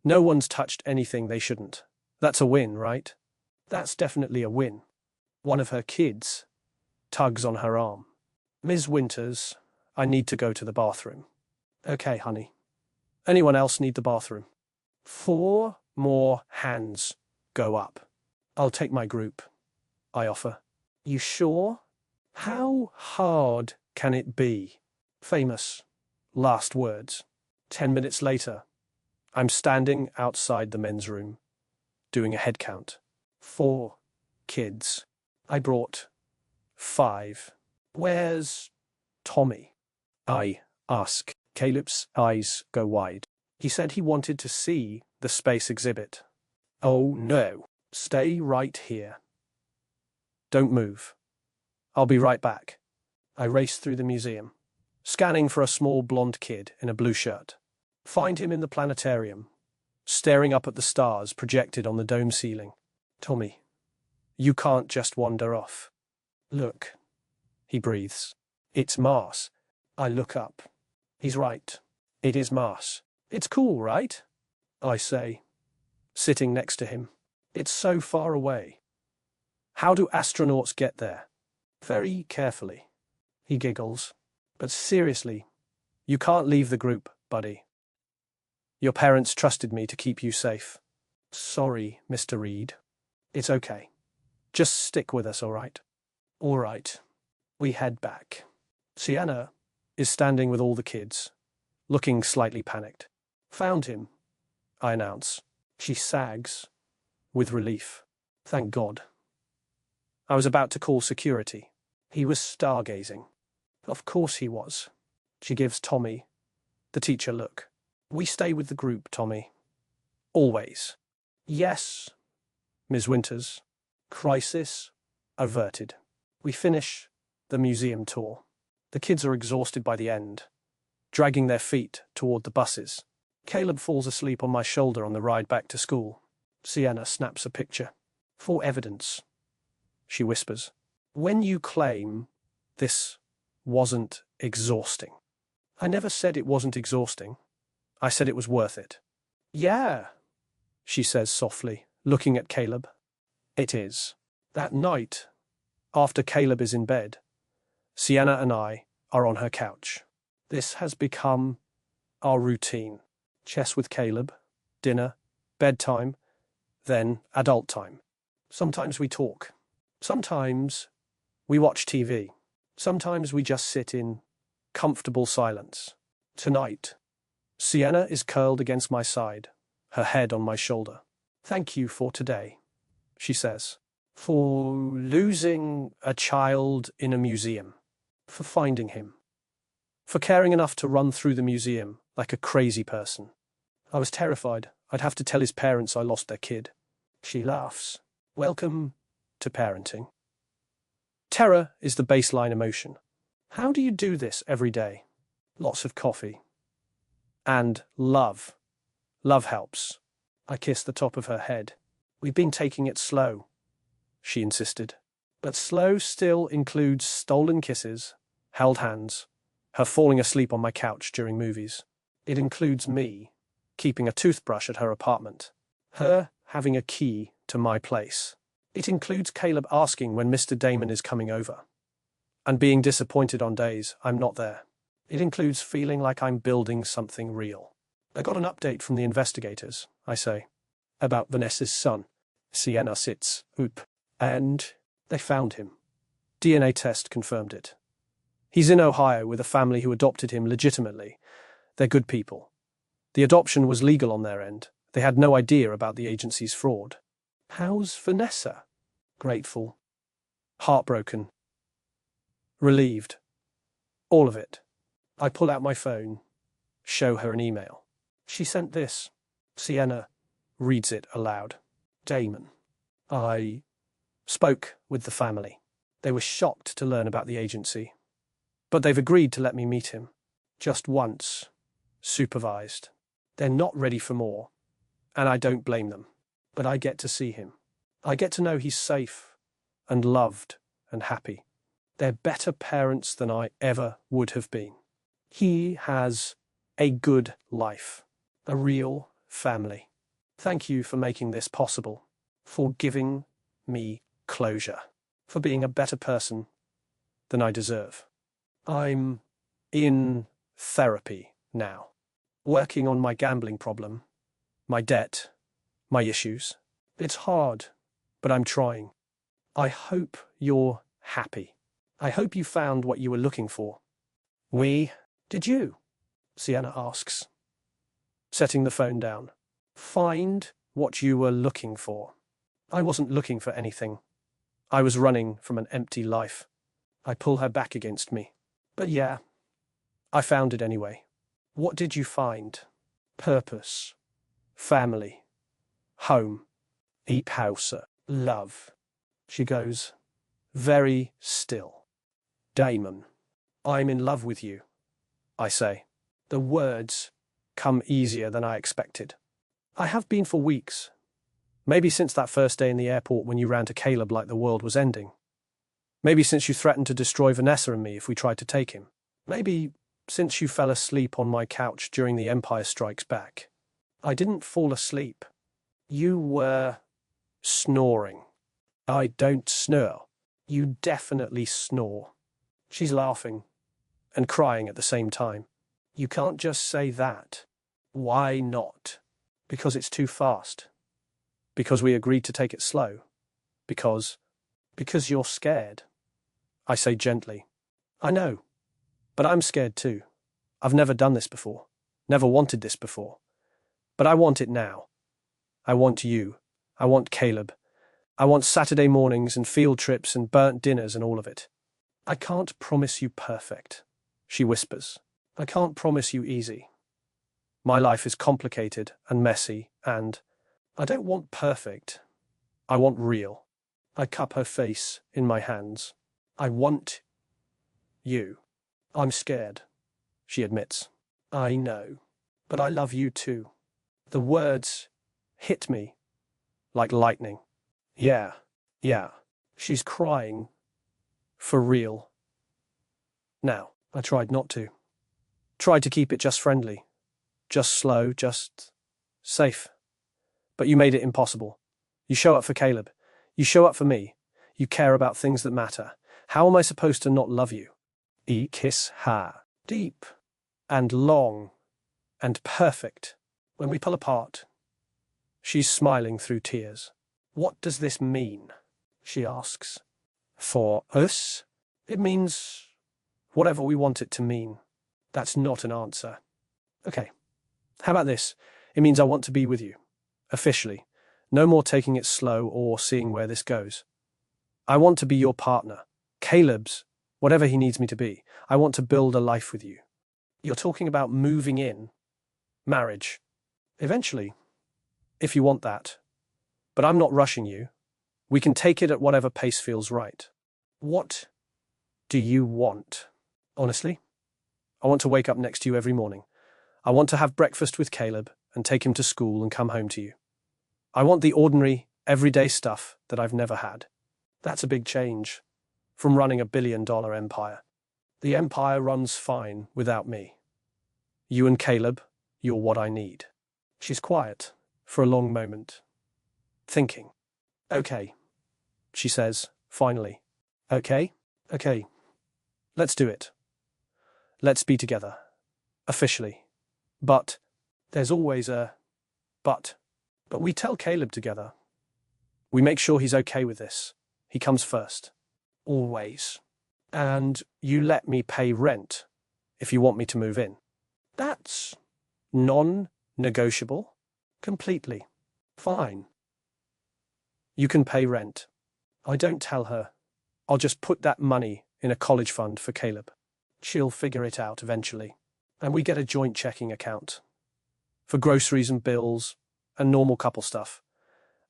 No one's touched anything they shouldn't. That's a win, right? That's definitely a win. One of her kids tugs on her arm. Ms. Winters, I need to go to the bathroom. Okay, honey. Anyone else need the bathroom? 4 more hands go up. I'll take my group, I offer. You sure? How hard can it be? Famous last words. 10 minutes later, I'm standing outside the men's room, doing a head count. 4 kids. I brought 5. Where's Tommy? I ask. Caleb's eyes go wide. He said he wanted to see the space exhibit. Oh no. Stay right here. Don't move. I'll be right back. I race through the museum, scanning for a small blonde kid in a blue shirt. Find him in the planetarium, staring up at the stars projected on the dome ceiling. Tommy, you can't just wander off. Look, he breathes. It's Mars. I look up. He's right. It is Mars. It's cool, right? I say, sitting next to him. It's so far away. How do astronauts get there? Very carefully. He giggles. But seriously, you can't leave the group, buddy. Your parents trusted me to keep you safe. Sorry, Mr. Reed. It's okay. Just stick with us, all right? All right. We head back. Sienna is standing with all the kids, looking slightly panicked. Found him, I announce. She sags with relief. Thank God. I was about to call security. He was stargazing. Of course he was. She gives Tommy the teacher look. We stay with the group, Tommy. Always. Yes, Ms. Winters. Crisis averted. We finish the museum tour. The kids are exhausted by the end, dragging their feet toward the buses. Caleb falls asleep on my shoulder on the ride back to school. Sienna snaps a picture. For evidence, she whispers. When you claim this wasn't exhausting. I never said it wasn't exhausting. I said it was worth it. Yeah, she says softly, looking at Caleb. It is. That night, after Caleb is in bed, Sienna and I are on her couch. This has become our routine. Chess with Caleb, dinner, bedtime, then adult time. Sometimes we talk. Sometimes we watch TV. Sometimes we just sit in comfortable silence. Tonight, Sienna is curled against my side, her head on my shoulder. Thank you for today, she says. For losing a child in a museum. For finding him. For caring enough to run through the museum like a crazy person. I was terrified I'd have to tell his parents I lost their kid. She laughs. Welcome to parenting. Terror is the baseline emotion. How do you do this every day? Lots of coffee. And love. Love helps. I kissed the top of her head. We've been taking it slow, she insisted. But slow still includes stolen kisses, held hands, her falling asleep on my couch during movies. It includes me keeping a toothbrush at her apartment, her having a key to my place. It includes Caleb asking when Mr. Damon is coming over, and being disappointed on days I'm not there. It includes feeling like I'm building something real. I got an update from the investigators, I say, about Vanessa's son. Sienna sits, and they found him. DNA test confirmed it. He's in Ohio with a family who adopted him legitimately. They're good people. The adoption was legal on their end. They had no idea about the agency's fraud. How's Vanessa? Grateful. Heartbroken. Relieved. All of it. I pull out my phone, show her an email. She sent this. Sienna reads it aloud. Damon. I spoke with the family. They were shocked to learn about the agency. But they've agreed to let me meet him. Just once. Supervised. They're not ready for more. And I don't blame them. But I get to see him. I get to know he's safe and loved and happy. They're better parents than I ever would have been. He has a good life. A real family. Thank you for making this possible. For giving me closure. For being a better person than I deserve. I'm in therapy now. Working on my gambling problem, my debt, my issues. It's hard, but I'm trying. I hope you're happy. I hope you found what you were looking for. Did you? Sienna asks, setting the phone down. Find what you were looking for. I wasn't looking for anything. I was running from an empty life. I pull her back against me. But yeah, I found it anyway. What did you find? Purpose. Family. Home. House. Love. She goes, very still. Damon. I'm in love with you, I say. The words come easier than I expected. I have been for weeks. Maybe since that first day in the airport when you ran to Caleb like the world was ending. Maybe since you threatened to destroy Vanessa and me if we tried to take him. Maybe since you fell asleep on my couch during the Empire Strikes Back. I didn't fall asleep. You were snoring. I don't snore. You definitely snore. She's laughing and crying at the same time. You can't just say that. Why not? Because it's too fast. Because we agreed to take it slow. Because you're scared. I say gently. I know. But I'm scared too. I've never done this before. Never wanted this before. But I want it now. I want you. I want Caleb. I want Saturday mornings and field trips and burnt dinners and all of it. I can't promise you perfect, she whispers. I can't promise you easy. My life is complicated and messy, and I don't want perfect. I want real. I cup her face in my hands. I want you. I'm scared, she admits. I know, but I love you too. The words hit me like lightning. Yeah. She's crying. For real. Now, I tried not to. Tried to keep it just friendly. Just slow, just safe. But you made it impossible. You show up for Caleb. You show up for me. You care about things that matter. How am I supposed to not love you? Kiss her. Deep and long and perfect. When we pull apart, she's smiling through tears. What does this mean? She asks. For us, it means whatever we want it to mean. That's not an answer. Okay. How about this? It means I want to be with you. Officially. No more taking it slow or seeing where this goes. I want to be your partner. Caleb's, whatever he needs me to be. I want to build a life with you. You're talking about moving in. Marriage. Eventually. If you want that. But I'm not rushing you. We can take it at whatever pace feels right. What do you want? Honestly, I want to wake up next to you every morning. I want to have breakfast with Caleb and take him to school and come home to you. I want the ordinary, everyday stuff that I've never had. That's a big change from running $1 billion empire. The empire runs fine without me. You and Caleb, you're what I need. She's quiet for a long moment, thinking. Okay, she says, finally. Okay? Okay. Let's do it. Let's be together. Officially. But there's always a but. But we tell Caleb together. We make sure he's okay with this. He comes first. Always. And you let me pay rent if you want me to move in. That's non-negotiable. Completely. Fine. You can pay rent. I don't tell her. I'll just put that money in a college fund for Caleb. She'll figure it out eventually. And we get a joint checking account. For groceries and bills and normal couple stuff.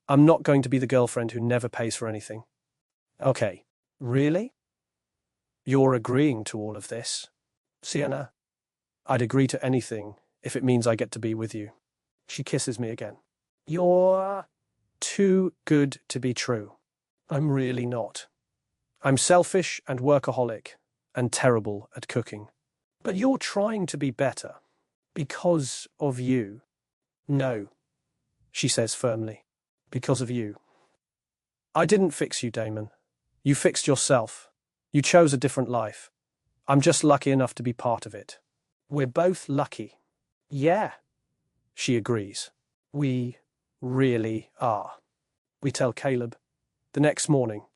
I'm not going to be the girlfriend who never pays for anything. Okay. Really? You're agreeing to all of this? Sienna, I'd agree to anything if it means I get to be with you. She kisses me again. You're too good to be true. I'm really not. I'm selfish and workaholic and terrible at cooking. But you're trying to be better. Because of you. No, she says firmly. Because of you. I didn't fix you, Damon. You fixed yourself. You chose a different life. I'm just lucky enough to be part of it. We're both lucky. Yeah, she agrees. We really are. We tell Caleb the next morning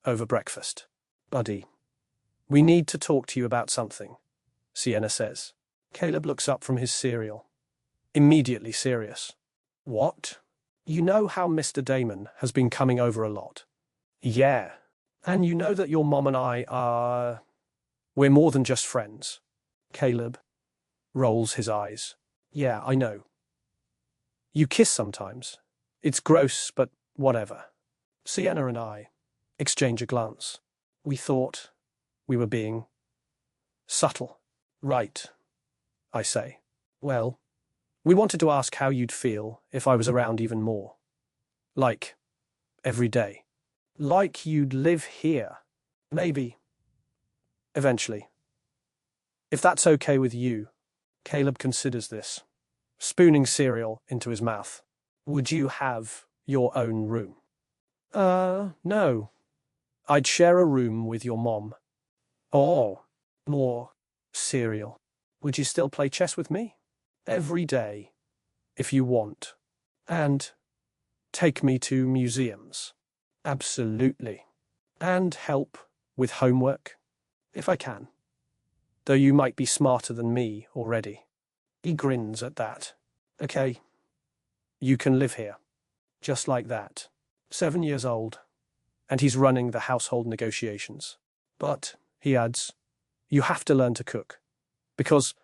over breakfast. Buddy, we need to talk to you about something, Sienna says. Caleb looks up from his cereal, immediately serious. What? You know how Mr. Damon has been coming over a lot? Yeah. And you know that your mom and I are... We're more than just friends. Caleb rolls his eyes. Yeah, I know. You kiss sometimes. It's gross, but whatever. Sienna and I exchange a glance. We thought we were being subtle. Right, I say. Well, we wanted to ask how you'd feel if I was around even more. Like, every day. Like you'd live here. Maybe. Eventually. If that's okay with you. Caleb considers this, spooning cereal into his mouth. Would you have your own room? No. I'd share a room with your mom. Oh, more cereal. Would you still play chess with me? Every day, if you want. And take me to museums. Absolutely. And help with homework, if I can. Though you might be smarter than me already. He grins at that. Okay, you can live here. Just like that. 7 years old. And he's running the household negotiations. But, he adds, you have to learn to cook. Because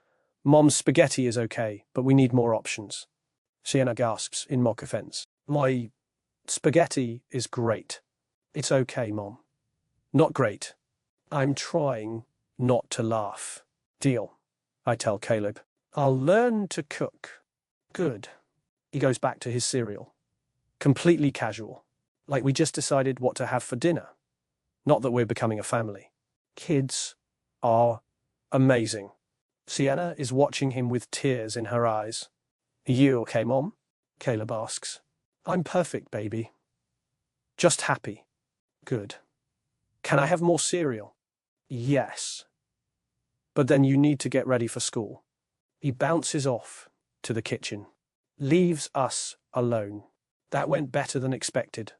Mom's spaghetti is okay, but we need more options. Sienna gasps in mock offense. My spaghetti is great. It's okay, Mom. Not great. I'm trying not to laugh. Deal, I tell Caleb. I'll learn to cook. Good. He goes back to his cereal. Completely casual. Like we just decided what to have for dinner. Not that we're becoming a family. Kids are amazing. Sienna is watching him with tears in her eyes. Are you okay, Mom? Caleb asks. I'm perfect, baby. Just happy. Good. Can I have more cereal? Yes. But then you need to get ready for school. He bounces off to the kitchen. Leaves us alone. That went better than expected,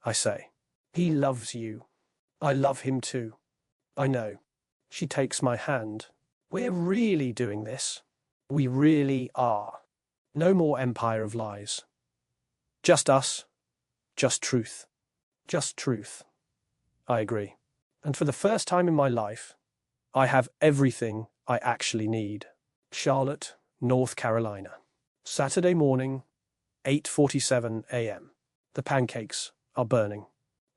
I say. He loves you. I love him too. I know. She takes my hand. We're really doing this. We really are. No more empire of lies. Just us. Just truth. Just truth. I agree. And for the first time in my life, I have everything I actually need. Charlotte, North Carolina. Saturday morning, 8:47 a.m. The pancakes are burning.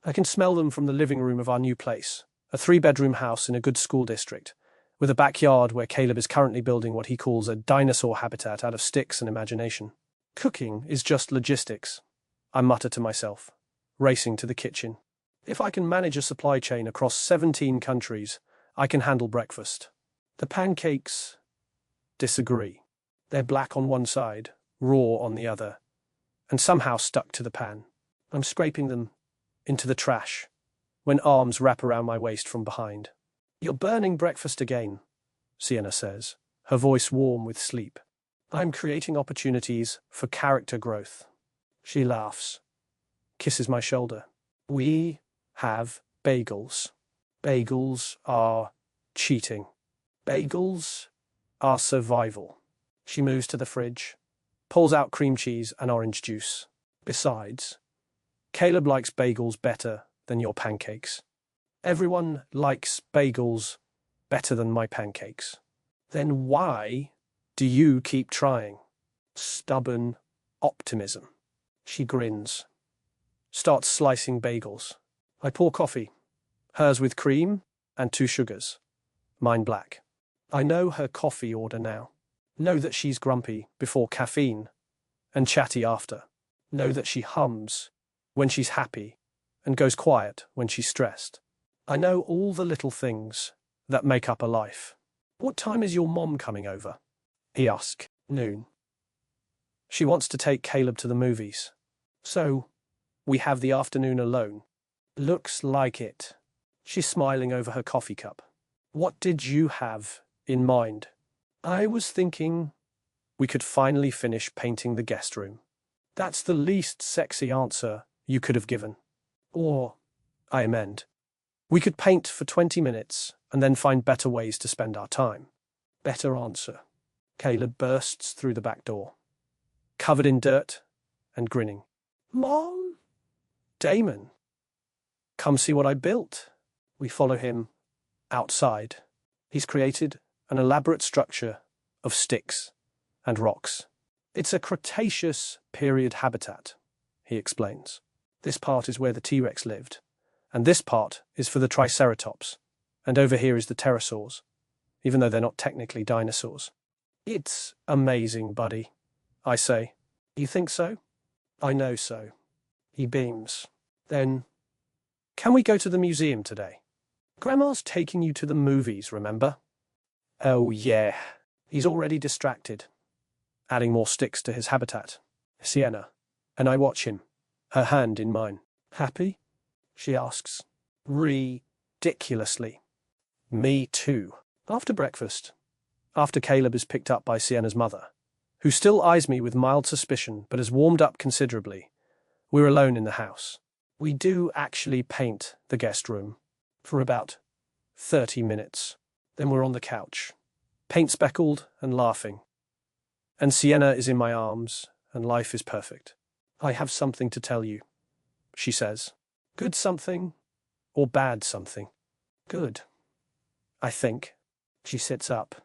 I can smell them from the living room of our new place, a 3-bedroom house in a good school district, with a backyard where Caleb is currently building what he calls a dinosaur habitat out of sticks and imagination. Cooking is just logistics, I mutter to myself, racing to the kitchen. If I can manage a supply chain across 17 countries, I can handle breakfast. The pancakes disagree. They're black on one side, raw on the other, and somehow stuck to the pan. I'm scraping them into the trash when arms wrap around my waist from behind. You're burning breakfast again, Sienna says, her voice warm with sleep. I'm creating opportunities for character growth. She laughs, kisses my shoulder. We have bagels. Bagels are cheating. Bagels are survival. She moves to the fridge, pulls out cream cheese and orange juice. Besides, Caleb likes bagels better than your pancakes. Everyone likes bagels better than my pancakes. Then why do you keep trying? Stubborn optimism. She grins, starts slicing bagels. I pour coffee, hers with cream and 2 sugars, mine black. I know her coffee order now. Know that she's grumpy before caffeine and chatty after. Know that she hums when she's happy and goes quiet when she's stressed. I know all the little things that make up a life. What time is your mom coming over? He asks. Noon. She wants to take Caleb to the movies. So, we have the afternoon alone. Looks like it. She's smiling over her coffee cup. What did you have in mind? I was thinking we could finally finish painting the guest room. That's the least sexy answer you could have given. Or, I amend, we could paint for 20 minutes and then find better ways to spend our time. Better answer. Caleb bursts through the back door, covered in dirt and grinning. Mom? Damon, come see what I built. We follow him outside. He's created an elaborate structure of sticks and rocks. It's a Cretaceous period habitat, he explains. This part is where the T-Rex lived, and this part is for the Triceratops, and over here is the pterosaurs, even though they're not technically dinosaurs. It's amazing, buddy, I say. You think so? I know so. He beams. Then, can we go to the museum today? Grandma's taking you to the movies, remember? Oh, yeah. He's already distracted, adding more sticks to his habitat. Sienna, and I watch him, her hand in mine. Happy? She asks. Ridiculously. Me too. After breakfast, after Caleb is picked up by Sienna's mother, who still eyes me with mild suspicion but has warmed up considerably, we're alone in the house. We do actually paint the guest room for about 30 minutes. Then we're on the couch, paint-speckled and laughing. And Sienna is in my arms, and life is perfect. I have something to tell you, she says. Good something or bad something? Good, I think. She sits up,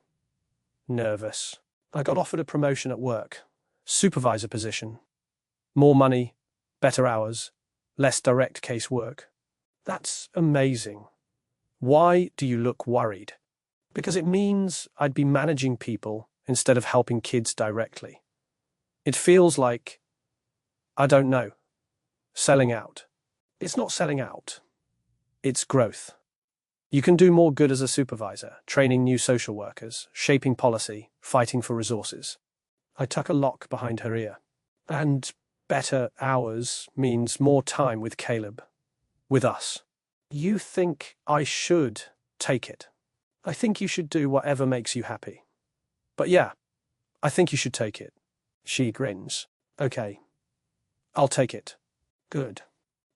nervous. I got offered a promotion at work, supervisor position. More money, better hours, less direct case work. That's amazing. Why do you look worried? Because it means I'd be managing people instead of helping kids directly. It feels like, I don't know, selling out. It's not selling out. It's growth. You can do more good as a supervisor, training new social workers, shaping policy, fighting for resources. I tuck a lock behind her ear. And Better hours means more time with Caleb. With us. You think I should take it? I think you should do whatever makes you happy. But yeah, I think you should take it. She grins. Okay. I'll take it. Good.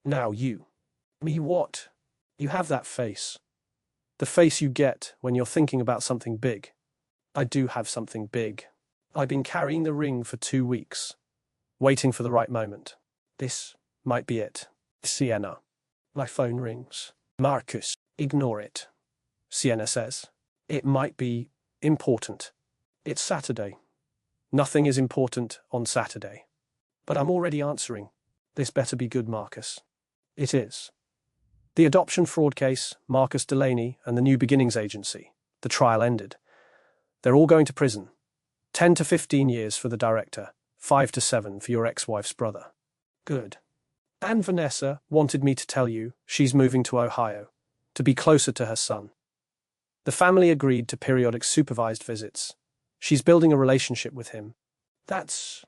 Now you. Me what? You have that face. The face you get when you're thinking about something big. I do have something big. I've been carrying the ring for 2 weeks, waiting for the right moment. This might be it. Sienna. My phone rings. Marcus, ignore it. Sienna says. It might be important. It's Saturday. Nothing is important on Saturday. But I'm already answering. This better be good, Marcus. It is. The adoption fraud case, Marcus Delaney, and the New Beginnings Agency. The trial ended. They're all going to prison. 10 to 15 years for the director, 5 to 7 for your ex-wife's brother. Good. And Vanessa wanted me to tell you she's moving to Ohio, to be closer to her son. The family agreed to periodic supervised visits. She's building a relationship with him. That's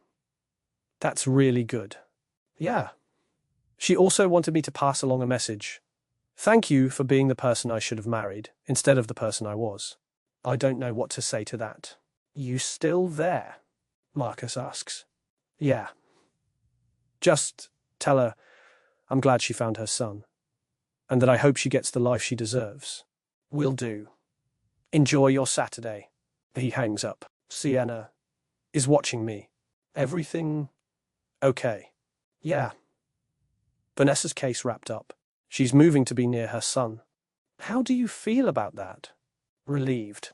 really good. Yeah. She also wanted me to pass along a message. Thank you for being the person I should have married, instead of the person I was. I don't know what to say to that. You still there? Marcus asks. Yeah. Just tell her I'm glad she found her son, and that I hope she gets the life she deserves. Will do. Enjoy your Saturday. He hangs up. Sienna is watching me. Everything okay? Yeah. Vanessa's case wrapped up. She's moving to be near her son. How do you feel about that? Relieved.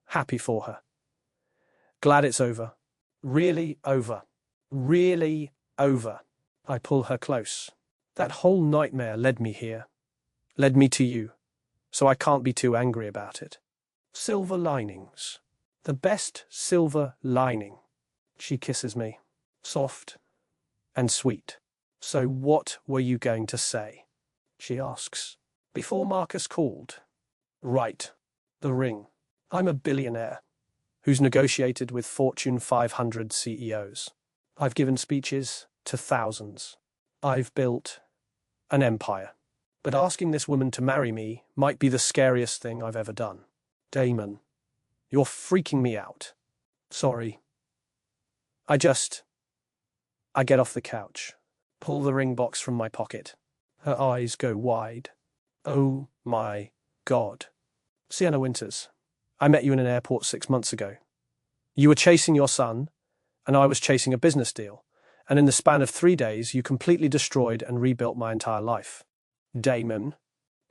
Happy for her. Glad it's over. Really over. Really over. I pull her close. That whole nightmare led me here. Led me to you. So I can't be too angry about it. Silver linings. The best silver lining. She kisses me. Soft and sweet. So what were you going to say? She asks. Before Marcus called. Right. The ring. I'm a billionaire who's negotiated with Fortune 500 CEOs. I've given speeches to thousands. I've built an empire. But asking this woman to marry me might be the scariest thing I've ever done. Damon, you're freaking me out. Sorry. I get off the couch, pull the ring box from my pocket. Her eyes go wide. Oh my God. Sienna Winters, I met you in an airport 6 months ago. You were chasing your son, and I was chasing a business deal, and in the span of 3 days, you completely destroyed and rebuilt my entire life. Damon,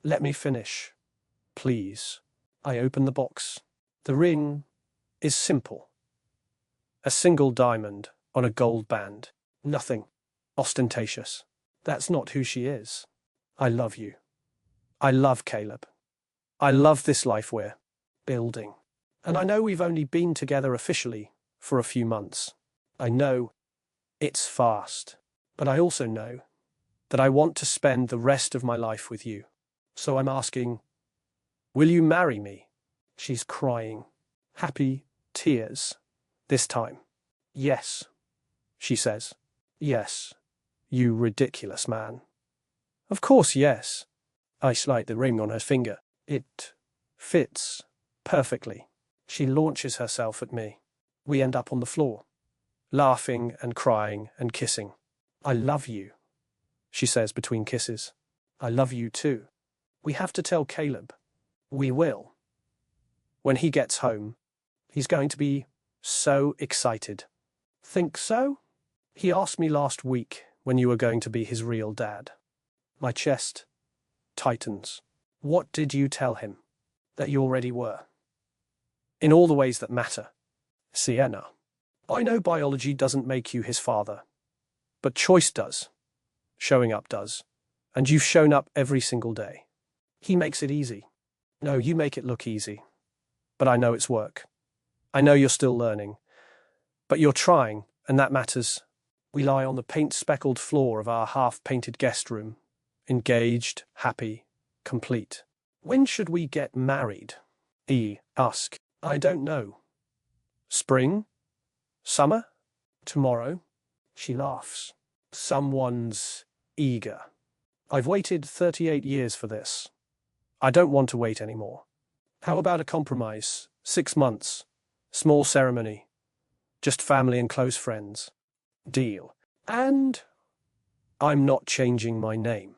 let me finish. Please. I open the box. The ring is simple. A single diamond on a gold band. Nothing ostentatious. That's not who she is. I love you. I love Caleb. I love this life we're building. And I know we've only been together officially for a few months. I know it's fast. But I also know that I want to spend the rest of my life with you. So I'm asking, will you marry me? She's crying. Happy tears. This time. Yes, she says. Yes, you ridiculous man. Of course, yes. I slide the ring on her finger. It fits perfectly. She launches herself at me. We end up on the floor, laughing and crying and kissing. I love you, she says between kisses. I love you too. We have to tell Caleb. We will. When he gets home, he's going to be so excited. Think so? He asked me last week when you were going to be his real dad. My chest tightens. What did you tell him? That you already were. In all the ways that matter. Sienna. I know biology doesn't make you his father, but choice does. Showing up does. And you've shown up every single day. He makes it easy. No, you make it look easy. But I know it's work. I know you're still learning. But you're trying, and that matters. We lie on the paint-speckled floor of our half-painted guest room, engaged, happy, complete. When should we get married? Ask. I don't know. Spring? Summer? Tomorrow? She laughs. Someone's eager. I've waited 38 years for this. I don't want to wait anymore. How about a compromise? 6 months. Small ceremony. Just family and close friends. Deal. And I'm not changing my name.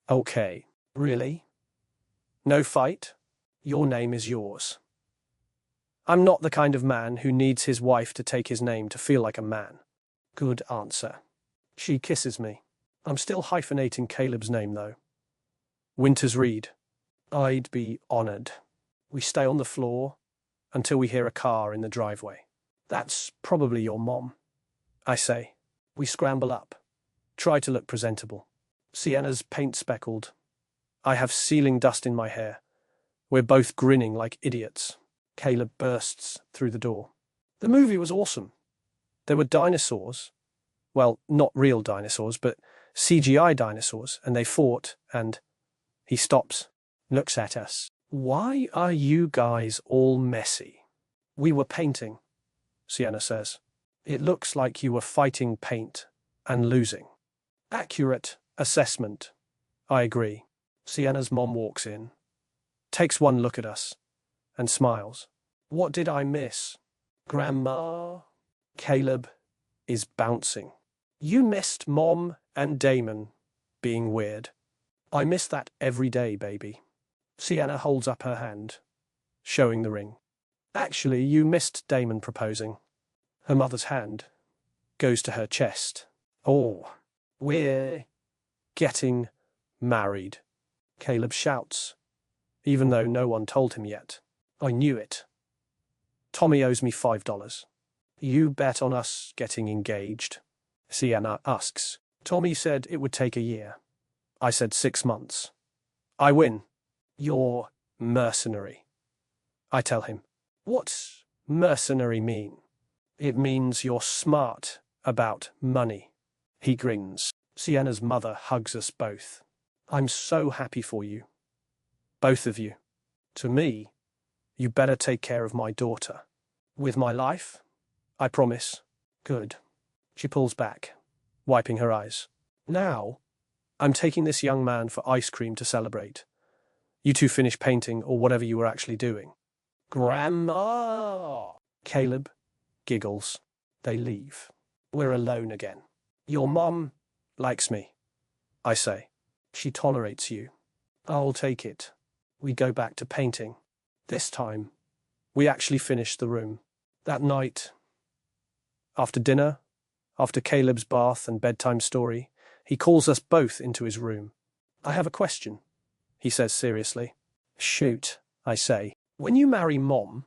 Okay. Really? No fight? Your name is yours. I'm not the kind of man who needs his wife to take his name to feel like a man. Good answer. She kisses me. I'm still hyphenating Caleb's name, though. Winters Reed. I'd be honored. We stay on the floor until we hear a car in the driveway. That's probably your mom, I say. We scramble up. Try to look presentable. Sienna's paint-speckled. I have ceiling dust in my hair. We're both grinning like idiots. Caleb bursts through the door. The movie was awesome. There were dinosaurs. Well, not real dinosaurs, but CGI dinosaurs, and they fought, and he stops, looks at us. Why are you guys all messy? We were painting, Sienna says. It looks like you were fighting paint and losing. Accurate assessment. I agree. Sienna's mom walks in, takes one look at us, and smiles. What did I miss? Grandma? Caleb is bouncing. You missed Mom and Damon being weird. I miss that every day, baby. Sienna holds up her hand, showing the ring. Actually, you missed Damon proposing. Her mother's hand goes to her chest. Oh, we're getting married, Caleb shouts, even though no one told him yet. I knew it. Tommy owes me $5. You bet on us getting engaged? Sienna asks. Tommy said it would take a year. I said 6 months. I win. You're mercenary. I tell him. What's mercenary mean? It means you're smart about money. He grins. Sienna's mother hugs us both. I'm so happy for you. Both of you. To me, you better take care of my daughter. With my life? I promise. Good. She pulls back, wiping her eyes. Now, I'm taking this young man for ice cream to celebrate. You two finish painting or whatever you were actually doing. Grandma! Caleb giggles. They leave. We're alone again. Your mom likes me, I say. She tolerates you. I'll take it. We go back to painting. This time, we actually finish the room. That night, after dinner, after Caleb's bath and bedtime story, he calls us both into his room. I have a question, he says seriously. Shoot, I say. When you marry Mom,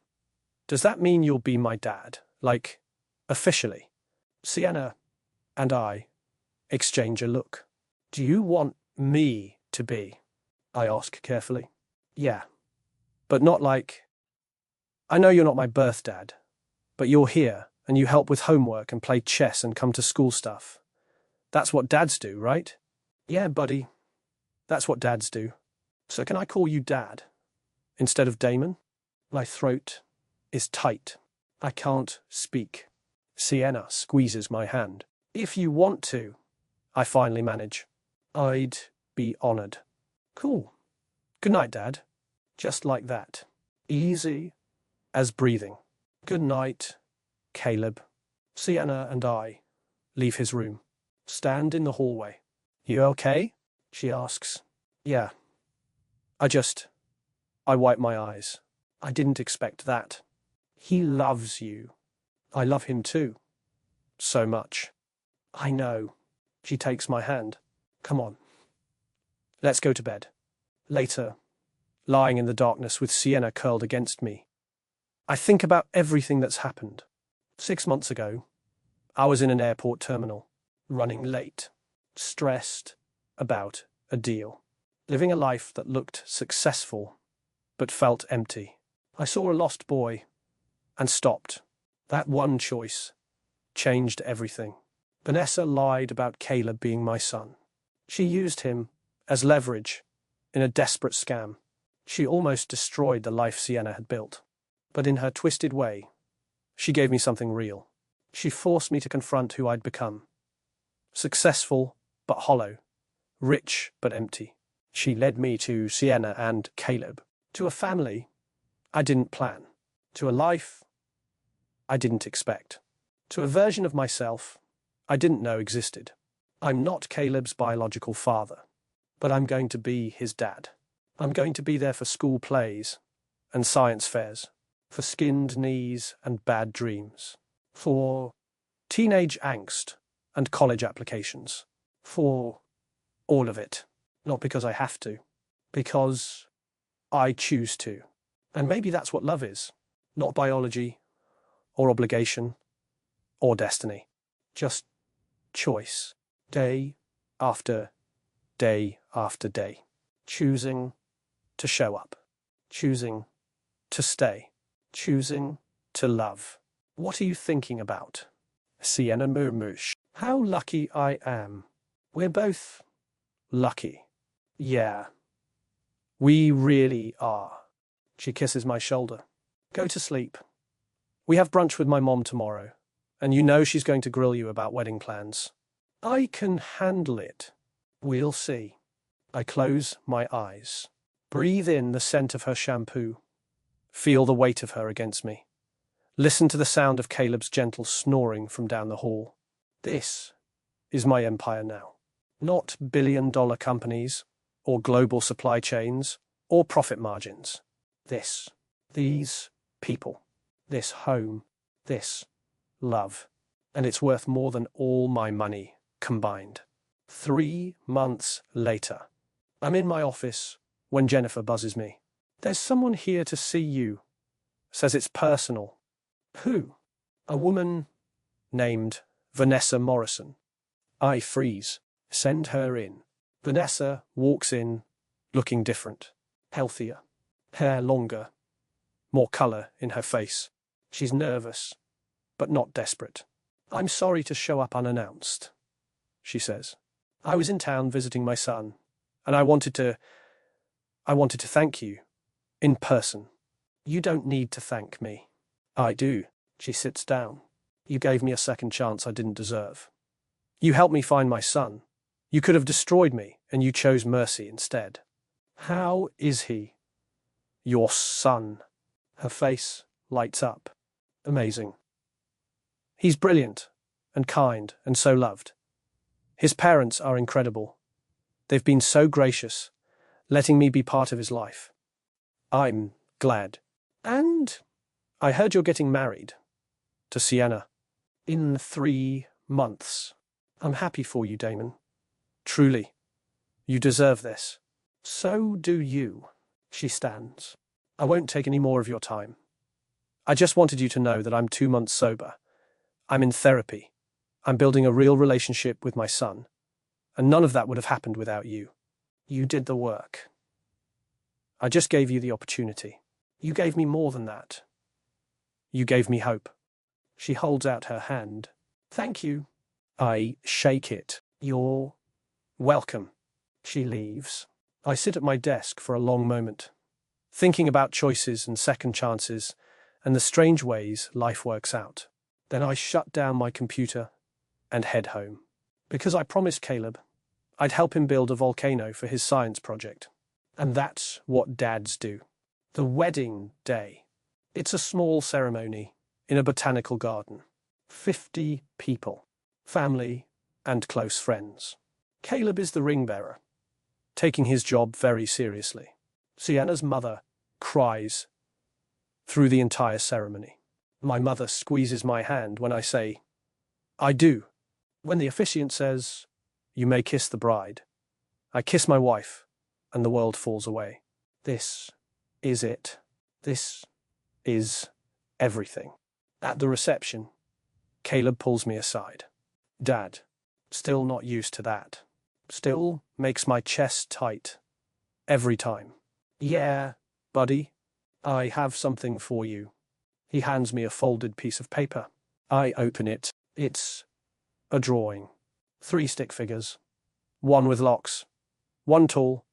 does that mean you'll be my dad? Like, officially? Sienna and I exchange a look. Do you want me to be? I ask carefully. Yeah, but not like... I know you're not my birth dad, but you're here and you help with homework and play chess and come to school stuff. That's what dads do, right? Yeah, buddy. That's what dads do. So can I call you Dad instead of Damon? My throat is tight. I can't speak. Sienna squeezes my hand. If you want to, I finally manage. I'd be honored. Cool. Good night, Dad. Just like that. Easy as breathing. Good night, Caleb. Sienna and I leave his room. Stand in the hallway. You okay? She asks. Yeah. I wipe my eyes. I didn't expect that. He loves you. I love him too. So much. I know. She takes my hand. Come on. Let's go to bed. Later, lying in the darkness with Sienna curled against me, I think about everything that's happened. 6 months ago, I was in an airport terminal, running late, stressed about a deal, living a life that looked successful but felt empty. I saw a lost boy and stopped. That one choice changed everything. Vanessa lied about Caleb being my son. She used him as leverage in a desperate scam. She almost destroyed the life Sienna had built. But in her twisted way, she gave me something real. She forced me to confront who I'd become. Successful but hollow, rich but empty. She led me to Sienna and Caleb, to a family I didn't plan, to a life I didn't expect, to a version of myself I didn't know existed. I'm not Caleb's biological father, but I'm going to be his dad. I'm going to be there for school plays and science fairs, for skinned knees and bad dreams, for teenage angst and college applications, for all of it. Not because I have to, because I choose to. And maybe that's what love is. Not biology, or obligation, or destiny. Just choice. Day after day after day. Choosing to show up. Choosing to stay. Choosing to love. What are you thinking about? Sienna murmurs. How lucky I am. We're both lucky. Yeah, we really are. She kisses my shoulder. Go to sleep. We have brunch with my mom tomorrow, and you know she's going to grill you about wedding plans. I can handle it. We'll see. I close my eyes. Breathe in the scent of her shampoo. Feel the weight of her against me. Listen to the sound of Caleb's gentle snoring from down the hall. This is my empire now. Not billion-dollar companies, or global supply chains, or profit margins. These people, this home, this love. And it's worth more than all my money combined. 3 months later, I'm in my office when Jennifer buzzes me. There's someone here to see you. Says it's personal. Who? A woman named Vanessa Morrison. I freeze. Send her in. Vanessa walks in, looking different, healthier, hair longer, more color in her face. She's nervous, but not desperate. I'm sorry to show up unannounced, she says. I was in town visiting my son, and I wanted to thank you, in person. You don't need to thank me. I do. She sits down. You gave me a second chance I didn't deserve. You helped me find my son. You could have destroyed me, and you chose mercy instead. How is he? Your son. Her face lights up. Amazing. He's brilliant, and kind, and so loved. His parents are incredible. They've been so gracious, letting me be part of his life. I'm glad. And I heard you're getting married. To Sienna. In 3 months. I'm happy for you, Damon. Truly. You deserve this. So do you. She stands. I won't take any more of your time. I just wanted you to know that I'm 2 months sober. I'm in therapy. I'm building a real relationship with my son. And none of that would have happened without you. You did the work. I just gave you the opportunity. You gave me more than that. You gave me hope. She holds out her hand. Thank you. I shake it. You're welcome. She leaves. I sit at my desk for a long moment, thinking about choices and second chances and the strange ways life works out. Then I shut down my computer and head home. Because I promised Caleb I'd help him build a volcano for his science project. And that's what dads do. The wedding day. It's a small ceremony in a botanical garden. 50 people, family and close friends. Caleb is the ring bearer, taking his job very seriously. Sienna's mother cries through the entire ceremony. My mother squeezes my hand when I say, I do. When the officiant says, you may kiss the bride, I kiss my wife, and the world falls away. This is it. This is everything. At the reception, Caleb pulls me aside. Dad, still not used to that. Still makes my chest tight. Every time. Yeah, buddy, I have something for you. He hands me a folded piece of paper. I open it. It's a drawing. 3 stick figures. 1 with locks. 1 tall,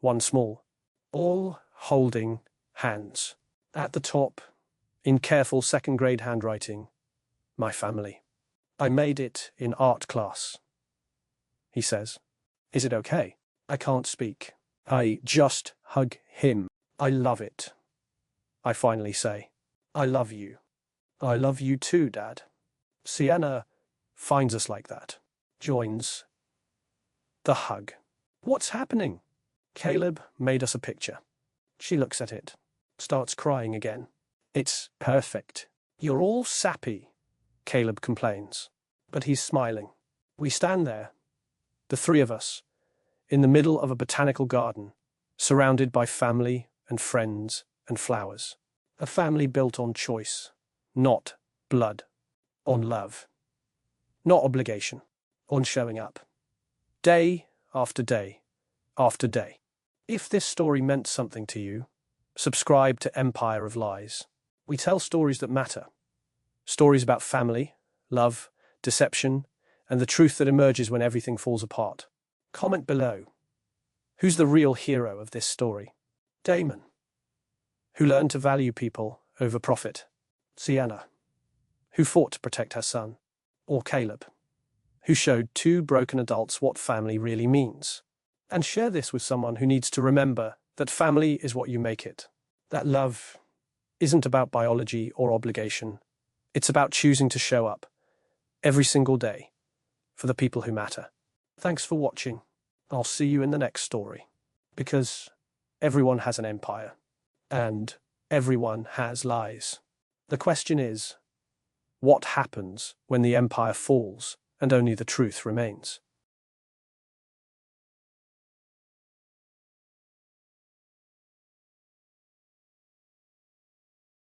1 small. All holding hands. At the top, in careful second-grade handwriting, my family. I made it in art class. he says. Is it okay? I can't speak. I just hug him. I love it. I finally say. I love you. I love you too, Dad. Sienna finds us like that. Joins the hug. What's happening? Caleb made us a picture. She looks at it. Starts crying again. It's perfect. You're all sappy, Caleb complains. But he's smiling. We stand there, the three of us, in the middle of a botanical garden, surrounded by family and friends and flowers. A family built on choice, not blood. On love. Not obligation. On showing up. Day after day after day. If this story meant something to you, subscribe to Empire of Lies. We tell stories that matter. Stories about family, love, deception, and the truth that emerges when everything falls apart. Comment below. Who's the real hero of this story? Damon, who learned to value people over profit. Sienna, who fought to protect her son. Or Caleb, who showed two broken adults what family really means. And share this with someone who needs to remember that family is what you make it. That love isn't about biology or obligation. It's about choosing to show up every single day for the people who matter. Thanks for watching. I'll see you in the next story. Because everyone has an empire. And everyone has lies. The question is, what happens when the empire falls and only the truth remains?